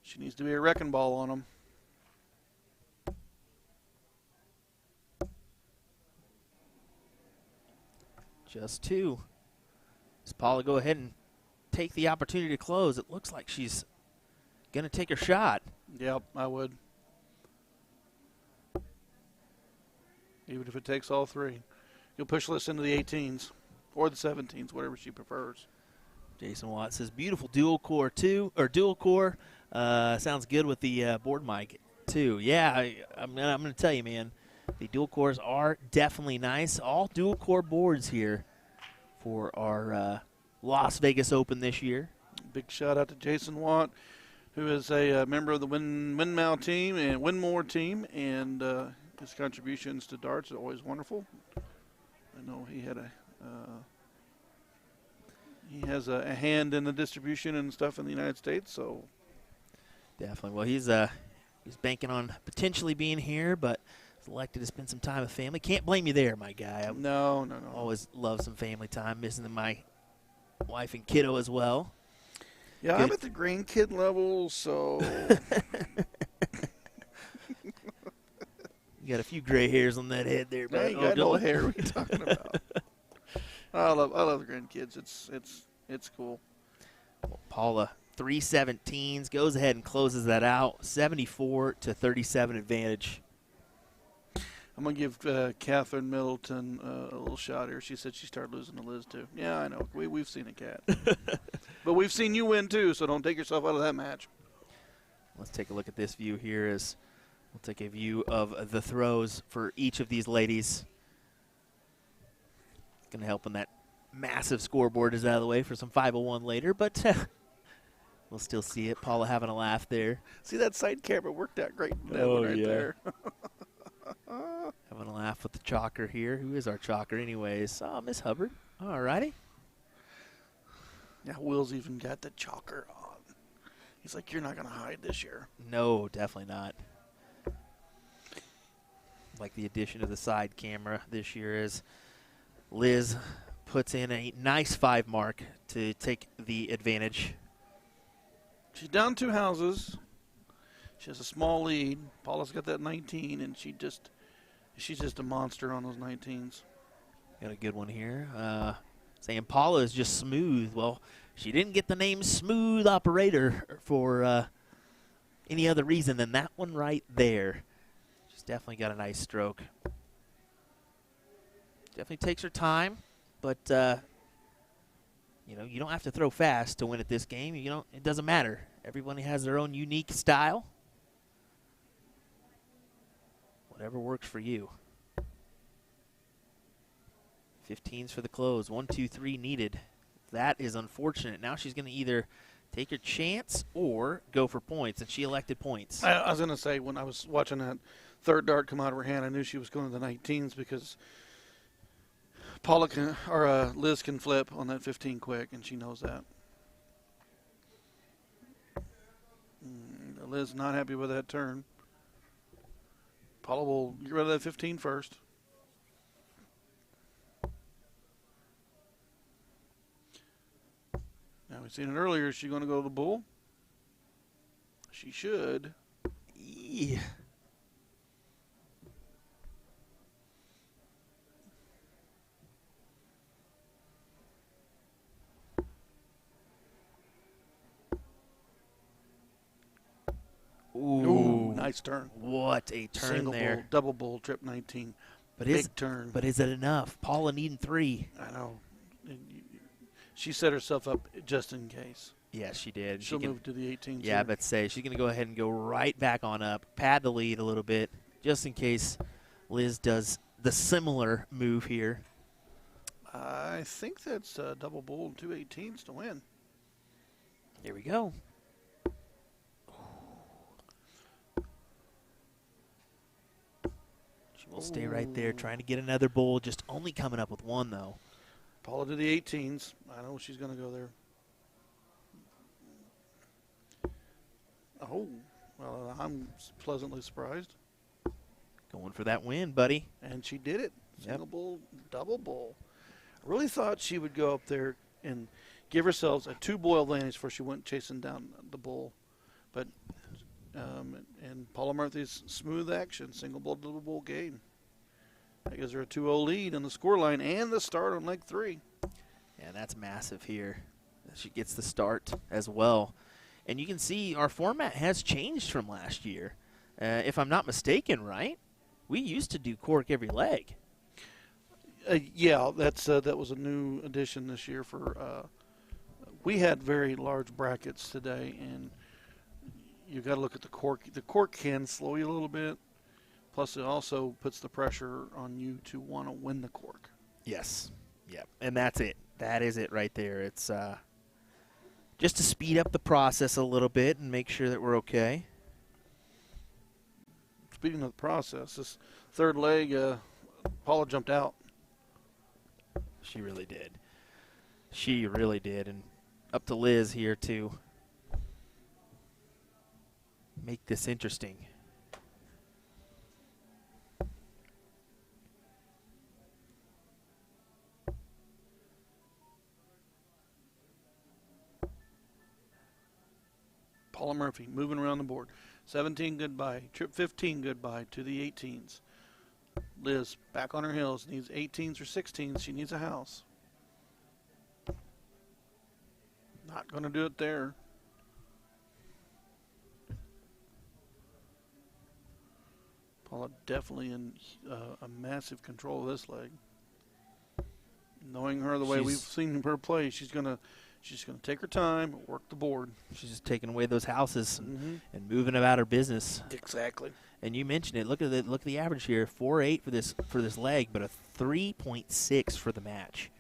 Speaker 2: She needs to be a wrecking ball on them.
Speaker 1: Just 2. Does Paula go ahead and take the opportunity to close? It looks like she's going to take her shot.
Speaker 2: Yep, I would. Even if it takes all 3. You'll push Liz into the 18s or the 17s, whatever she prefers.
Speaker 1: Jason Watt says, beautiful dual core too, or dual core. Sounds good with the board mic too. Yeah, I'm going to tell you, man, the dual cores are definitely nice. All dual core boards here for our Las Vegas Open this year.
Speaker 2: Big shout out to Jason Watt, who is a member of the Winmore team and his contributions to darts are always wonderful. I know he had he has a hand in the distribution and stuff in the United States, so
Speaker 1: definitely. Well, he's banking on potentially being here, but elected to spend some time with family. Can't blame you there, my guy.
Speaker 2: No.
Speaker 1: Always love some family time, missing my wife and kiddo as well.
Speaker 2: Yeah,
Speaker 1: Good.
Speaker 2: I'm at the grandkid level, so
Speaker 1: You got a few gray hairs on that head there,
Speaker 2: I
Speaker 1: but
Speaker 2: ain't got no hair. What are you talking about? I love the grandkids. It's cool.
Speaker 1: Well, Paula, 317s, goes ahead and closes that out. 74-37 advantage.
Speaker 2: I'm going to give Catherine Middleton a little shot here. She said she started losing to Liz, too. Yeah, I know. We've seen it, Kat. But we've seen you win, too, so don't take yourself out of that match.
Speaker 1: Let's take a look at this view here as we'll take a view of the throws for each of these ladies. Going to help when that massive scoreboard is out of the way for some 501 later, but we'll still see it. Paula having a laugh there.
Speaker 2: See, that side camera worked out great. There.
Speaker 1: Having a laugh with the chalker here. Who is our chalker anyways? Oh, Miss Hubbard. All righty.
Speaker 2: Yeah, Will's even got the chalker on. He's like, you're not going to hide this year.
Speaker 1: No, definitely not. Like the addition of the side camera this year is Liz puts in a nice 5 mark to take the advantage.
Speaker 2: She's down 2 houses. She has a small lead. Paula's got that 19, and she's just a monster on those 19s.
Speaker 1: Got a good one here. Saying Paula is just smooth. Well, she didn't get the name Smooth Operator for any other reason than that one right there. She's definitely got a nice stroke. Definitely takes her time, but you don't have to throw fast to win at this game. It doesn't matter. Everybody has their own unique style. Whatever works for you. 15s for the close. 1, 2, 3 needed. That is unfortunate. Now she's going to either take her chance or go for points, and she elected points.
Speaker 2: I was going to say, when I was watching that third dart come out of her hand, I knew she was going to the 19s because Paula can, or Liz can flip on that 15 quick, and she knows that. Liz not happy with that turn. Paula will get rid of that 15 first. Now, we've seen it earlier. Is she going to go to the bull? She should.
Speaker 1: Yeah.
Speaker 2: Ooh, nice turn.
Speaker 1: What a turn
Speaker 2: Single
Speaker 1: there.
Speaker 2: bull, double bull, trip 19.
Speaker 1: But
Speaker 2: Big turn.
Speaker 1: But is it enough? Paula needing 3.
Speaker 2: I know. She set herself up just in case.
Speaker 1: Yes, she did.
Speaker 2: She'll move to the 18.
Speaker 1: Yeah, but say she's going to go ahead and go right back on up, pad the lead a little bit, just in case Liz does the similar move here.
Speaker 2: I think that's double bull and 2 18s to win.
Speaker 1: Here we go. She will stay right there, trying to get another bull, just only coming up with 1, though.
Speaker 2: Paula to the 18s. I know she's going to go there. Oh, well, I'm pleasantly surprised.
Speaker 1: Going for that win, buddy.
Speaker 2: And she did it. Single
Speaker 1: Yep.
Speaker 2: bull, double bull. I really thought she would go up there and give herself a 2-bull advantage before she went chasing down the bull. But, and Paula Murphy's smooth action, single bull, double bull game. That gives her a 2-0 lead on the scoreline and the start on leg 3.
Speaker 1: Yeah, that's massive here. She gets the start as well. And you can see our format has changed from last year. If I'm not mistaken, right? We used to do cork every leg.
Speaker 2: Yeah, that was a new addition this year. We had very large brackets today, and you got to look at the cork. The cork can slow you a little bit. Plus, it also puts the pressure on you to want to win the cork.
Speaker 1: Yes. Yep. And that's it. That is it right there. It's just to speed up the process a little bit and make sure that we're okay.
Speaker 2: Speaking of the process, this third leg, Paula jumped out.
Speaker 1: She really did. She really did. And up to Liz here to make this interesting.
Speaker 2: Paula Murphy moving around the board. 17 goodbye. Trip 15 goodbye to the 18s. Liz back on her heels. Needs 18s or 16s. She needs a house. Not going to do it there. Paula definitely in a massive control of this leg. Knowing her the way we've seen her play, she's gonna take her time, work the board.
Speaker 1: She's just taking away those houses and moving about her business.
Speaker 2: Exactly.
Speaker 1: And you mentioned it. Look at the average here. 4.8 for this leg, but a 3.6 for the match.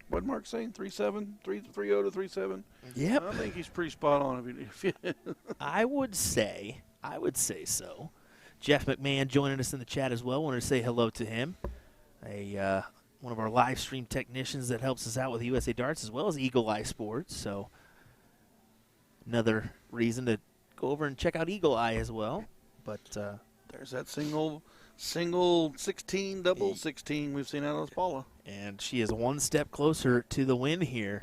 Speaker 2: What Mark saying? 3.7, 3.0 to 3.7.
Speaker 1: Yep.
Speaker 2: I think he's pretty spot on.
Speaker 1: I would say so. Jeff McMahon joining us in the chat as well. Wanted to say hello to him. One of our live stream technicians that helps us out with USA Darts as well as Eagle Eye Sports. So another reason to go over and check out Eagle Eye as well. But
Speaker 2: there's that single 16, double 16 we've seen out of Paula.
Speaker 1: And she is one step closer to the win here,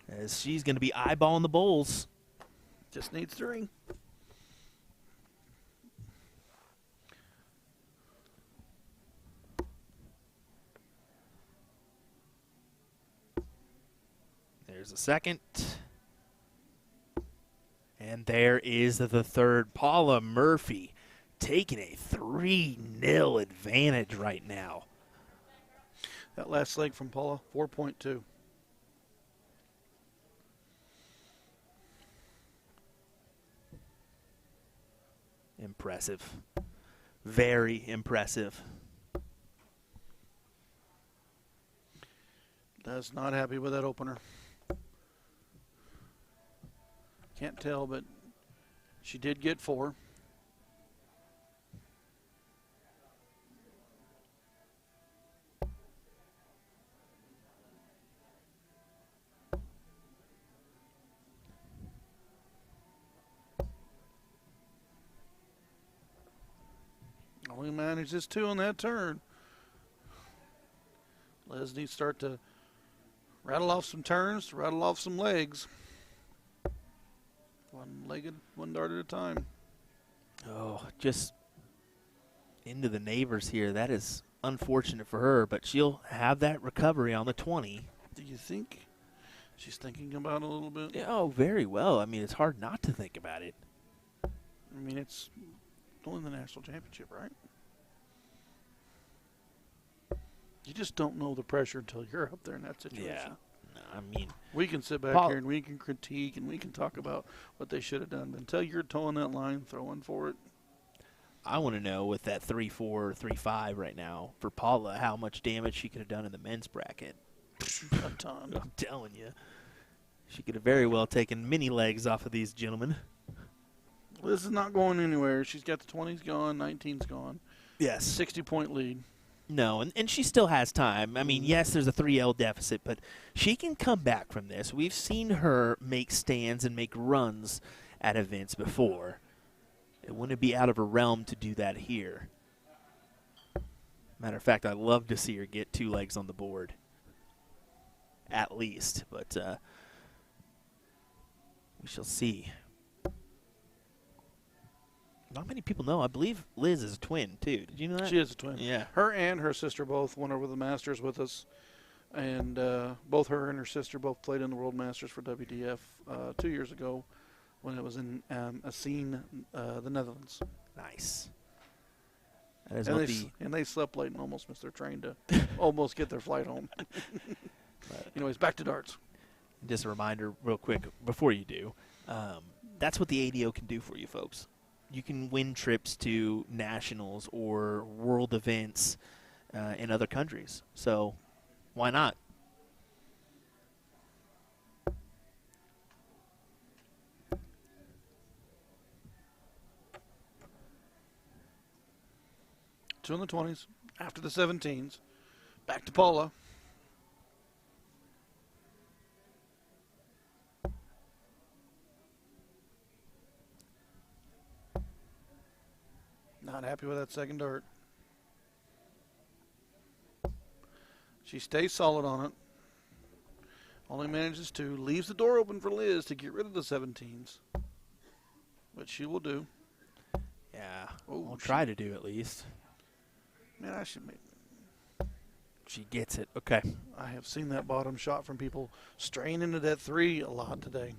Speaker 1: as she's going to be eyeballing the bowls.
Speaker 2: Just needs 3.
Speaker 1: There's a second. And there is the third. Paula Murphy taking a 3-0 advantage right now.
Speaker 2: That last leg from Paula, 4.2.
Speaker 1: Impressive. Very impressive.
Speaker 2: Liz not happy with that opener. Can't tell, but she did get 4. Only manages 2 on that turn. Liz needs to start to rattle off some turns, rattle off some legs. One-legged, one dart at a time.
Speaker 1: Oh, just into the neighbors here. That is unfortunate for her, but she'll have that recovery on the 20.
Speaker 2: Do you think she's thinking about it a little bit?
Speaker 1: Yeah, oh, very well. I mean, it's hard not to think about it.
Speaker 2: I mean, it's only the national championship, right? You just don't know the pressure until you're up there in that situation.
Speaker 1: Yeah. No, I mean,
Speaker 2: we can sit back here and we can critique and we can talk about what they should have done. But until you're towing that line, throwing for it.
Speaker 1: I want to know with that 3-4, 3-5 right now for Paula how much damage she could have done in the men's bracket.
Speaker 2: A ton.
Speaker 1: I'm telling you. She could have very well taken many legs off of these gentlemen.
Speaker 2: Liz is not going anywhere. She's got the 20s gone, 19's gone.
Speaker 1: Yes.
Speaker 2: 60-point lead.
Speaker 1: No, and she still has time. I mean, yes, there's a 3L deficit, but she can come back from this. We've seen her make stands and make runs at events before. It wouldn't be out of her realm to do that here. Matter of fact, I'd love to see her get 2 legs on the board. At least, but we shall see. Not many people know. I believe Liz is a twin, too. Did you know that?
Speaker 2: She is a twin.
Speaker 1: Yeah.
Speaker 2: Her and her sister both went over the Masters with us. And both her and her sister both played in the World Masters for WDF 2 years ago when it was in Assine, the Netherlands.
Speaker 1: Nice. That is
Speaker 2: and they slept late and almost missed their train to almost get their flight home. Anyways, back to darts.
Speaker 1: Just a reminder real quick before you do, that's what the ADO can do for you folks. You can win trips to nationals or world events in other countries. So why not?
Speaker 2: Two in the 20s, after the 17s. Back to Paula. Not happy with that second dart. She stays solid on it. Only manages to. Leaves the door open for Liz to get rid of the 17s. Which she will do.
Speaker 1: Yeah.
Speaker 2: Oh,
Speaker 1: I'll try to do at least.
Speaker 2: Man, I should make.
Speaker 1: She gets it. Okay.
Speaker 2: I have seen that bottom shot from people straying into that 3 a lot today.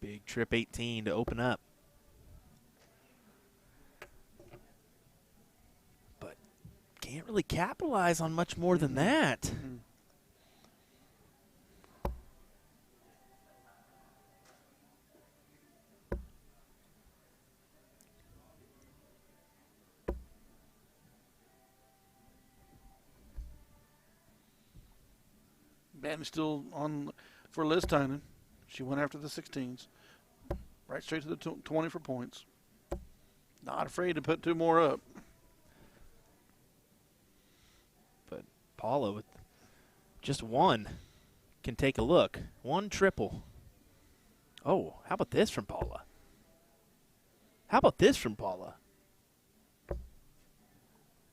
Speaker 1: Big trip 18 to open up. But can't really capitalize on much more than that.
Speaker 2: Mm-hmm. Advantage still on for Liz Tynan. She went after the 16s. Right straight to the 20 for points. Not afraid to put 2 more up.
Speaker 1: But Paula with just 1 can take a look. 1 triple. Oh, how about this from Paula? How about this from Paula?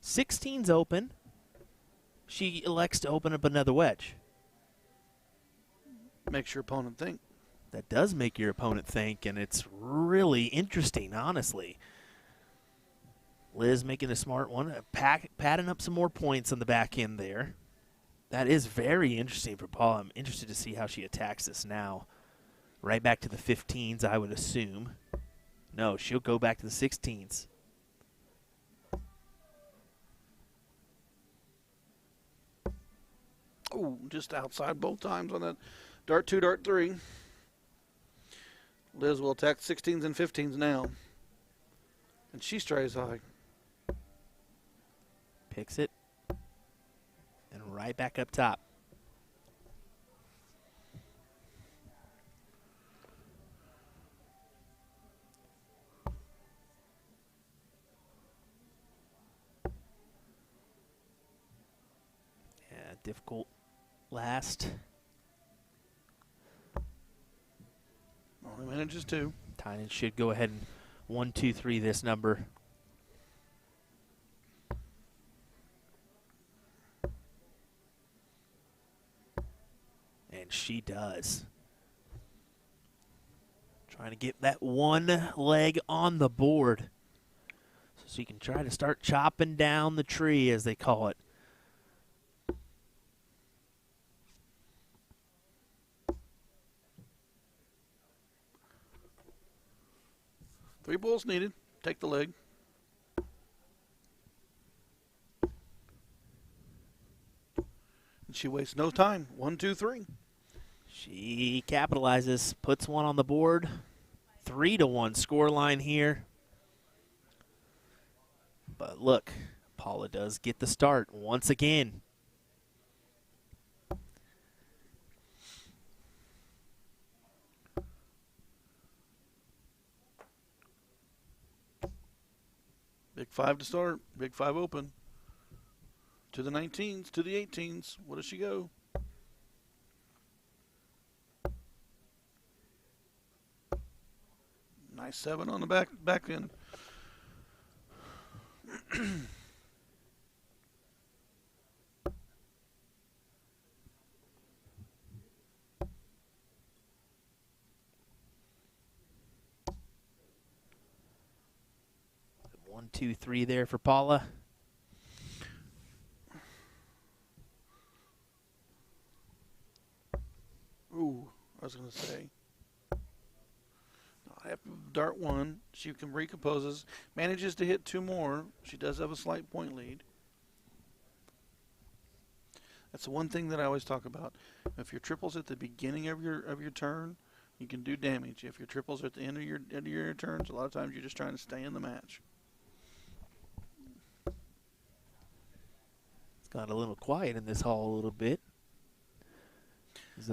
Speaker 1: 16's open. She elects to open up another wedge.
Speaker 2: Makes your opponent think.
Speaker 1: That does make your opponent think, and it's really interesting, honestly. Liz making a smart one, padding up some more points on the back end there. That is very interesting for Paula. I'm interested to see how she attacks this now. Right back to the 15s, I would assume. No, she'll go back to the 16s.
Speaker 2: Oh, just outside both times on that dart 2, dart 3. Liz will attack 16s and 15s now. And she strays high.
Speaker 1: Picks it. And right back up top. difficult last.
Speaker 2: Only manages 2.
Speaker 1: Tynan should go ahead and 1, 2, 3 this number. And she does. Trying to get that one leg on the board so she can try to start chopping down the tree, as they call it.
Speaker 2: Three balls needed. Take the leg. And she wastes no time. 1, 2, 3.
Speaker 1: She capitalizes, puts one on the board. 3-1 scoreline here. But look, Paula does get the start once again.
Speaker 2: Big 5 to start. Big 5 open. To the 19s, to the 18s. What does she go? Nice 7 on the back end.
Speaker 1: One, two, three there for Paula.
Speaker 2: Ooh, I was going to say. After dart 1, she can recomposes, manages to hit 2 more. She does have a slight point lead. That's the one thing that I always talk about. If your triples at the beginning of your turn, you can do damage. If your triples are at the end of your turns, a lot of times you're just trying to stay in the match.
Speaker 1: It's got a little quiet in this hall a little bit.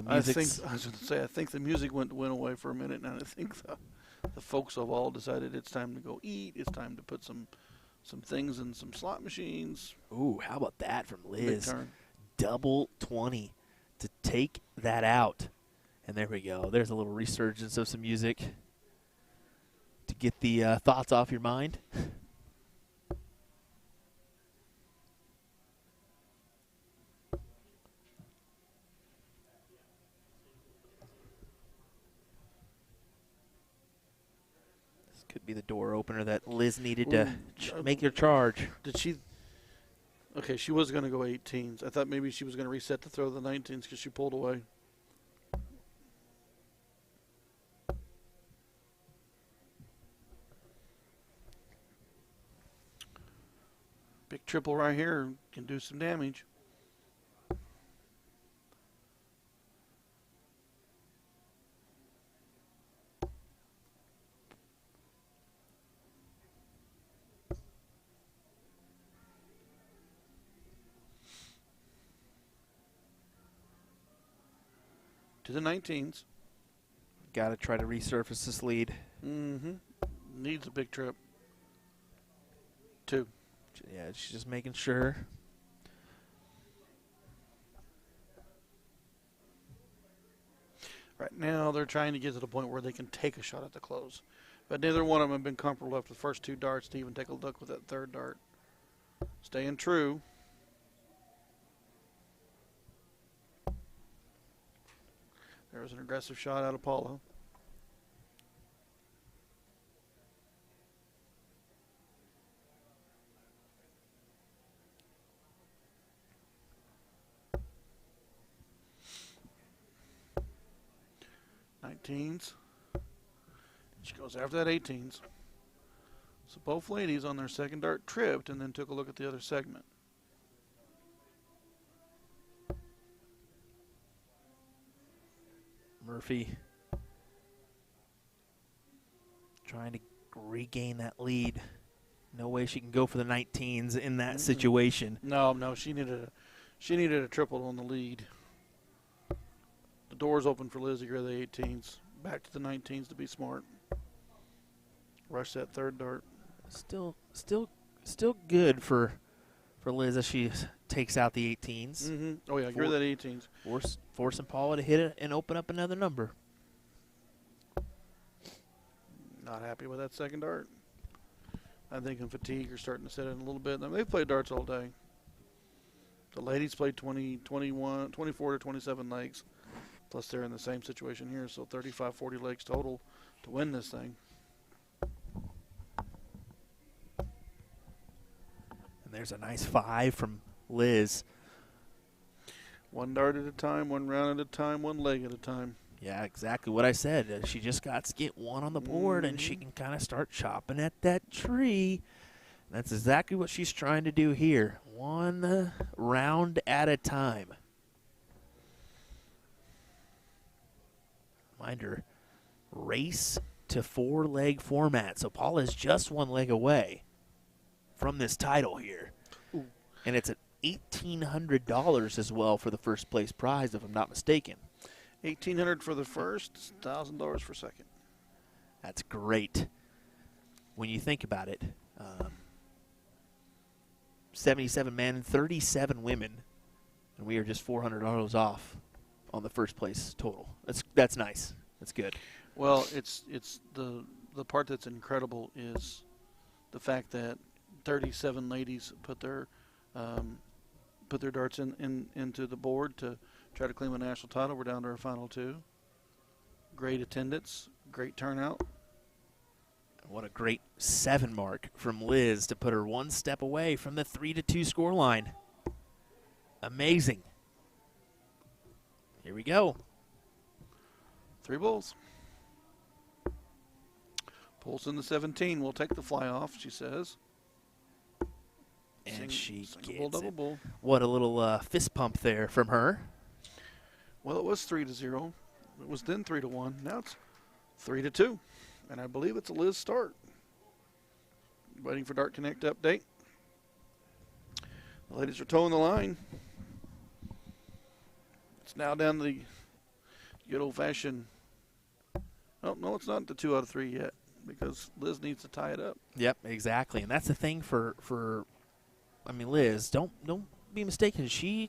Speaker 2: I was going to say, I think the music went away for a minute, and I think the folks have all decided it's time to go eat. It's time to put some things in some slot machines.
Speaker 1: Ooh, how about that from Liz?
Speaker 2: Big turn.
Speaker 1: Double 20 to take that out. And there we go. There's a little resurgence of some music to get the thoughts off your mind. Could be the door opener that Liz needed to make her charge.
Speaker 2: Did she? Okay, she was going to go 18s. I thought maybe she was going to reset to throw the 19s because she pulled away. Big triple right here can do some damage. To the 19s.
Speaker 1: Got to try to resurface this lead.
Speaker 2: Mm-hmm. Needs a big trip. 2.
Speaker 1: Yeah, she's just making sure.
Speaker 2: Right now, they're trying to get to the point where they can take a shot at the close. But neither one of them have been comfortable after the first 2 darts to even take a look with that third dart. Staying true. There was an aggressive shot out of Paula. She goes after that 18s. So both ladies on their second dart tripped and then took a look at the other segment.
Speaker 1: Murphy trying to regain that lead. No way she can go for the 19s in that situation.
Speaker 2: No, she needed a triple on the lead. The door's open for Liz to grab the 18s. Back to the 19s to be smart. Rush that third dart.
Speaker 1: Still good for for Liz as she takes out the 18s.
Speaker 2: Mm-hmm. Oh, yeah, you're that 18s.
Speaker 1: Forcing Paula to hit it and open up another number.
Speaker 2: Not happy with that second dart. I think in fatigue are starting to set in a little bit. They've played darts all day. The ladies played 24 to 27 legs. Plus they're in the same situation here, so 35, 40 legs total to win this thing.
Speaker 1: And there's a nice 5 from Liz.
Speaker 2: One dart at a time, one round at a time, one leg at a time.
Speaker 1: Yeah, exactly what I said. She just got to get one on the board, and she can kind of start chopping at that tree. That's exactly what she's trying to do here. One round at a time. Reminder, race to 4-leg format. So Paula's just 1 leg away from this title here.
Speaker 2: Ooh.
Speaker 1: And it's at $1,800 as well for the first place prize, if I'm not mistaken.
Speaker 2: $1,800 for the first, $1,000 for second.
Speaker 1: That's great. When you think about it, 77 men, 37 women, and we are just $400 off on the first place total. That's nice. That's good.
Speaker 2: Well, it's the part that's incredible is the fact that 37 ladies put their darts into the board to try to claim a national title. We're down to our final 2. Great attendance, great turnout.
Speaker 1: What a great 7 mark from Liz to put her 1 step away from the 3-2 score line. Amazing. Here we go.
Speaker 2: 3 bulls. Pulls in the 17. We'll take the fly off, she says.
Speaker 1: And she
Speaker 2: single
Speaker 1: gets
Speaker 2: bull, double
Speaker 1: it.
Speaker 2: bull.
Speaker 1: What a little fist pump there from her.
Speaker 2: Well, it was 3-0. It was then 3-1. Now it's 3-2. And I believe it's a Liz start. Waiting for Dart Connect update. The ladies are towing the line. It's now down to the good old-fashioned. Oh, no, it's not the 2 out of 3 yet because Liz needs to tie it up.
Speaker 1: Yep, exactly. And that's the thing for Liz, don't be mistaken. She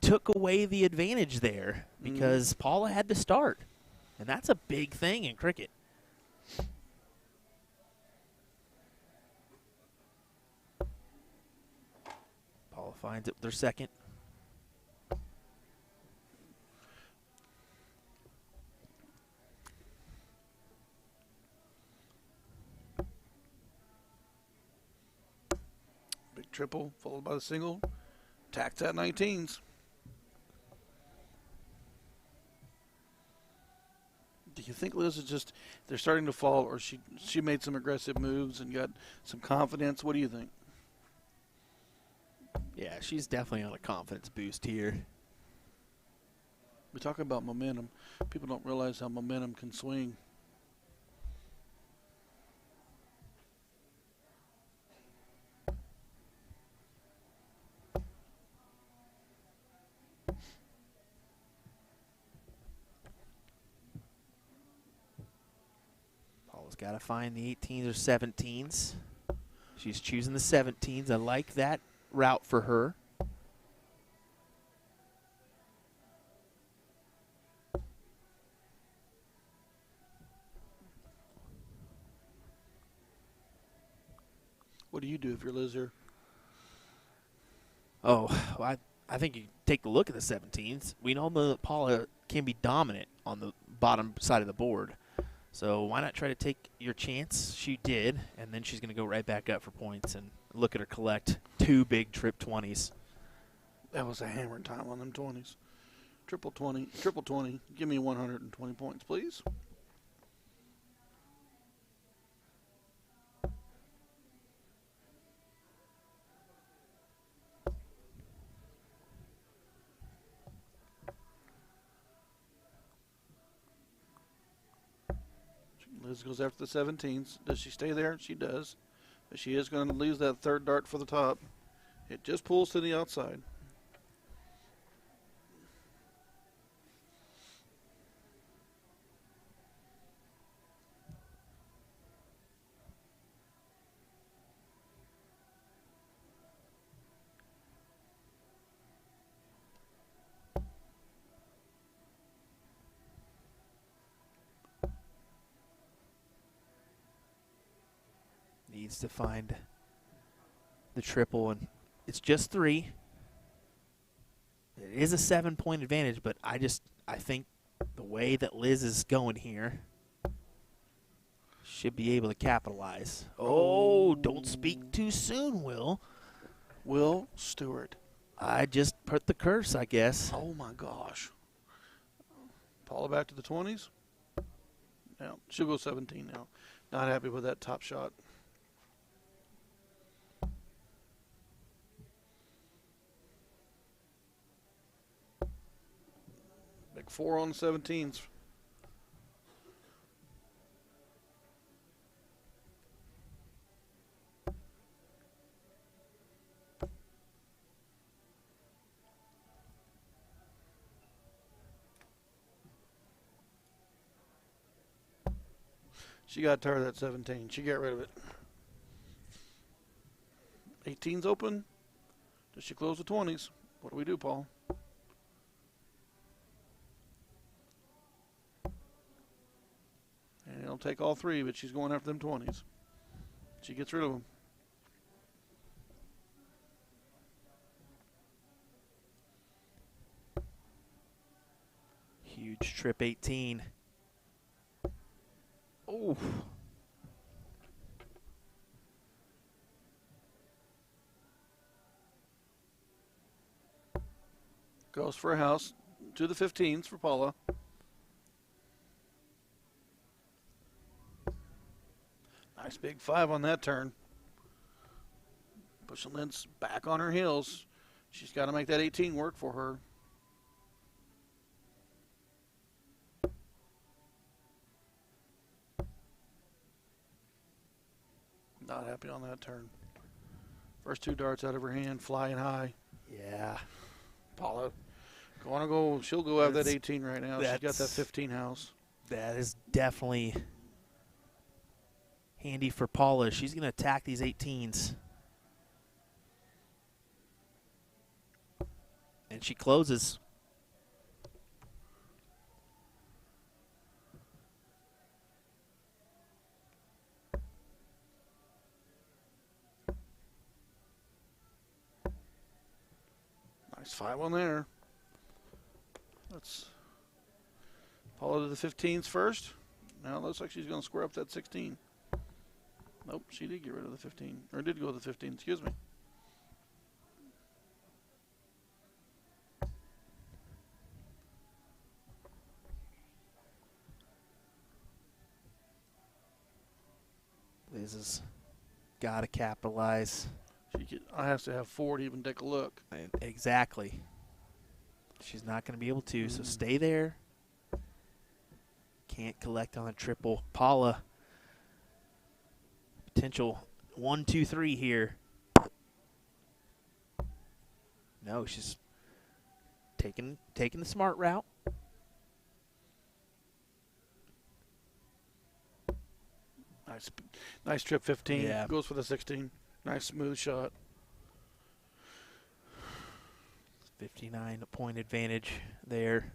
Speaker 1: took away the advantage there because Paula had to start. And that's a big thing in cricket. Paula finds it with their second.
Speaker 2: Big triple followed by the single. Tacked at 19s. Do you think Liz is just, they're starting to fall, or she made some aggressive moves and got some confidence? What do you think?
Speaker 1: Yeah, she's definitely on a confidence boost here.
Speaker 2: We talk about momentum. People don't realize how momentum can swing.
Speaker 1: Paula's got to find the 18s or 17s. She's choosing the 17s. I like that route for her.
Speaker 2: What do you do if you're Liz here?
Speaker 1: Oh, well, I think you take a look at the 17s. We know that Paula can be dominant on the bottom side of the board. So why not try to take your chance? She did, and then she's going to go right back up for points and look at her collect 2 big trip 20s.
Speaker 2: That was a hammering time on them 20s. Triple 20. Give me 120 points, please. Liz goes after the 17s. Does she stay there? She does. But she is going to lose that third dart for the top. It just pulls to the outside.
Speaker 1: needs to find the triple, and it's just 3. It is a 7-point advantage, but I think the way that Liz is going here should be able to capitalize. Oh, don't speak too soon, Will.
Speaker 2: Will Stuart.
Speaker 1: I just put the curse, I guess.
Speaker 2: Oh, my gosh. Paula back to the 20s. Now, she'll go 17 now. Not happy with that top shot. Big 4 on the 17s. She got tired of that 17. She got rid of it. 18's open. Does she close the 20s? What do we do, Paul? And it'll take all 3, but she's going after them 20s. She gets rid of them.
Speaker 1: Huge trip 18. Oh.
Speaker 2: Goes for a house to the 15s for Paula. Nice big 5 on that turn. Pushing Linz back on her heels. She's got to make that 18 work for her. Not happy on that turn. First 2 darts out of her hand, flying high.
Speaker 1: Yeah.
Speaker 2: Paula, she'll go have that 18 right now. She's got that 15 house.
Speaker 1: That is definitely handy for Paula. She's going to attack these 18s. And she closes.
Speaker 2: Nice 5 on there. Let's Paula to the 15s first. Now it looks like she's going to square up that 16. Nope, she did get rid of the 15. Or did go to the 15, excuse me.
Speaker 1: Liz has got to capitalize.
Speaker 2: I have to have 4 to even take a look.
Speaker 1: Exactly. She's not going to be able to, so stay there. Can't collect on a triple. Paula, potential 1, 2, 3 here. No, she's taking the smart route.
Speaker 2: Nice trip 15.
Speaker 1: Yeah.
Speaker 2: Goes for the 16. Nice smooth shot.
Speaker 1: 59-point advantage there.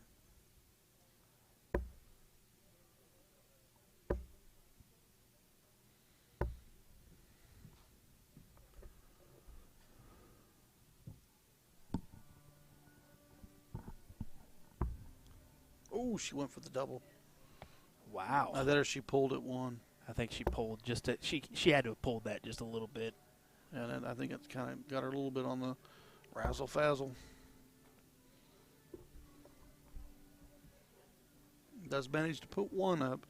Speaker 2: Oh, she went for the double.
Speaker 1: Wow.
Speaker 2: There she pulled at 1.
Speaker 1: I think she pulled she had to have pulled that just a little bit.
Speaker 2: And I think it's kind of got her a little bit on the razzle-fazzle. Does manage to put 1 up.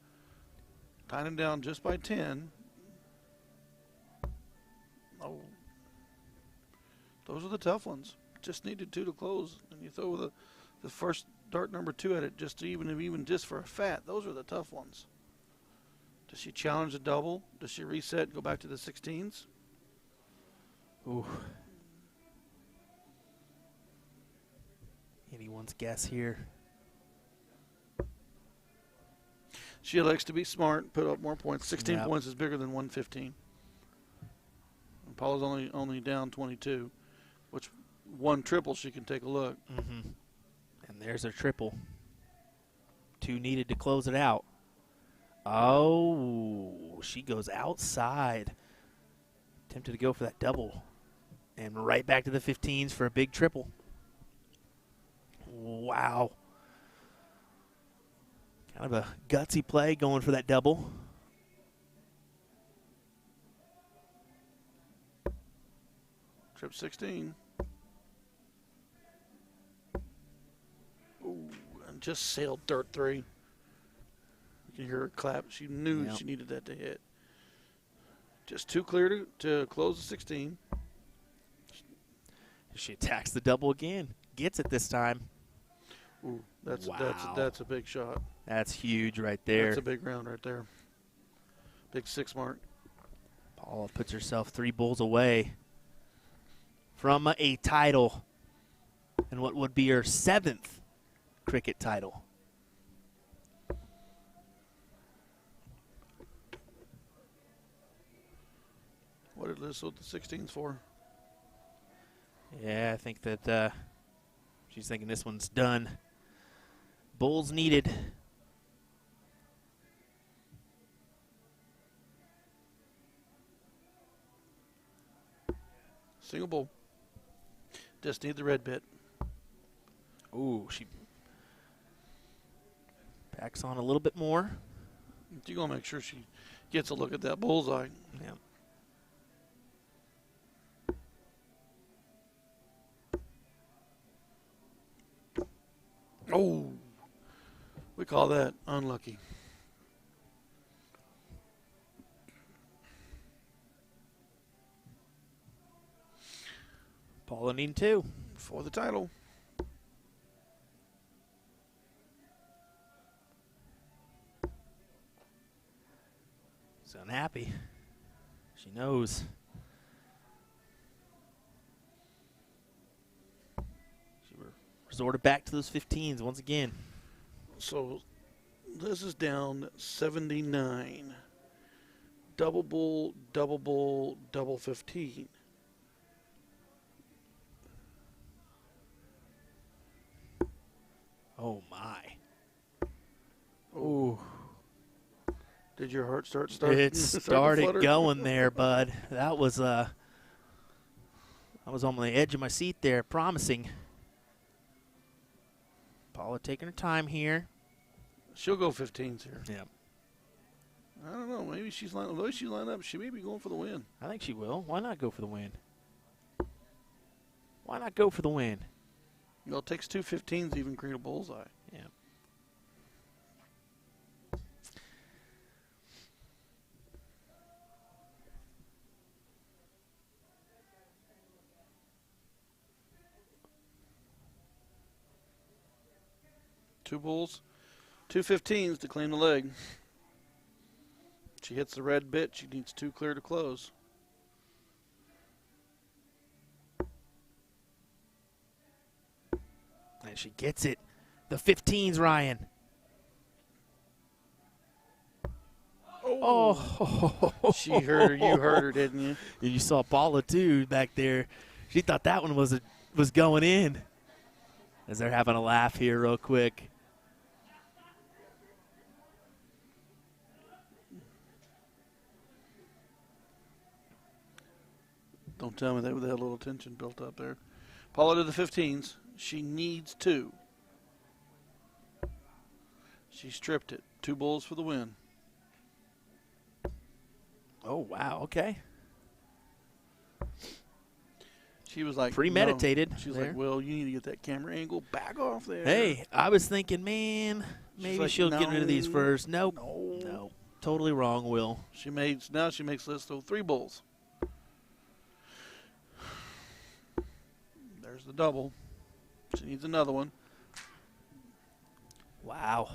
Speaker 2: Tying him down just by 10. Oh. Those are the tough ones. Just needed 2 to close. And you throw the first dart number 2 at it just to even just for a fat. Those are the tough ones. Does she challenge the double? Does she reset and go back to the 16s?
Speaker 1: Ooh. Anyone's guess here.
Speaker 2: She elects to be smart, put up more points. 16
Speaker 1: Yep.
Speaker 2: points is bigger than 115. And Paula's only down 22, which 1 triple she can take a look.
Speaker 1: Mm-hmm. And there's her triple. 2 needed to close it out. Oh, she goes outside. Tempted to go for that double. And right back to the 15s for a big triple. Wow. Kind of a gutsy play going for that double.
Speaker 2: Trip 16. Ooh, and just sailed dirt 3. You can hear her clap. She knew she needed that to hit. Just too clear to close the 16.
Speaker 1: She attacks the double again. Gets it this time.
Speaker 2: Ooh, that's a big shot.
Speaker 1: That's huge right there.
Speaker 2: That's a big round right there. Big 6 mark.
Speaker 1: Paula puts herself 3 bulls away from a title and what would be her 7th cricket title.
Speaker 2: What did Liz hold the 16s for?
Speaker 1: Yeah, I think that she's thinking this one's done. Bulls needed.
Speaker 2: Single bull. Just need the red bit.
Speaker 1: Ooh, she backs on a little bit more.
Speaker 2: You're going to make sure she gets a look at that bullseye.
Speaker 1: Yeah.
Speaker 2: Oh, we call that unlucky.
Speaker 1: Paula needing 2
Speaker 2: for the title.
Speaker 1: She's unhappy. She knows. She resorted back to those 15s once again.
Speaker 2: So this is down 79. Double bull, double 15.
Speaker 1: Oh, my. Ooh.
Speaker 2: Did your heart start?
Speaker 1: It started going there, bud. That was I was on the edge of my seat there, promising. Paula taking her time here.
Speaker 2: She'll go 15s here.
Speaker 1: Yeah.
Speaker 2: I don't know. Maybe she's lined up. The way she's lined up, she may be going for the win.
Speaker 1: I think she will. Why not go for the win? Why not go for the win?
Speaker 2: Well, it takes 2 15s to even create a bullseye.
Speaker 1: Yeah.
Speaker 2: Two bulls, 2 15s to claim the leg. She hits the red bit. She needs 2 clear to close.
Speaker 1: And she gets it. The 15s, Ryan. Oh.
Speaker 2: She heard her. You heard her, didn't you?
Speaker 1: You saw Paula, too, back there. She thought that one was going in. As they're having a laugh here real quick.
Speaker 2: Don't tell me that with that little tension built up there. Paula to the 15s. She needs 2. She stripped it. 2 bulls for the win.
Speaker 1: Oh, wow. Okay.
Speaker 2: She was like
Speaker 1: premeditated.
Speaker 2: No. She was
Speaker 1: there.
Speaker 2: like, well, you need to get that camera angle back off there.
Speaker 1: Hey, I was thinking, man, maybe
Speaker 2: like,
Speaker 1: she'll
Speaker 2: no,
Speaker 1: get rid of these first. Nope.
Speaker 2: No.
Speaker 1: Totally wrong, Will.
Speaker 2: Now she makes Liz throw 3 bulls. There's the double. She needs another one.
Speaker 1: Wow.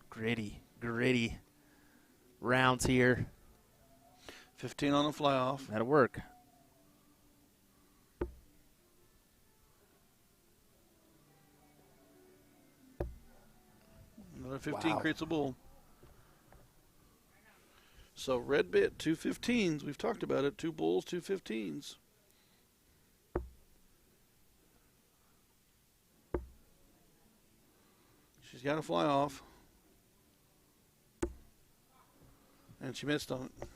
Speaker 1: Gritty rounds here.
Speaker 2: 15 on the fly off.
Speaker 1: That'll work.
Speaker 2: Another 15 creates a bull. So red bit, 2 15s. We've talked about it. 2 bulls, 2 15s. She's got to fly off. And she missed on it.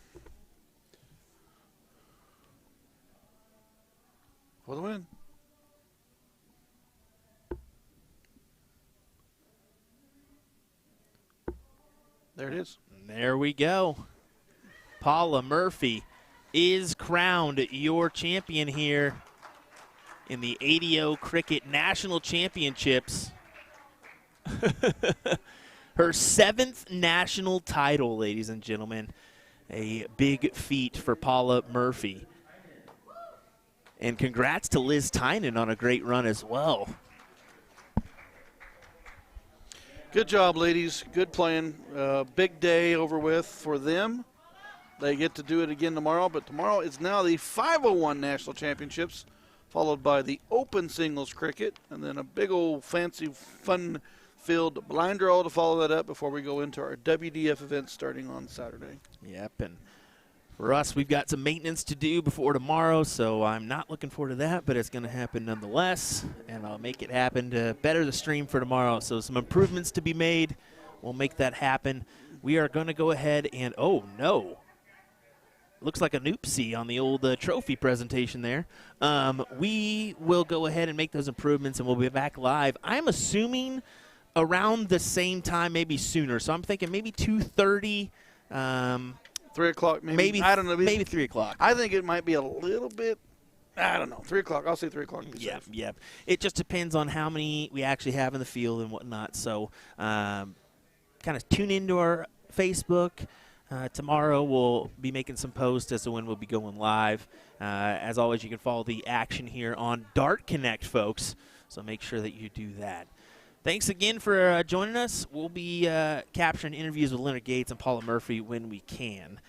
Speaker 2: For the win. There it is.
Speaker 1: There we go. Paula Murphy is crowned your champion here in the ADO Cricket National Championships. Her 7th national title, ladies and gentlemen. A big feat for Paula Murphy. And congrats to Liz Tynan on a great run as well.
Speaker 2: Good job, ladies. Good playing. Big day over with for them. They get to do it again tomorrow, but tomorrow is now the 501 National Championships, followed by the Open Singles Cricket, and then a big old fancy, fun-filled blind draw to follow that up before we go into our WDF event starting on Saturday.
Speaker 1: Yep, and for us, we've got some maintenance to do before tomorrow, so I'm not looking forward to that, but it's going to happen nonetheless, and I'll make it happen to better the stream for tomorrow. So some improvements to be made. We'll make that happen. We are going to go ahead and, oh, no. Looks like an oopsie on the old trophy presentation there. We will go ahead and make those improvements, and we'll be back live. I'm assuming around the same time, maybe sooner. So I'm thinking maybe 2:30.
Speaker 2: 3 o'clock, maybe. I don't know.
Speaker 1: Maybe 3 o'clock.
Speaker 2: I think it might be a little bit, I don't know, 3 o'clock. I'll say 3 o'clock.
Speaker 1: Yeah. It just depends on how many we actually have in the field and whatnot. So kind of tune into our Facebook. Tomorrow we'll be making some posts as to when we'll be going live. As always, you can follow the action here on Dart Connect, folks. So make sure that you do that. Thanks again for joining us. We'll be capturing interviews with Leonard Gates and Paula Murphy when we can.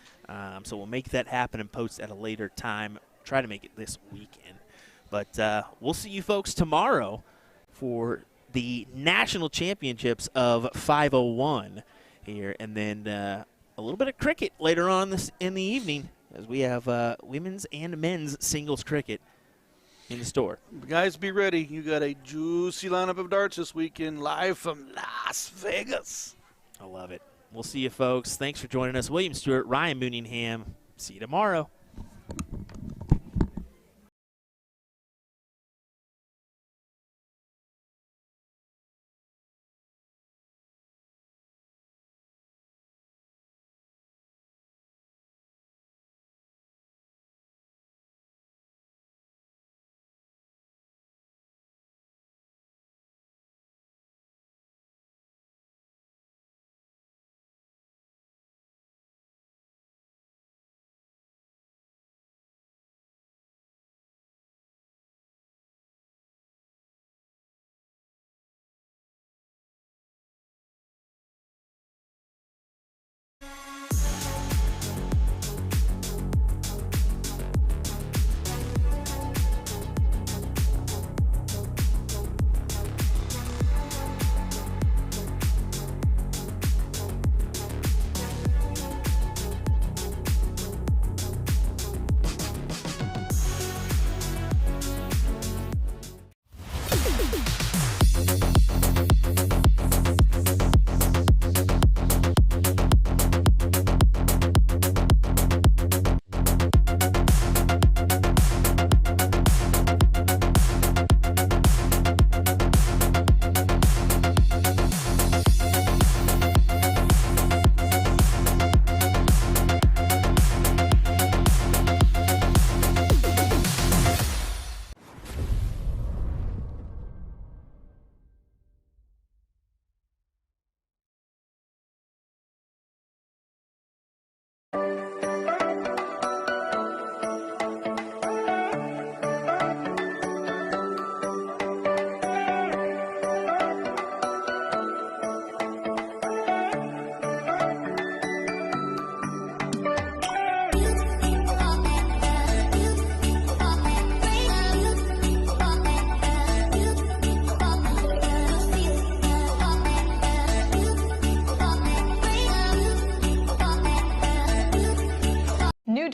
Speaker 1: So we'll make that happen and post at a later time. Try to make it this weekend. But we'll see you folks tomorrow for the National Championships of 501 here. And then a little bit of cricket later on in the evening as we have women's and men's singles cricket in the store.
Speaker 2: Guys, be ready. You got a juicy lineup of darts this weekend live from Las Vegas.
Speaker 1: I love it. We'll see you, folks. Thanks for joining us. William Stuart, Ryan Mooneyham. See you tomorrow.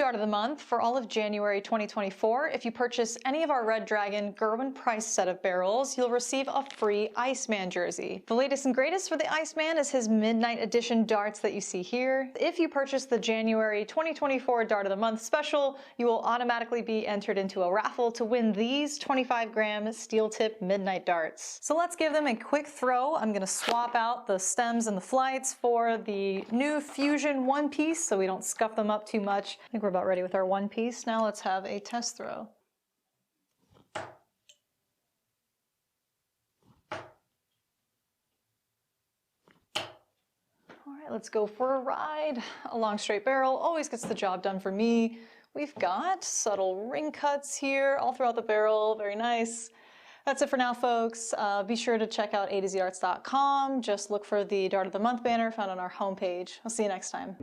Speaker 4: Dart of the Month for all of January 2024. If you purchase any of our Red Dragon Gerwin Price set of barrels, you'll receive a free Iceman jersey. The latest and greatest for the Iceman is his Midnight Edition darts that you see here. If you purchase the January 2024 Dart of the Month special, you will automatically be entered into a raffle to win these 25-gram steel tip Midnight darts. So let's give them a quick throw. I'm going to swap out the stems and the flights for the new Fusion one piece so we don't scuff them up too much. I think we're about ready with our one piece. Now let's have a test throw. All right, let's go for a ride. A long straight barrel always gets the job done for me. We've got subtle ring cuts here all throughout the barrel. Very nice. That's it for now, folks. Be sure to check out A2Zarts.com. Just look for the Dart of the Month banner found on our homepage. I'll see you next time.